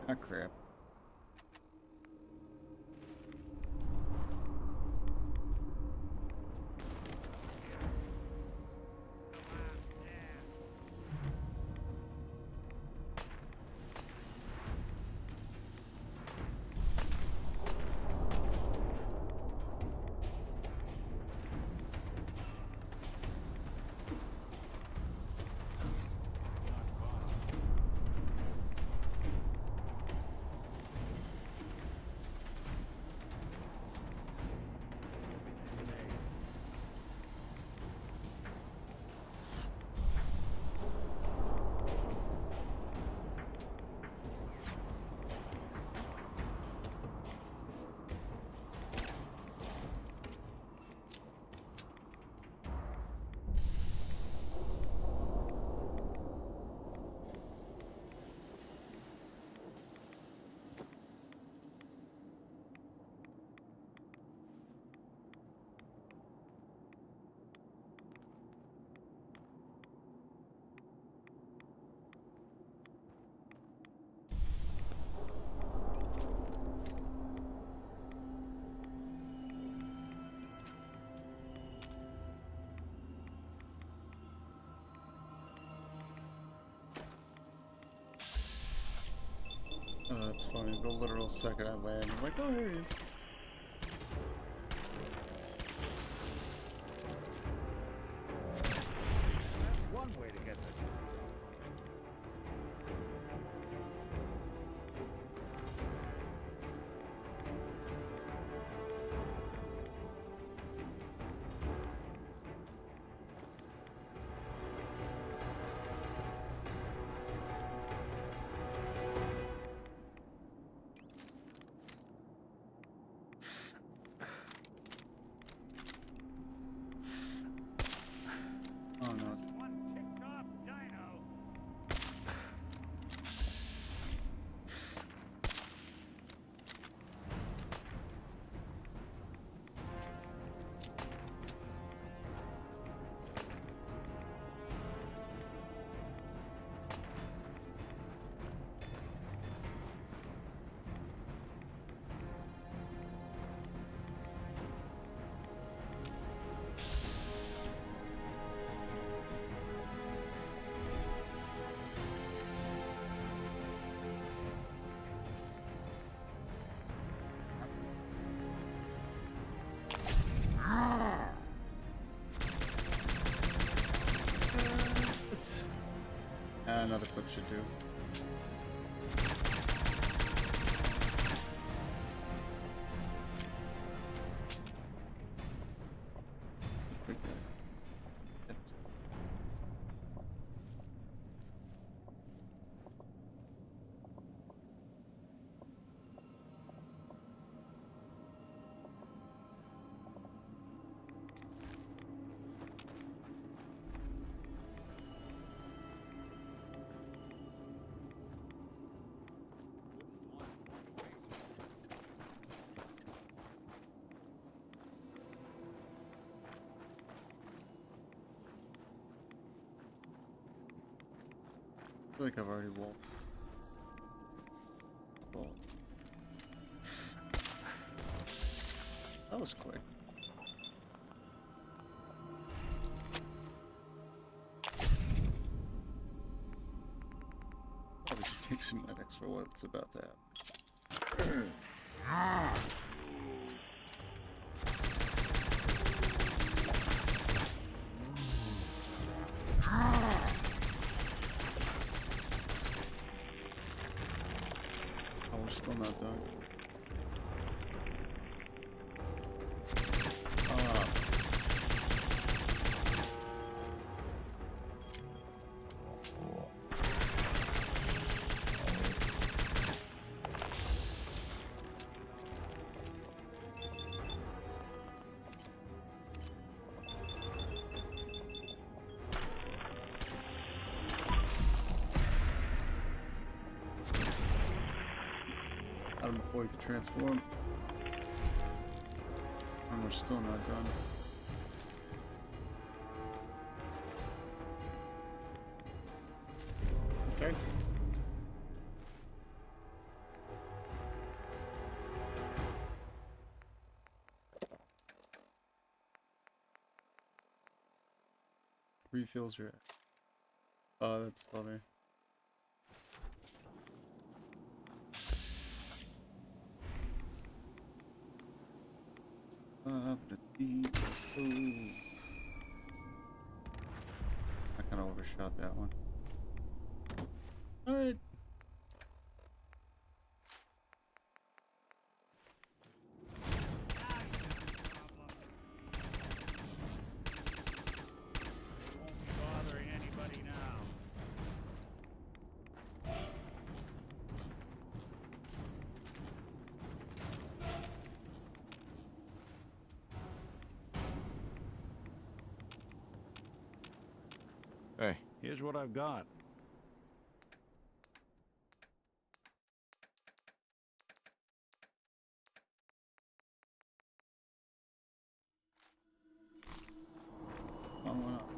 Ah, crap. Oh, that's funny. The literal second I land, I'm like, oh, there he is. That's one way to get the another clip should do. I feel like I've already walked. Well, that was quick. Probably should take some medics for what's about to happen. Oh, we're still not done. Got him before he could transform. And we're still not done. Okay. Refills your. Oh, that's funny. I kind of overshot that one. All right. Won't be bothering anybody now. Hey, here's what I've got. One up.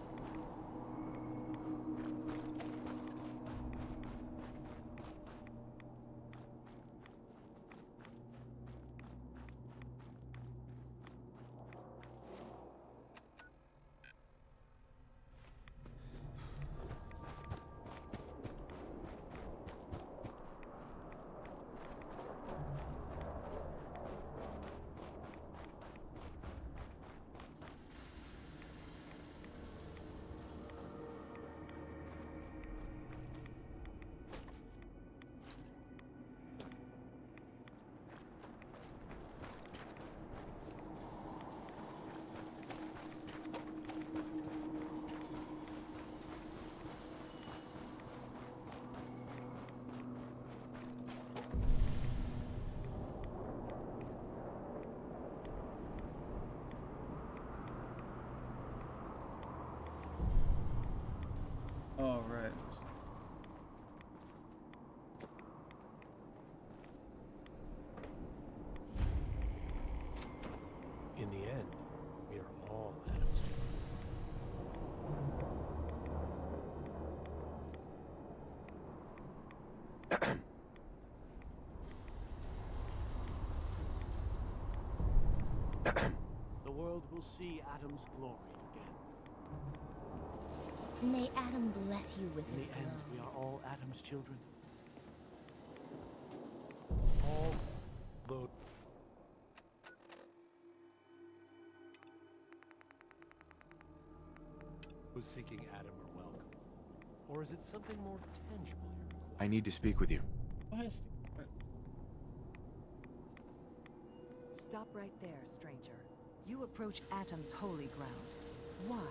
All right. In the end, we are all Adam's children. The world will see Adam's glory again. May Adam bless you with In his the end, glory. we are all Adam's children. All those seeking Adam are welcome, Or is it something more tangible you're requiring? I need to speak with you. Stop right there, stranger. You approach Atom's holy ground. Why?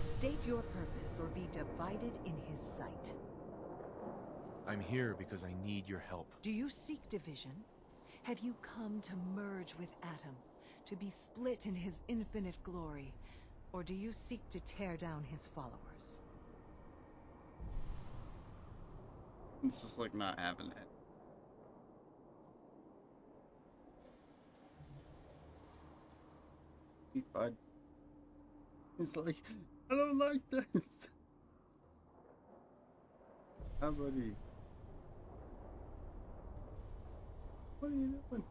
State your purpose or be divided in his sight. I'm here because I need your help. Do you seek division? Have you come to merge with Atom, to be split in his infinite glory? Or do you seek to tear down his followers? It's just like not having it. Hey, bud. He's like, I don't like this. Hi, buddy. What are you doing?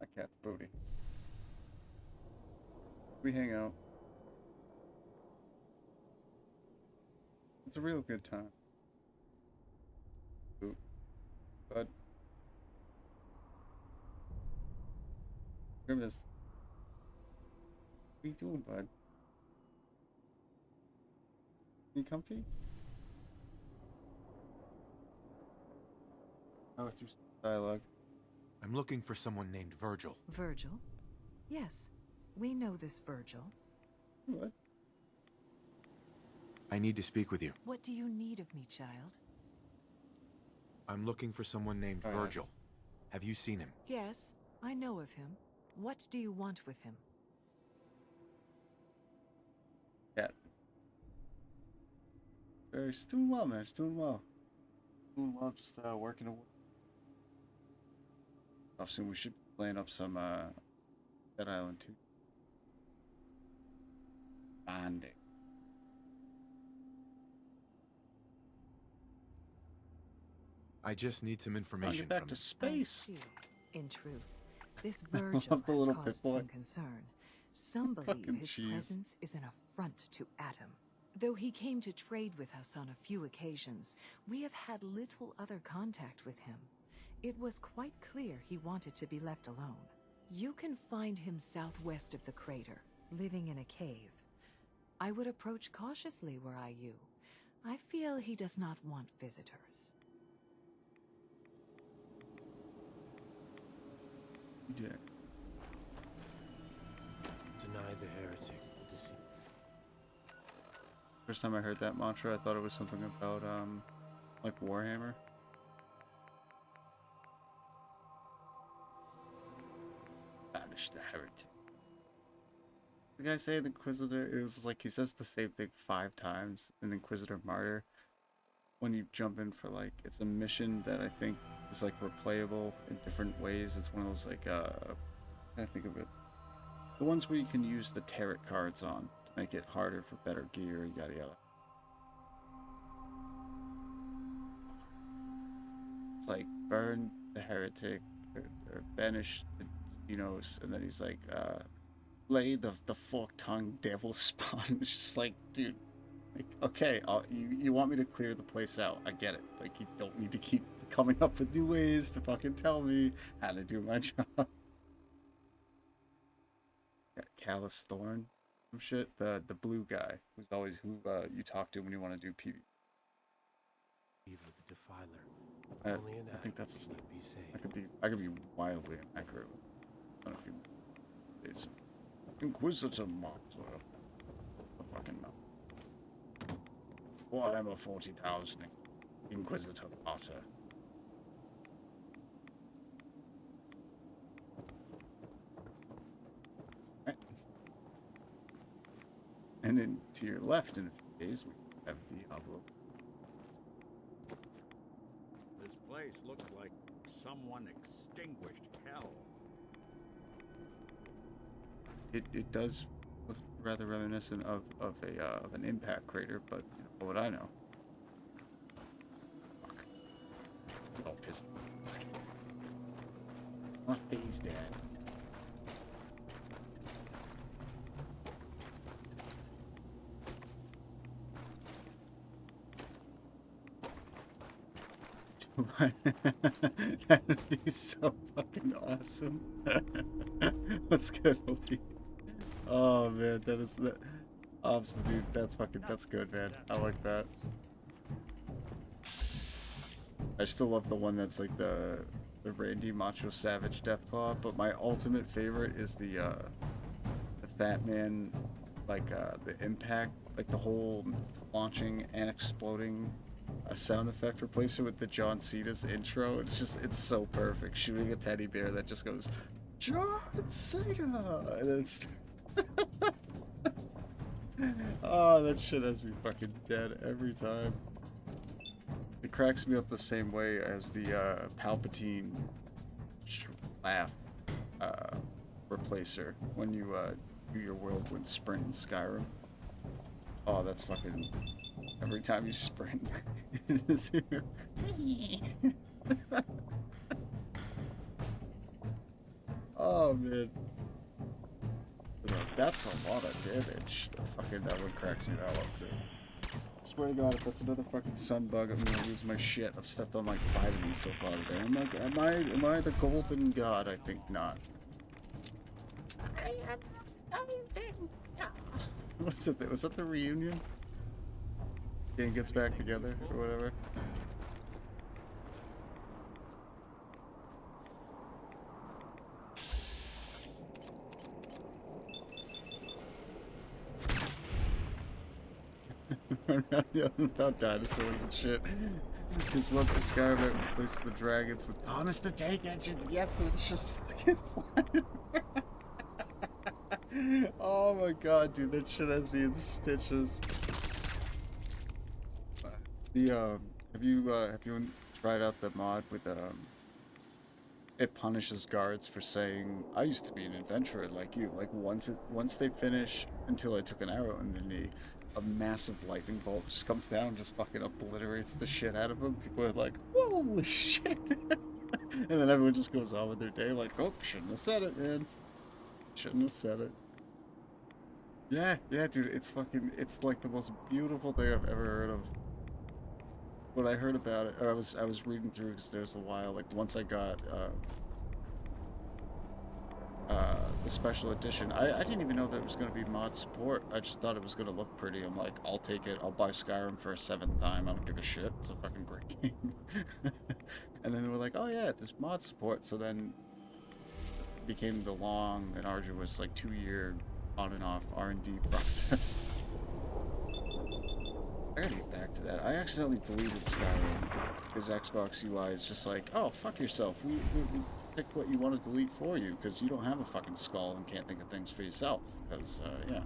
I cat's booty. We hang out. It's a real good time. Ooh. Bud. Grimace. What are you doing, bud? You comfy? Oh, through dialogue. I'm looking for someone named Virgil. Virgil? Yes, we know this Virgil. What? I need to speak with you. What do you need of me, child? I'm looking for someone named Virgil. Have you seen him? Yes, I know of him. What do you want with him? Yeah. She's doing well, man. She's doing well. Doing well, just working away. Soon we should be playing up some Dead Island 2. Bonding. I just need some information get back from to him. space. I see. In truth, this Virgil has caused some concern. Some believe Fucking his cheese. presence is an affront to Atom. Though he came to trade with us on a few occasions, we have had little other contact with him. It was quite clear he wanted to be left alone. You can find him southwest of the crater, living in a cave. I would approach cautiously were I you. I feel he does not want visitors. Yeah. Deny the heretic, deceive. First time I heard that mantra, I thought it was something about like Warhammer. Banish the heretic. The guy saying Inquisitor, it was like he says the same thing 5 times in Inquisitor Martyr. When you jump in for like, it's a mission that I think is like replayable in different ways. It's one of those like, I think of it. The ones where you can use the tarot cards on to make it harder for better gear, yada yada. It's like burn the heretic or banish the Xenos, and then he's like, lay the fork-tongued devil spawn. It's just like, dude, like, okay, you want me to clear the place out? I get it. Like, you don't need to keep coming up with new ways to fucking tell me how to do my job. Got Callous Thorn, some shit. The blue guy who's always who you talk to when you want to do PvP. With the defiler. Only an I think that's Adam can be saved. I could be wildly inaccurate. I don't know if you. It's Inquisitor Martyr. I fucking know. Warhammer 40,000. Inquisitor Martyr. Right. And then to your left in a few days we have Diablo. This place looks like someone extinguished hell. It does look rather reminiscent of an impact crater, but you know, what would I know? Fuck. Oh, piss. My face, Dad. That'd be so fucking awesome. What's good, Opie? Oh man, that is the dude. That's good, man. I like that. I still love the one that's like the Randy Macho Savage Deathclaw, but my ultimate favorite is the Fat Man, like the impact, like the whole launching and exploding sound effect replacer with the John Cena's intro. It's so perfect. Shooting a teddy bear that just goes, John Cena, and then it's oh, that shit has me fucking dead every time. It cracks me up the same way as the Palpatine laugh replacer when you do your whirlwind sprint in Skyrim. Oh, that's fucking... Every time you sprint, it is here. Oh, man. That's a lot of damage. That one cracks me the hell up, too. Swear to God, if that's another fucking sun bug, I'm gonna lose my shit. I've stepped on like 5 of these so far today. I'm like, am I the golden god? I think not. I am the golden god. What's it? Was that the reunion? Gang gets back together or whatever. About dinosaurs and shit. Just one for Skyrim replaces the dragons with Thomas the Tank Engine. Yes, and it's just fucking flying. Oh my god, dude, that shit has me in stitches. The have you tried out the mod with it punishes guards for saying I used to be an adventurer like you. Like once they finish until I took an arrow in the knee, a massive lightning bolt just comes down and just fucking obliterates the shit out of them. People are like, holy shit. And then everyone just goes on with their day like, oh, shouldn't have said it, man. Shouldn't have said it. Yeah, dude, it's like the most beautiful thing I've ever heard of. When I heard about it, or I was reading through because there's a while, like once I got the special edition, I didn't even know there was going to be mod support. I just thought it was going to look pretty. I'm like, I'll take it. I'll buy Skyrim for a 7th time. I don't give a shit. It's a fucking great game. And then they were like, oh yeah, there's mod support. So then it became the long and arduous, like 2-year on and off R&D process. I gotta get back to that. I accidentally deleted Skyrim because Xbox UI is just like, oh, fuck yourself. We picked what you want to delete for you because you don't have a fucking skull and can't think of things for yourself. Because, yeah.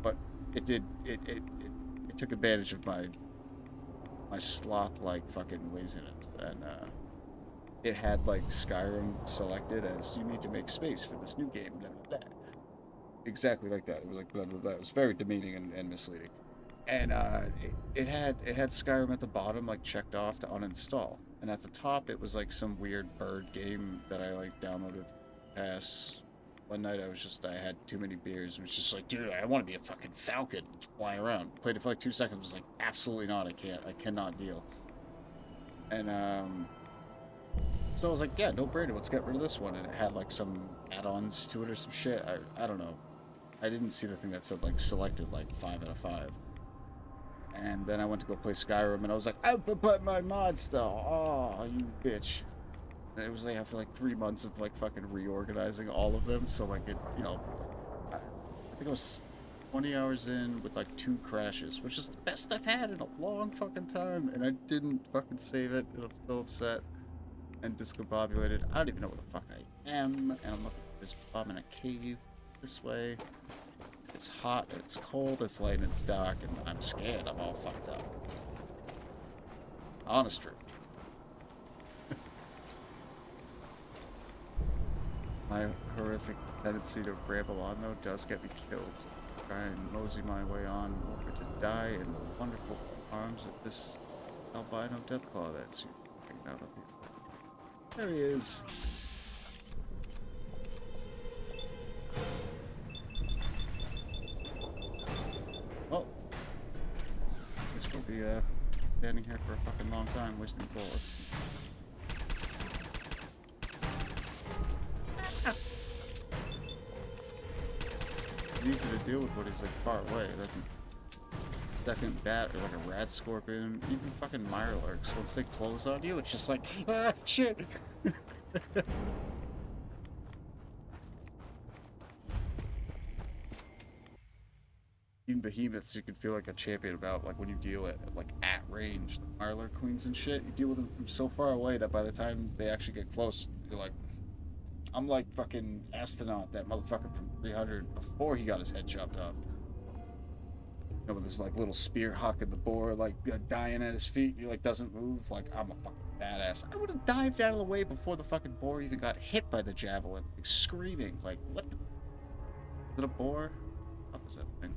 But it took advantage of my sloth-like fucking laziness. And, it had, like, Skyrim selected as you need to make space for this new game, blah, blah, blah. Exactly like that. It was like, blah, blah, blah. It was very demeaning and misleading. And it had Skyrim at the bottom, like checked off to uninstall, and at the top it was like some weird bird game that I like downloaded past. One night I had too many beers and was just like, dude, I want to be a fucking falcon, fly around. Played it for like 2 seconds, was like, absolutely not, I cannot deal. And so I was like, yeah, no brainer, let's get rid of this one. And it had like some add-ons to it or some shit. I don't know. I didn't see the thing that said like selected like 5 out of 5. And then I went to go play Skyrim, and I was like, I put my mod still. Oh, you bitch. And it was like after like 3 months of like fucking reorganizing all of them. So like it, you know, I think I was 20 hours in with like 2 crashes, which is the best I've had in a long fucking time. And I didn't fucking save it, and I'm still upset and discombobulated. I don't even know where the fuck I am. And I'm looking at this bum in a cave this way. It's hot, it's cold, it's light, and it's dark, and I'm scared. I'm all fucked up. Honest truth. My horrific tendency to ramble on, though, does get me killed. Try and mosey my way on over to die in the wonderful arms of this albino deathclaw that's hanging out up here. There he is. Oh, this will be standing here for a fucking long time wasting bullets. It's easy to deal with what he's like far away. Like second bat or like a rat scorpion, even fucking mirelurks. Once they close on you, it's just like, ah, shit. Even behemoths you can feel like a champion about, like when you deal it like at range. The Mirelurk queens and shit, you deal with them from so far away that by the time they actually get close, you're like, I'm like fucking Astronaut, that motherfucker from 300 before he got his head chopped off. You know, with this like little spear hucking the boar, like dying at his feet, and he like doesn't move. Like, I'm a fucking badass. I would have dived out of the way before the fucking boar even got hit by the javelin, like screaming, like, what the? Is it a boar? What was that thing?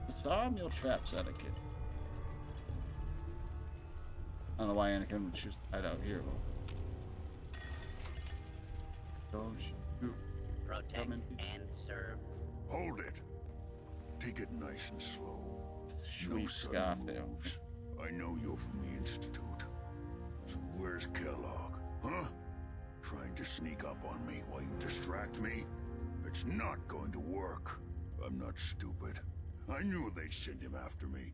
The sawmill traps etiquette. I don't know why Anakin would choose to hide out here. Don't shoot. Protect and serve. Hold it. Take it nice and slow. Sweet No scarf sudden there. moves. I know you're from the Institute. So where's Kellogg? Huh? Trying to sneak up on me while you distract me? It's not going to work. I'm not stupid. I knew they'd send him after me.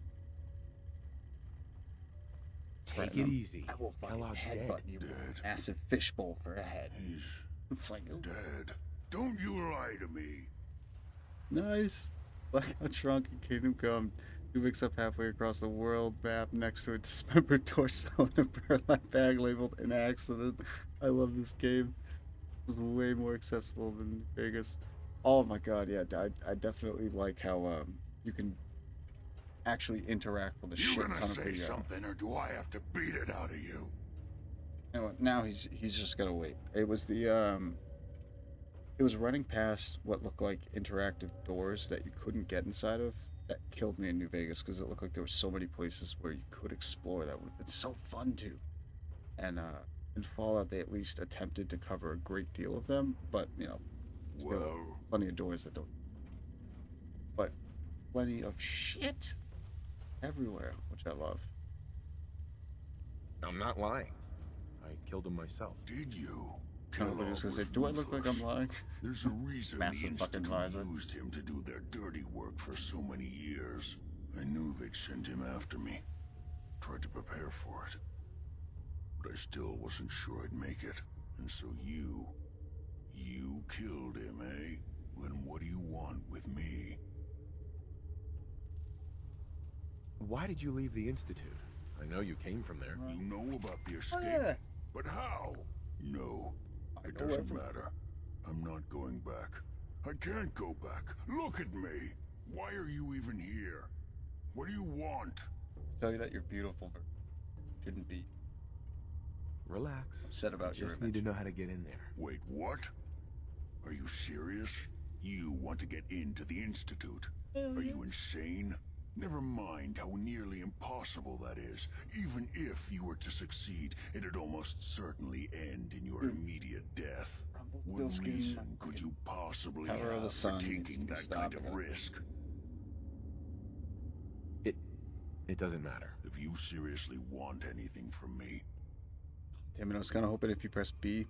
Take it easy. I will fucking Kellogg's headbutt dead. you with a massive fishbowl for a head. He's It's like, ooh. dead. Don't you lie to me. Nice. Like how Trunk in Kingdom Come, he wakes up halfway across the world map next to a dismembered torso and a burlap bag labeled an accident. I love this game. It's way more accessible than Vegas. Oh my god, yeah, I definitely like how you can actually interact with a You shit gonna ton of say the something, or do I have to beat it out of you? You know what, now he's just gonna wait. It was the it was running past what looked like interactive doors that you couldn't get inside of that killed me in New Vegas, because it looked like there were so many places where you could explore that would have been so fun to. And in Fallout they at least attempted to cover a great deal of them, but you know, still Well, plenty of doors that don't. But plenty of shit everywhere, which I love. I'm not lying. I killed him myself. did you? Nobody was gonna say, do I look like I'm lying? There's a reason the Massive fucking Institute visor. used him to do their dirty work for so many years. I knew they'd send him after me. Tried to prepare for it. But I still wasn't sure I'd make it. And so you killed him, eh? Then what do you want with me? Why did you leave the Institute? I know you came from there. You know about the escape. yeah. But how? No, it know doesn't everything. matter. I'm not going back. I can't go back. Look at me. Why are you even here? What do you want? Tell you that you're beautiful, but shouldn't be Relax. upset about your Just image. need to know how to get in there. Wait, what? Are you serious? You want to get into the Institute? Are you insane? Never mind how nearly impossible that is. Even if you were to succeed, it'd almost certainly end in your immediate death. What Rumpelstiltskin, reason could you possibly Power of the have for sun needs to taking be that kind stopped. of risk? It doesn't matter. If you seriously want anything from me, Damn it, I was kind of hoping if you press B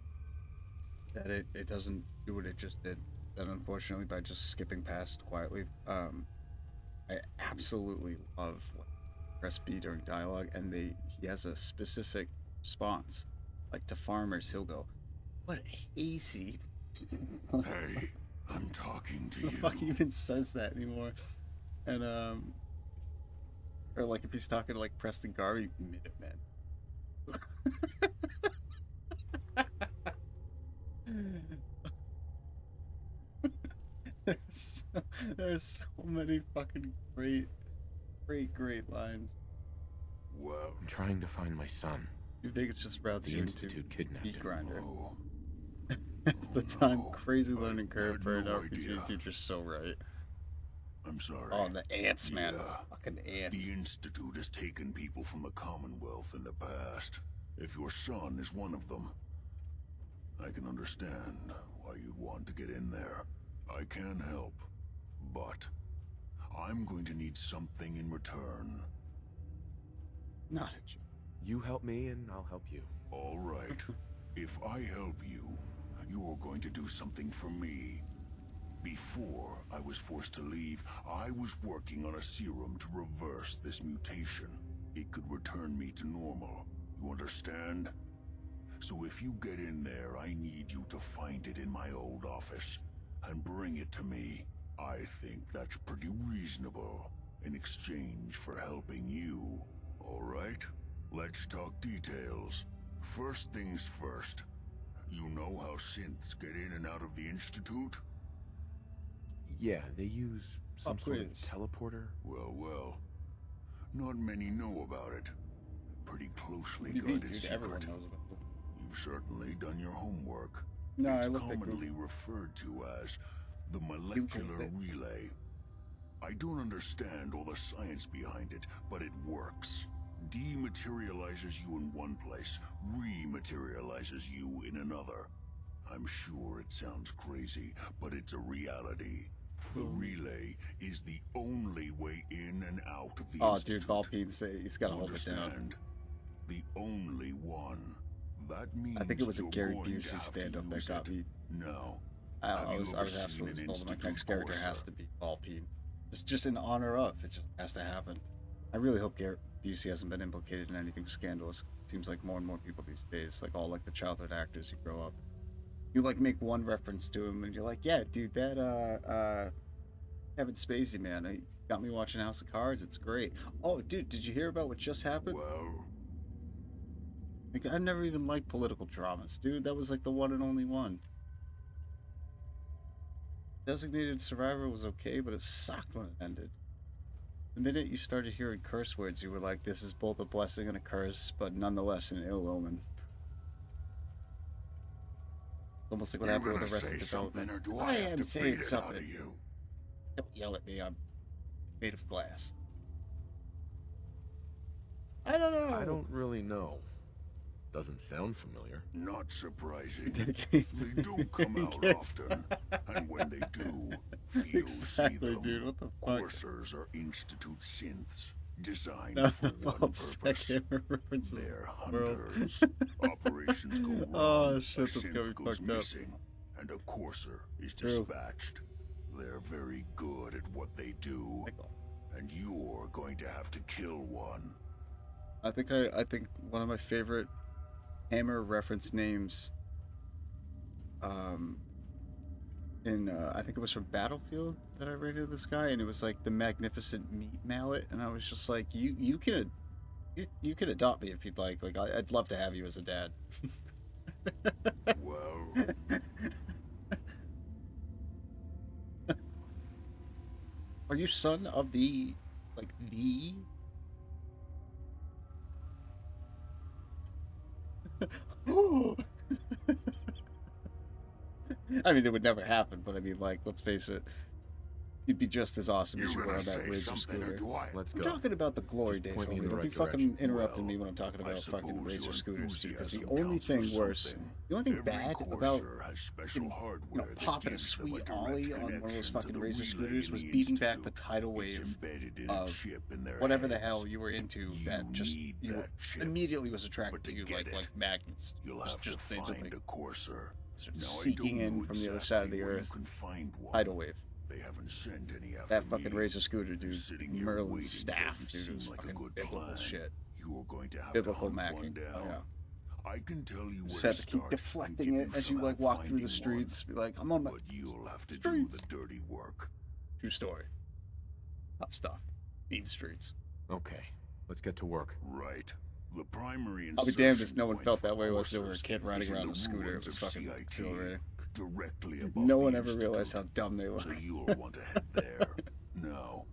that it doesn't do what it just did. Then unfortunately, by just skipping past quietly, I absolutely love what press B during dialogue, and he has a specific response. Like to farmers, he'll go, "What hazy." hey, I'm talking to Who the you. fuck even says that anymore? And or like if he's talking to like Preston Garvey, Minuteman. there's so many fucking great lines. Well, I'm trying to find my son. You think it's just routes The you into Institute kidnapped Beat him. Grinder. oh, At the time, no. crazy learning I curve had for an no RPG idea. teacher's so right. I'm sorry. Oh, the ants, man. Yeah. The fucking ants. The Institute has taken people from the Commonwealth in the past. If your son is one of them, I can understand why you'd want to get in there. I can help, but I'm going to need something in return. Not a joke. You help me and I'll help you. All right. If I help you, you're going to do something for me. Before I was forced to leave, I was working on a serum to reverse this mutation. It could return me to normal. You understand? So if you get in there, I need you to find it in my old office and bring it to me. I think that's pretty reasonable in exchange for helping you. All right? Let's talk details. First things first. You know how synths get in and out of the Institute? Yeah, they use some sort of teleporter. Well. Not many know about it. Pretty closely What do you mean, guarded dude? secret. Everyone knows about it. You've certainly done your homework. No, it's I looked at commonly referred to as the molecular relay. I don't understand all the science behind it, but it works. Dematerializes you in one place, rematerializes you in another. I'm sure it sounds crazy, but it's a reality. The relay is the only way in and out of the Institute. Dude, Valpine's he's got to hold it down. The only one. That means I think it was a you're Gary going to Busey have to stand-up that use got it. me. No. I was Have you ever absolutely seen an told him my next Institute character has courser? to be Valpine. Just in honor of. It just has to happen. I really hope Gary Busey hasn't been implicated in anything scandalous. Seems like more and more people these days, like all like the childhood actors who grow up, you like make one reference to him and you're like, yeah, dude, that Kevin Spacey, man, he got me watching House of Cards. It's great. Oh, dude, did you hear about what just happened? Well, like, I've never even liked political dramas, dude. That was like the one and only one. Designated Survivor was okay, but it sucked when it ended. The minute you started hearing curse words, you were like, this is both a blessing and a curse, but nonetheless an ill omen. Almost like what happened with the rest of the development. Or do I am saying something. You? Don't yell at me, I'm made of glass. I don't know. I don't really know. Doesn't sound familiar. Not surprising. They don't come out often, and when they do, few exactly, see them. Dude, what the fuck? Coursers are Institute synths, designed No, for one purpose. They're hunters. Operations go wrong. Oh shit, a that's gonna synth be goes fucked up. missing, and a courser is True. dispatched. They're very good at what they do, and you're going to have to kill one. I think one of my favorite Hammer reference names in I think it was from Battlefield that I rated this guy, and it was like the Magnificent Meat Mallet, and I was just like, you can adopt me if you'd like I'd love to have you as a dad. Well, are you son of the I mean, it would never happen, but I mean, like, let's face it, you'd be just as awesome as you were on that Razor scooter. Let's I'm go. talking about the glory days, point me in homie. the Don't be right fucking direction. interrupting me when I'm talking about fucking suppose Razor your scooters, dude. Because the enthusiasm only counts thing for worse, something. the only thing Every bad courser about has special hardware that popping a gives them sweet direct ollie on one of those connection fucking to the Razor relay scooters in was the beating back the Institute. tidal It's wave embedded in a of chip in their whatever the heads. hell you were into that just need you that chip. immediately was attracted But to to you get like it, magnets. You'll have to find a courser. Now, I seeking don't in know from the other side of the exactly where earth. you can find one. Tidal wave. They haven't sent any after That fucking me. Razor scooter, dude. Sitting here Merlin's waiting staff, doesn't dude. It was seem like a fucking good biblical plan. shit. You're going to have Biblical to hunt one macking. down. Oh, yeah. I can tell you Just where have to keep start deflecting and it give as you some like help walk through the finding streets. Be like, I'm on my But you'll have to streets. do the dirty work. True story. Tough stuff. Mean streets. Okay, let's get to work. Right. The primary I'll be damned if insertion no one point felt for that way while they were a coursers kid riding is in around the a scooter. It ruins was of fucking CIT, exhilarating. directly above No the one ever Institute. realized how dumb they were. So you'll want to head there. Now,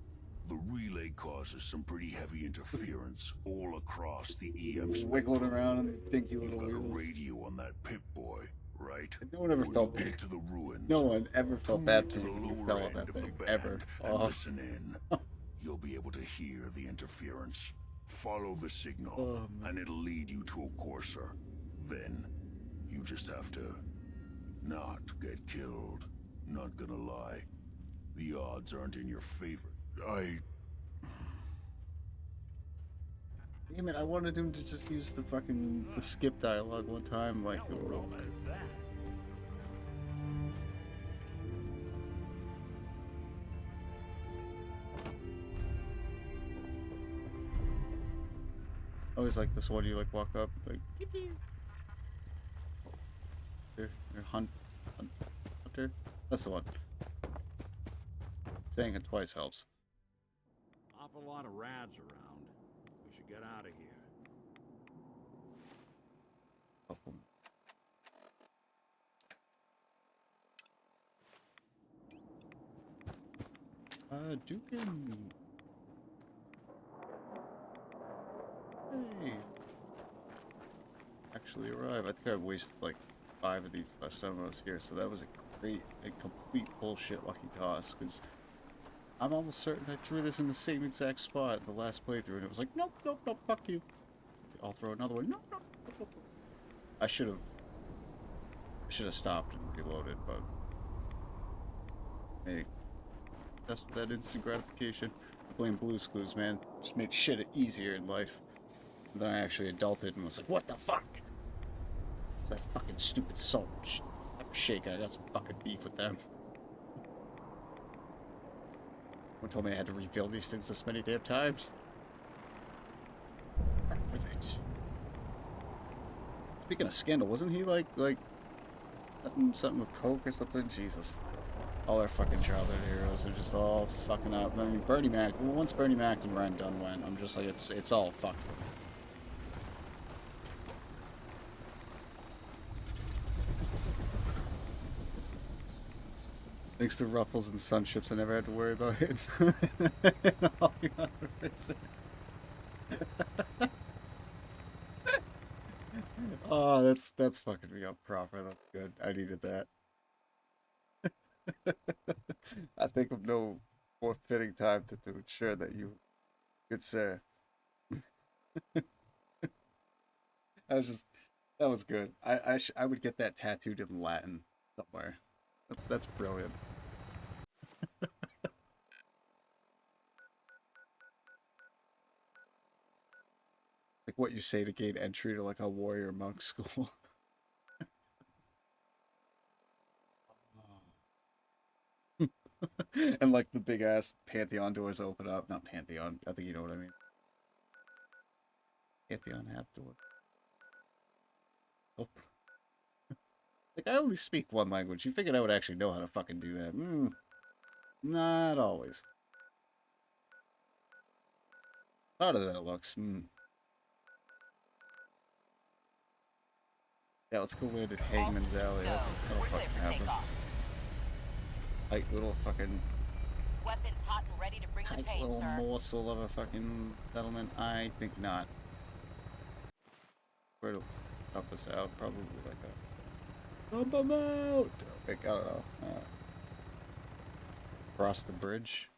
the relay causes some pretty heavy interference all across the EM Wiggling spectrum. around in the dinky You've little got a wheels. radio on that Pip-Boy, right? No one ever When felt you bad. get to the ruins, No one ever felt tune bad to for the you when you lower fell on end that of the thing. band Ever. and Oh. listen in. You'll be able to hear the interference. Follow the signal, and it'll lead you to a courser. Then, you just have to not get killed. Not gonna lie, the odds aren't in your favor Damn it, I wanted him to just use the fucking skip dialogue one time, like the rogue. I always like this one, you like walk up, like, your hunter. That's the one. Saying it twice helps. Awful lot of rads around. We should get out of here. Dukin. Hey. Actually arrived. I think I wasted like 5 of these last time I was here, so that was a complete bullshit lucky toss, because I'm almost certain I threw this in the same exact spot the last playthrough, and it was like, nope, nope, nope, fuck you. I'll throw another one. Nope, nope, nope, nope. I should have stopped and reloaded, but hey, that's that instant gratification. Playing Blue's Clues, man, just made shit easier in life. And then I actually adulted and was like, what the fuck? It's that fucking stupid salt shake. I got some fucking beef with them. Someone told me I had to refill these things this many damn times. Revenge. Speaking of Scandal, wasn't he like something with coke or something? Jesus. All our fucking childhood heroes are just all fucking up. I mean, Bernie Mac. Well, once Bernie Mac and Ryan Dunn went, I'm just like, it's all fucked for me. Thanks to Ruffles and Sunships, I never had to worry about it. Oh, that's fucking me up proper. That's good. I needed that. I think of no more fitting time to ensure that you, good sir. That was good. I would get that tattooed in Latin somewhere. That's brilliant. Like what you say to gain entry to like a warrior monk school. And like the big ass Pantheon doors open up. Not Pantheon, I think you know what I mean. Pantheon half door. Oh. Like I only speak one language. You figured I would actually know how to fucking do that. Not always. Harder than it looks. Yeah, let's go land at Hangman's Alley. That'll fucking happen. Tight little fucking... Weapons hot and ready to bring the pain, little sir. morsel of a fucking settlement. I think not. Where to help us out? Probably like a... Dump them out! Like, I don't know. Cross the bridge.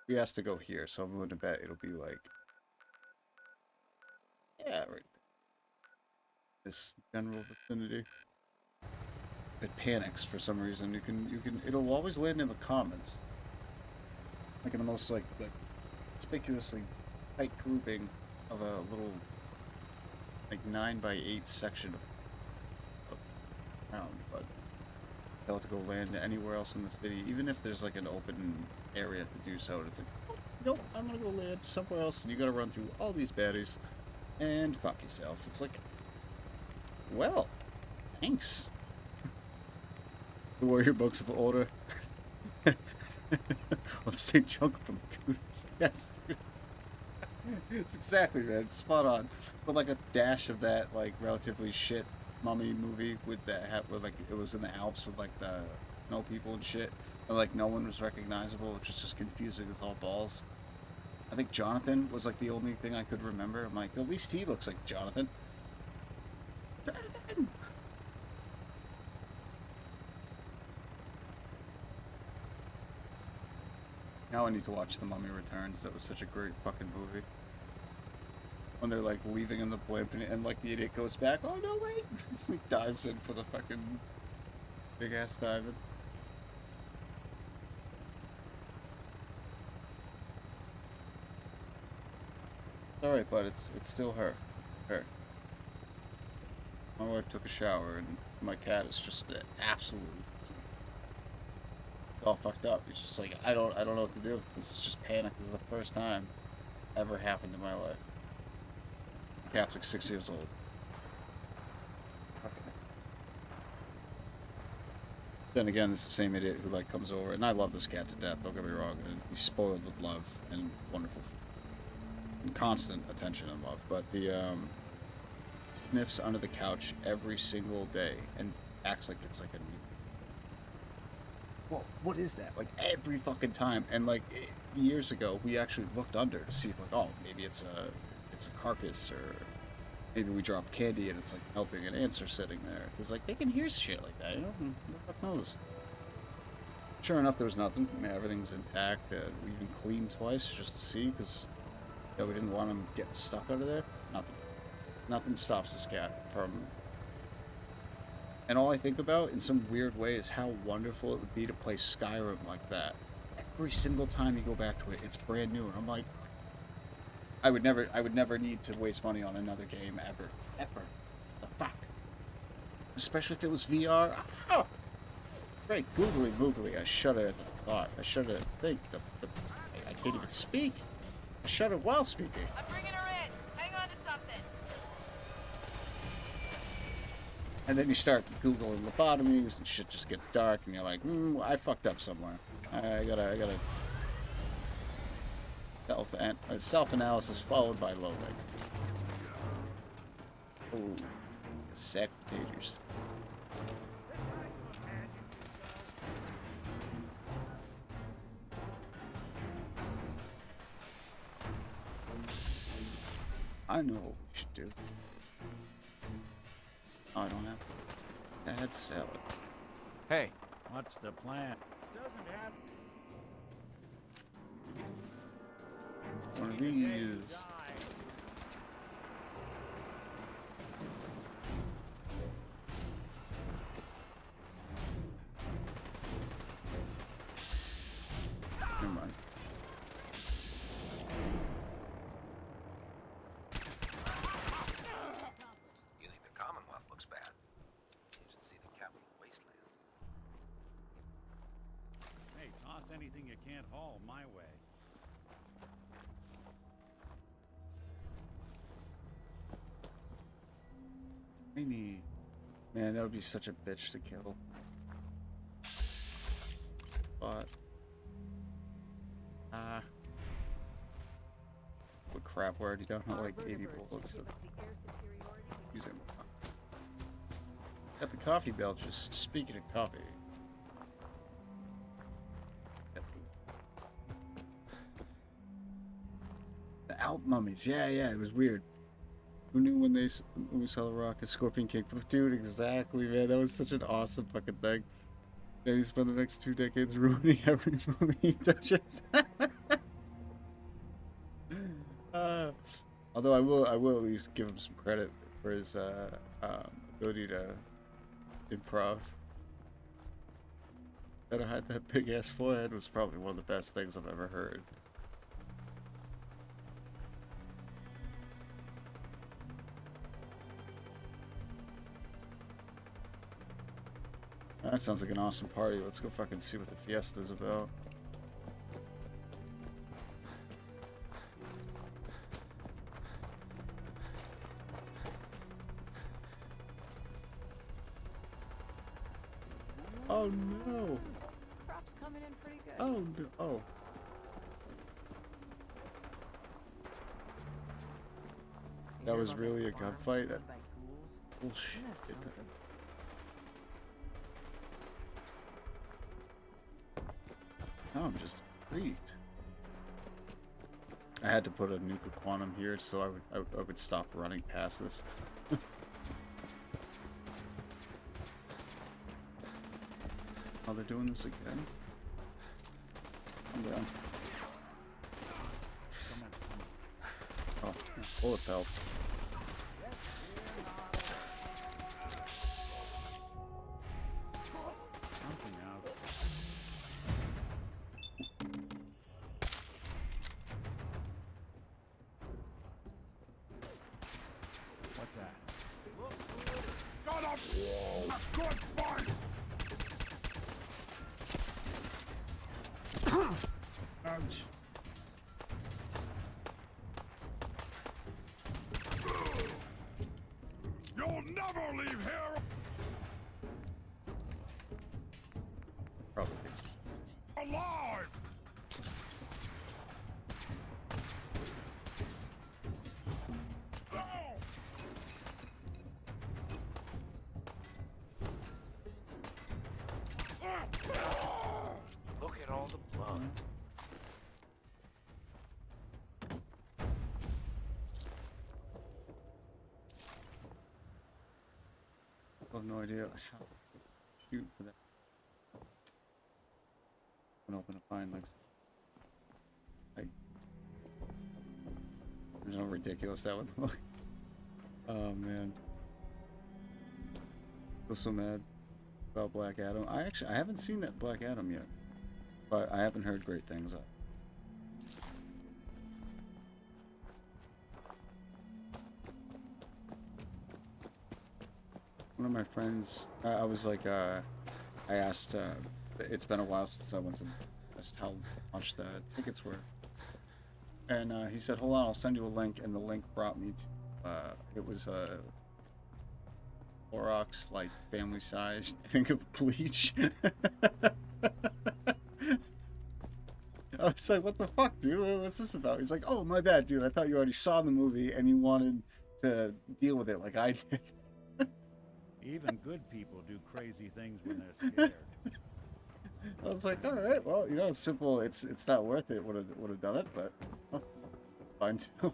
We has to go here, so I'm willing to bet it'll be like... Yeah, right. This general vicinity. It panics for some reason. It'll always land in the commons. Like in the most like conspicuously tight grouping of a little like 9x8 section of town, but they'll have to go land anywhere else in the city, even if there's like an open area to do so. And it's like, oh, nope, I'm gonna go land somewhere else, and you gotta run through all these baddies and fuck yourself. It's like, well, thanks. The Warrior Books of Order of St. Chunk from Goose. Yes. It's exactly, man. It's spot on. But like a dash of that, like, relatively shit mummy movie with that, where like it was in the Alps with like the snow people and shit. And like no one was recognizable, which was just confusing as all balls. I think Jonathan was like the only thing I could remember. I'm like, at least he looks like Jonathan. Jonathan! Now I need to watch The Mummy Returns. That was such a great fucking movie. When they're like leaving in the blimp and like the idiot goes back. Oh no, wait! He dives in for the fucking big ass diving. Alright, but it's still her. Her. My wife took a shower and my cat is just absolutely all fucked up. It's just like I don't know what to do. This is just panic. This is the first time ever happened in my life. The cat's like 6 years old. Then again, it's the same idiot who like comes over, and I love this cat to death. Don't get me wrong. And he's spoiled with love and wonderful, and constant attention and love. But the sniffs under the couch every single day and acts like it's like a new. Well, what is that? Like every fucking time. And like years ago, we actually looked under to see if like, oh, maybe it's a carcass, or maybe we dropped candy and it's like melting and ants are sitting there. Because like they can hear shit like that, you know? Who the fuck knows? Sure enough, there was nothing. I mean, everything's intact. We even cleaned twice just to see, because we didn't want them getting stuck under there. Nothing. Nothing stops this cat from. And all I think about in some weird way is how wonderful it would be to play Skyrim like that. Every single time you go back to it, it's brand new, and I'm like, I would never need to waste money on another game ever. The fuck. Especially if it was VR. Oh, great, googly moogly. I shudder at the thought. I shudder at the think. I can't even speak. I shudder while speaking. I'm bringing her in. Hang on to something. And then you start Googling lobotomies and shit just gets dark and you're like, I fucked up somewhere. I gotta self-analysis followed by low life. Ooh, sack potatoes. I know what we should do. Oh, I don't have bad salad. Hey, What's the plan? Doesn't have One of these. Never mind. you think the Commonwealth looks bad? You should see the capital wasteland. Hey, toss anything you can't haul my way. Maybe. Man, that would be such a bitch to kill. But. What crap, we're already down to like 80 bullets. Using. Got the coffee belches. Speaking of coffee. The Alp mummies. Yeah, it was weird. Who knew when we saw the rock, a Scorpion King? Dude, exactly, man. That was such an awesome fucking thing. Then he spent the next 2 decades ruining every movie he touches. Although I will at least give him some credit for his ability to improv. Gotta hide that big ass forehead was probably one of the best things I've ever heard. That sounds like an awesome party. Let's go fucking see what the fiesta's about. Oh no! Crop's coming in pretty good. Oh no! Oh. That was really a gunfight? That bullshit. Now I'm just freaked. I had to put a nuclear quantum here so I would stop running past this. Oh, they're doing this again? I'm down. Oh, bullets help. Something else. alive! Look at all the blood. I have no idea how to shoot for that. I'm open to find like there's how ridiculous that would look. Oh man. Feel so mad about Black Adam. I haven't seen that Black Adam yet. But I haven't heard great things of it. One of my friends, I was like, I asked, it's been a while since I went to asked how much the tickets were. And he said, hold on, I'll send you a link. And the link brought me to, it was a Clorox, like, family-sized thing of bleach. I was like, what the fuck, dude? What's this about? He's like, oh, my bad, dude. I thought you already saw the movie and you wanted to deal with it like I did. Even good people do crazy things when they're scared. I was like, all right, well, you know, it's simple. It's not worth it. Would have done it, but oh, fine too.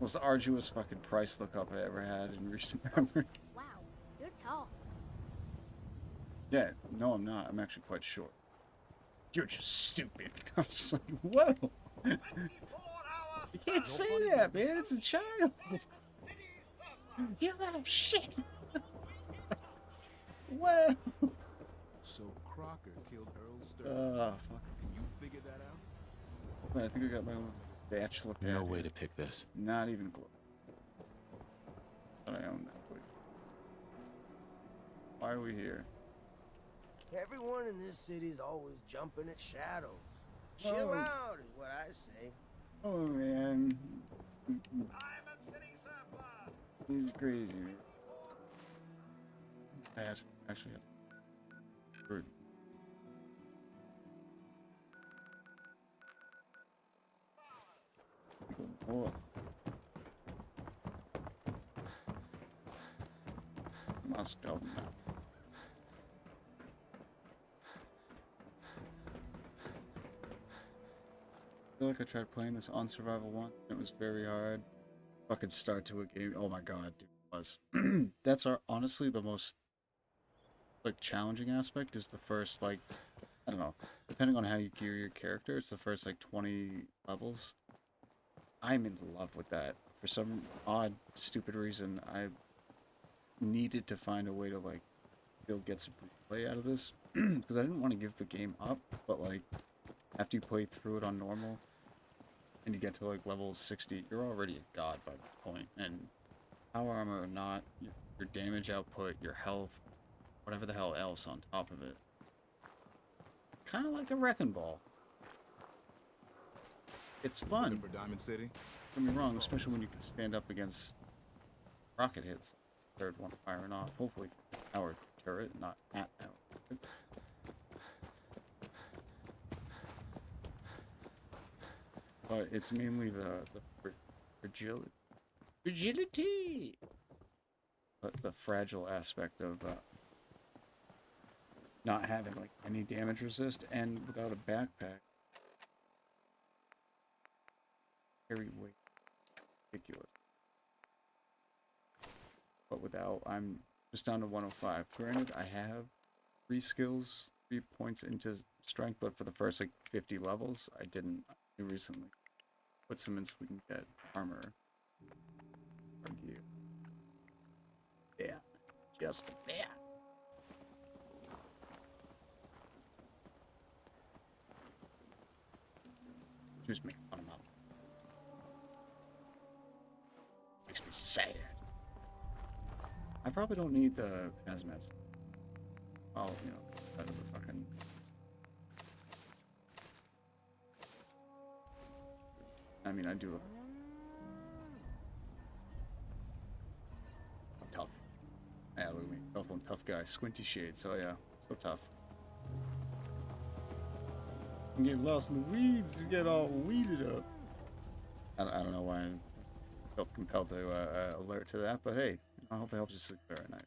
Most arduous fucking price lookup I ever had in recent memory. Wow, you're tall. Yeah, no, I'm not. I'm actually quite short. You're just stupid. I'm just like, whoa. You can't say that, man. It's a child. You little shit. Whoa. So Crocker killed Earl Sterling. Oh, fuck. Can you figure that out? Wait, I think I got my own bachelor pad. No way to pick this. Not even close. But I own that, please. Why are we here? Everyone in this city's always jumping at shadows. Chill out is what I say. Oh, man. He's crazy, man. Actually, rude. Go north. Must go now. I feel like I tried playing this on Survival 1. It was very hard. Fucking start to a game. Oh my god, dude, it was. That's honestly the most like challenging aspect is the first like I don't know. Depending on how you gear your character, it's the first like 20 levels. I'm in love with that. For some odd, stupid reason, I needed to find a way to like still get some play out of this because I didn't want to give the game up, but like after you play through it on normal and you get to like level 60, you're already a god by this point. And power armor or not, your damage output, your health, whatever the hell else on top of it. Kind of like a wrecking ball. It's fun. For Diamond City? Don't get me wrong, especially when you can stand up against rocket hits. Third one firing off. Hopefully our turret, not at our turret. But it's mainly the fragility, but the fragile aspect of not having like any damage resist and without a backpack. Carry weight, ridiculous. But without, I'm just down to 105. Granted, I have 3 skills, 3 points into strength, but for the first like 50 levels, I didn't. I recently put some in so we can get armor or gear. Yeah, just that. Just make fun of them. Makes me sad. I probably don't need the hazmat. Oh, you know, out of the fucking. I mean, I do. I'm tough. Yeah, look at me. Tough, I'm tough tough guy, squinty shades. So yeah, so tough. You get lost in the weeds, you get all weeded up. I don't know why I felt compelled to alert to that, but hey, I hope it helps you sleep better at night.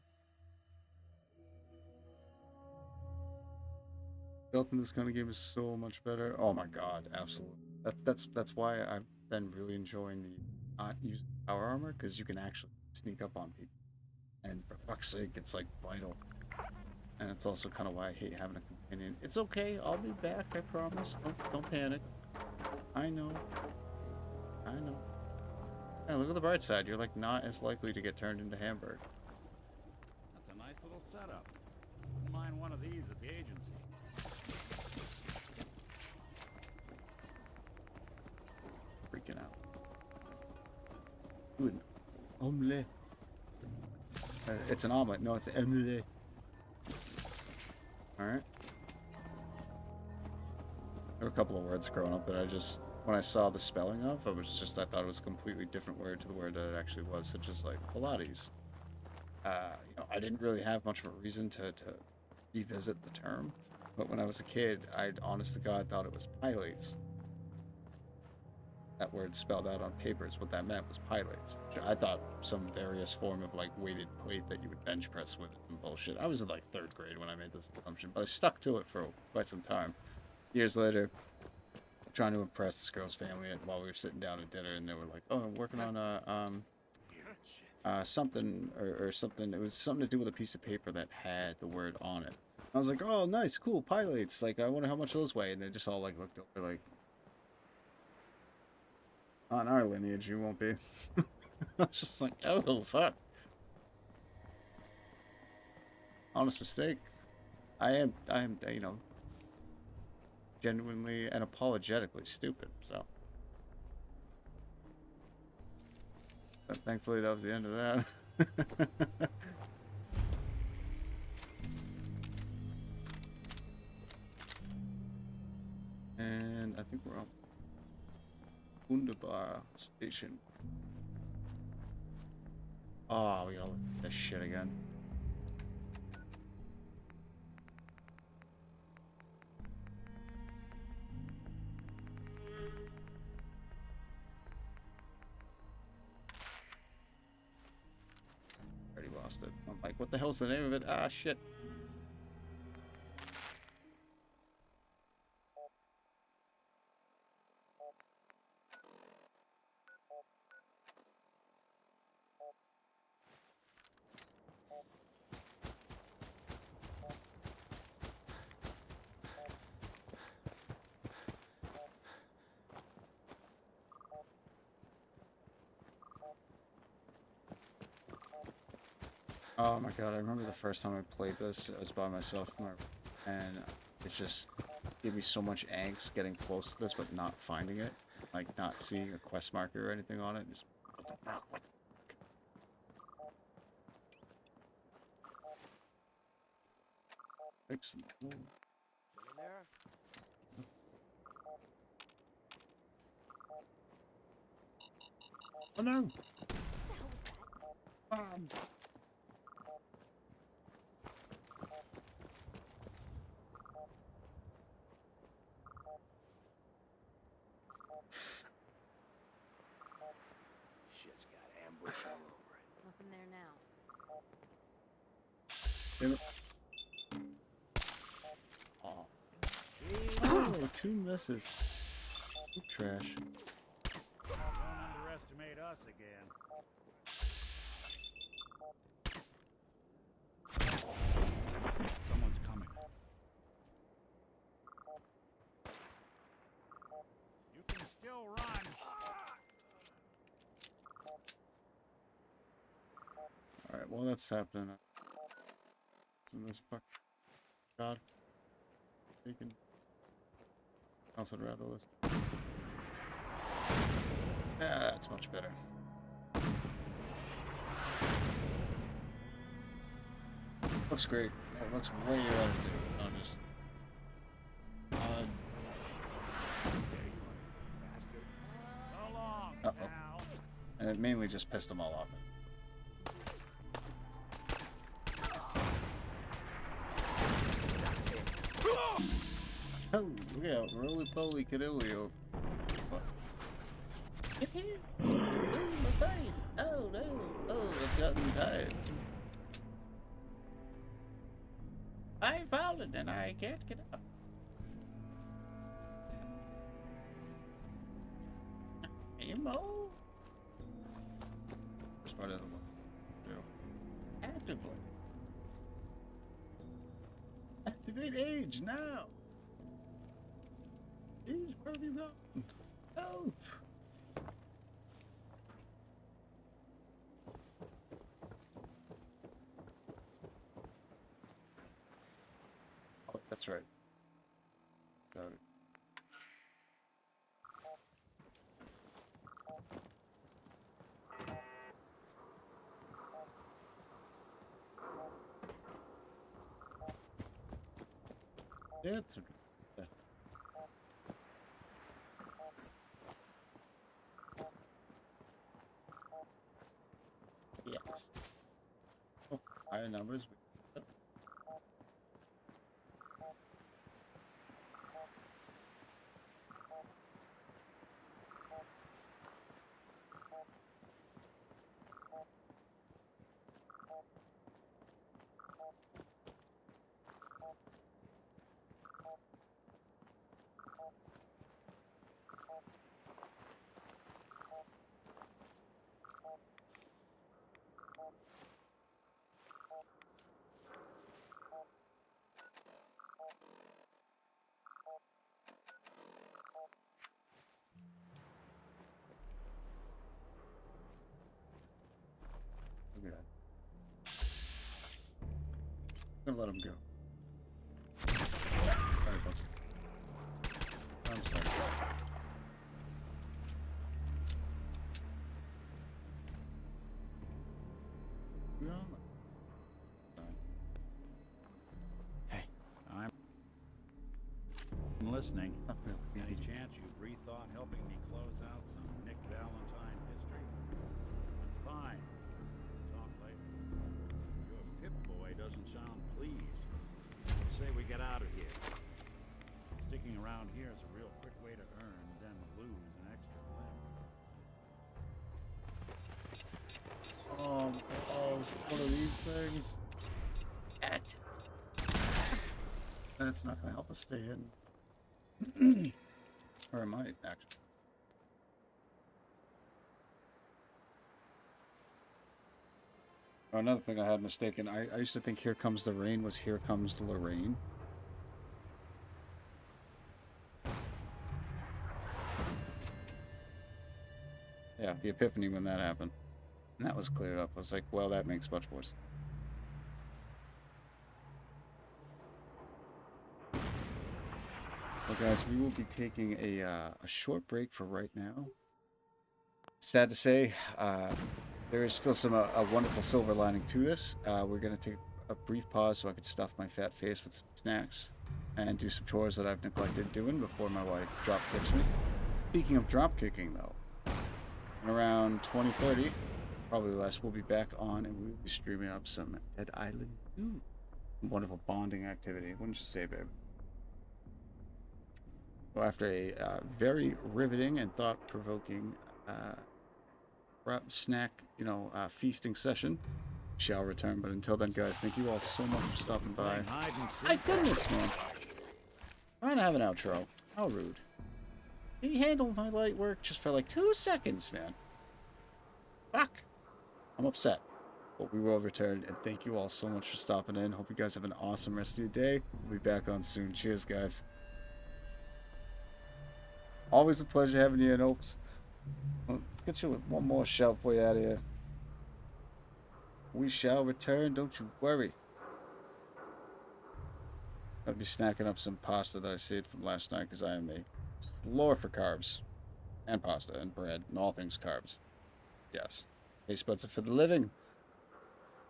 Stealth in this kind of game is so much better. Oh my god, absolutely. That's why I've been really enjoying the not using power armor, because you can actually sneak up on people. And for fuck's sake, it's like vital. And it's also kind of why I hate having a companion. It's okay, I'll be back, I promise. Don't panic. I know. Hey, look at the bright side. You're like not as likely to get turned into Hamburg. That's a nice little setup. Wouldn't mind one of these at the agency. Freaking out. Ooh, an omelette. It's an omelet. No, it's an omelette. Alright. There were a couple of words growing up that I just, when I saw the spelling of, I thought it was a completely different word to the word that it actually was, such as like Pilates. I didn't really have much of a reason to revisit the term, but when I was a kid, I honest to God thought it was pilates. That word spelled out on paper is what that meant, was pilates. Which I thought some various form of like weighted plate that you would bench press with and bullshit. I was in like 3rd grade when I made this assumption, but I stuck to it for quite some time. Years later, trying to impress this girl's family while we were sitting down at dinner, and they were like, "Oh, I'm working on something or something." It was something to do with a piece of paper that had the word on it. I was like, "Oh, nice, cool, pilates. Like, I wonder how much those weigh." And they just all like looked over, like, "On our lineage, you won't be." I was just like, "Oh, fuck." Honest mistake. I am, genuinely and apologetically stupid, so. But thankfully, that was the end of that. And I think we're on Wunderbar Station. Oh, we gotta look at this shit again. Already lost it. I'm like, what the hell's the name of it? Ah, shit. Oh my god, I remember the first time I played this, I was by myself, and it just gave me so much angst getting close to this, but not finding it. Like, not seeing a quest marker or anything on it. Just, what the fuck, what the fuck? Fix some. There? Oh no! Shit's got ambush all over it. Nothing there now. Oh, 2 misses. Trash. Don't underestimate us again. Someone's coming. You can still run. Alright, while that's happening, some of this fuck. God. Taken. Also, rather listen. Ah, that's much better. Looks great. It looks way better too. I'm just. Uh-oh. And it mainly just pissed them all off. Oh, yeah, roly-poly cadilio. Ooh, my face! Oh no! Oh, I've gotten tired. I've fallen and I can't get up. Emo? First part of the one. Actively. Activate age now! Age, where have you gone? Oh! Oh, that's right. Got it. Yeah, it's okay. Yeah. Yes. Oh, higher numbers. Look at that. I'm gonna let him go. Sorry, bud. I'm sorry. We all know. Hey, I'm listening. Any chance you've rethought helping me close out some Nick Valentine history? That's fine. Talk later. Your Pip-Boy doesn't sound pleased. Say we get out of here. Sticking around here is a real quick way to earn, then lose an extra limb. Oh, it's one of these things. That's not gonna help us stay hidden. Or it might, actually. Oh, another thing I had mistaken. I used to think Here Comes the Rain was Here Comes Lorraine. Yeah, the epiphany when that happened. And that was cleared up. I was like, well, that makes much more sense. Well, guys, we will be taking a short break for right now. Sad to say, there is still some a wonderful silver lining to this. We're going to take a brief pause so I can stuff my fat face with some snacks and do some chores that I've neglected doing before my wife drop kicks me. Speaking of drop kicking, though, in around 2030, probably less, we'll be back on and we'll be streaming up some Dead Island 2. Wonderful bonding activity, wouldn't you say, babe? So after a very riveting and thought-provoking snack, feasting session, shall return. But until then, guys, thank you all so much for stopping by. My goodness, man. Trying to have an outro. How rude. Can you handle my light work just for like 2 seconds, man? Fuck. I'm upset. But we will return, and thank you all so much for stopping in. Hope you guys have an awesome rest of your day. We'll be back on soon. Cheers, guys. Always a pleasure having you in, Opes. Let's get you with one more shout before you're out of here. We shall return, don't you worry. I'll be snacking up some pasta that I saved from last night because I am a lore for carbs. And pasta and bread and all things carbs. Yes. Taste buds are for the living.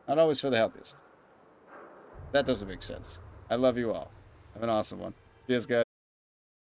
Not always for the healthiest. That doesn't make sense. I love you all. Have an awesome one. Cheers, guys.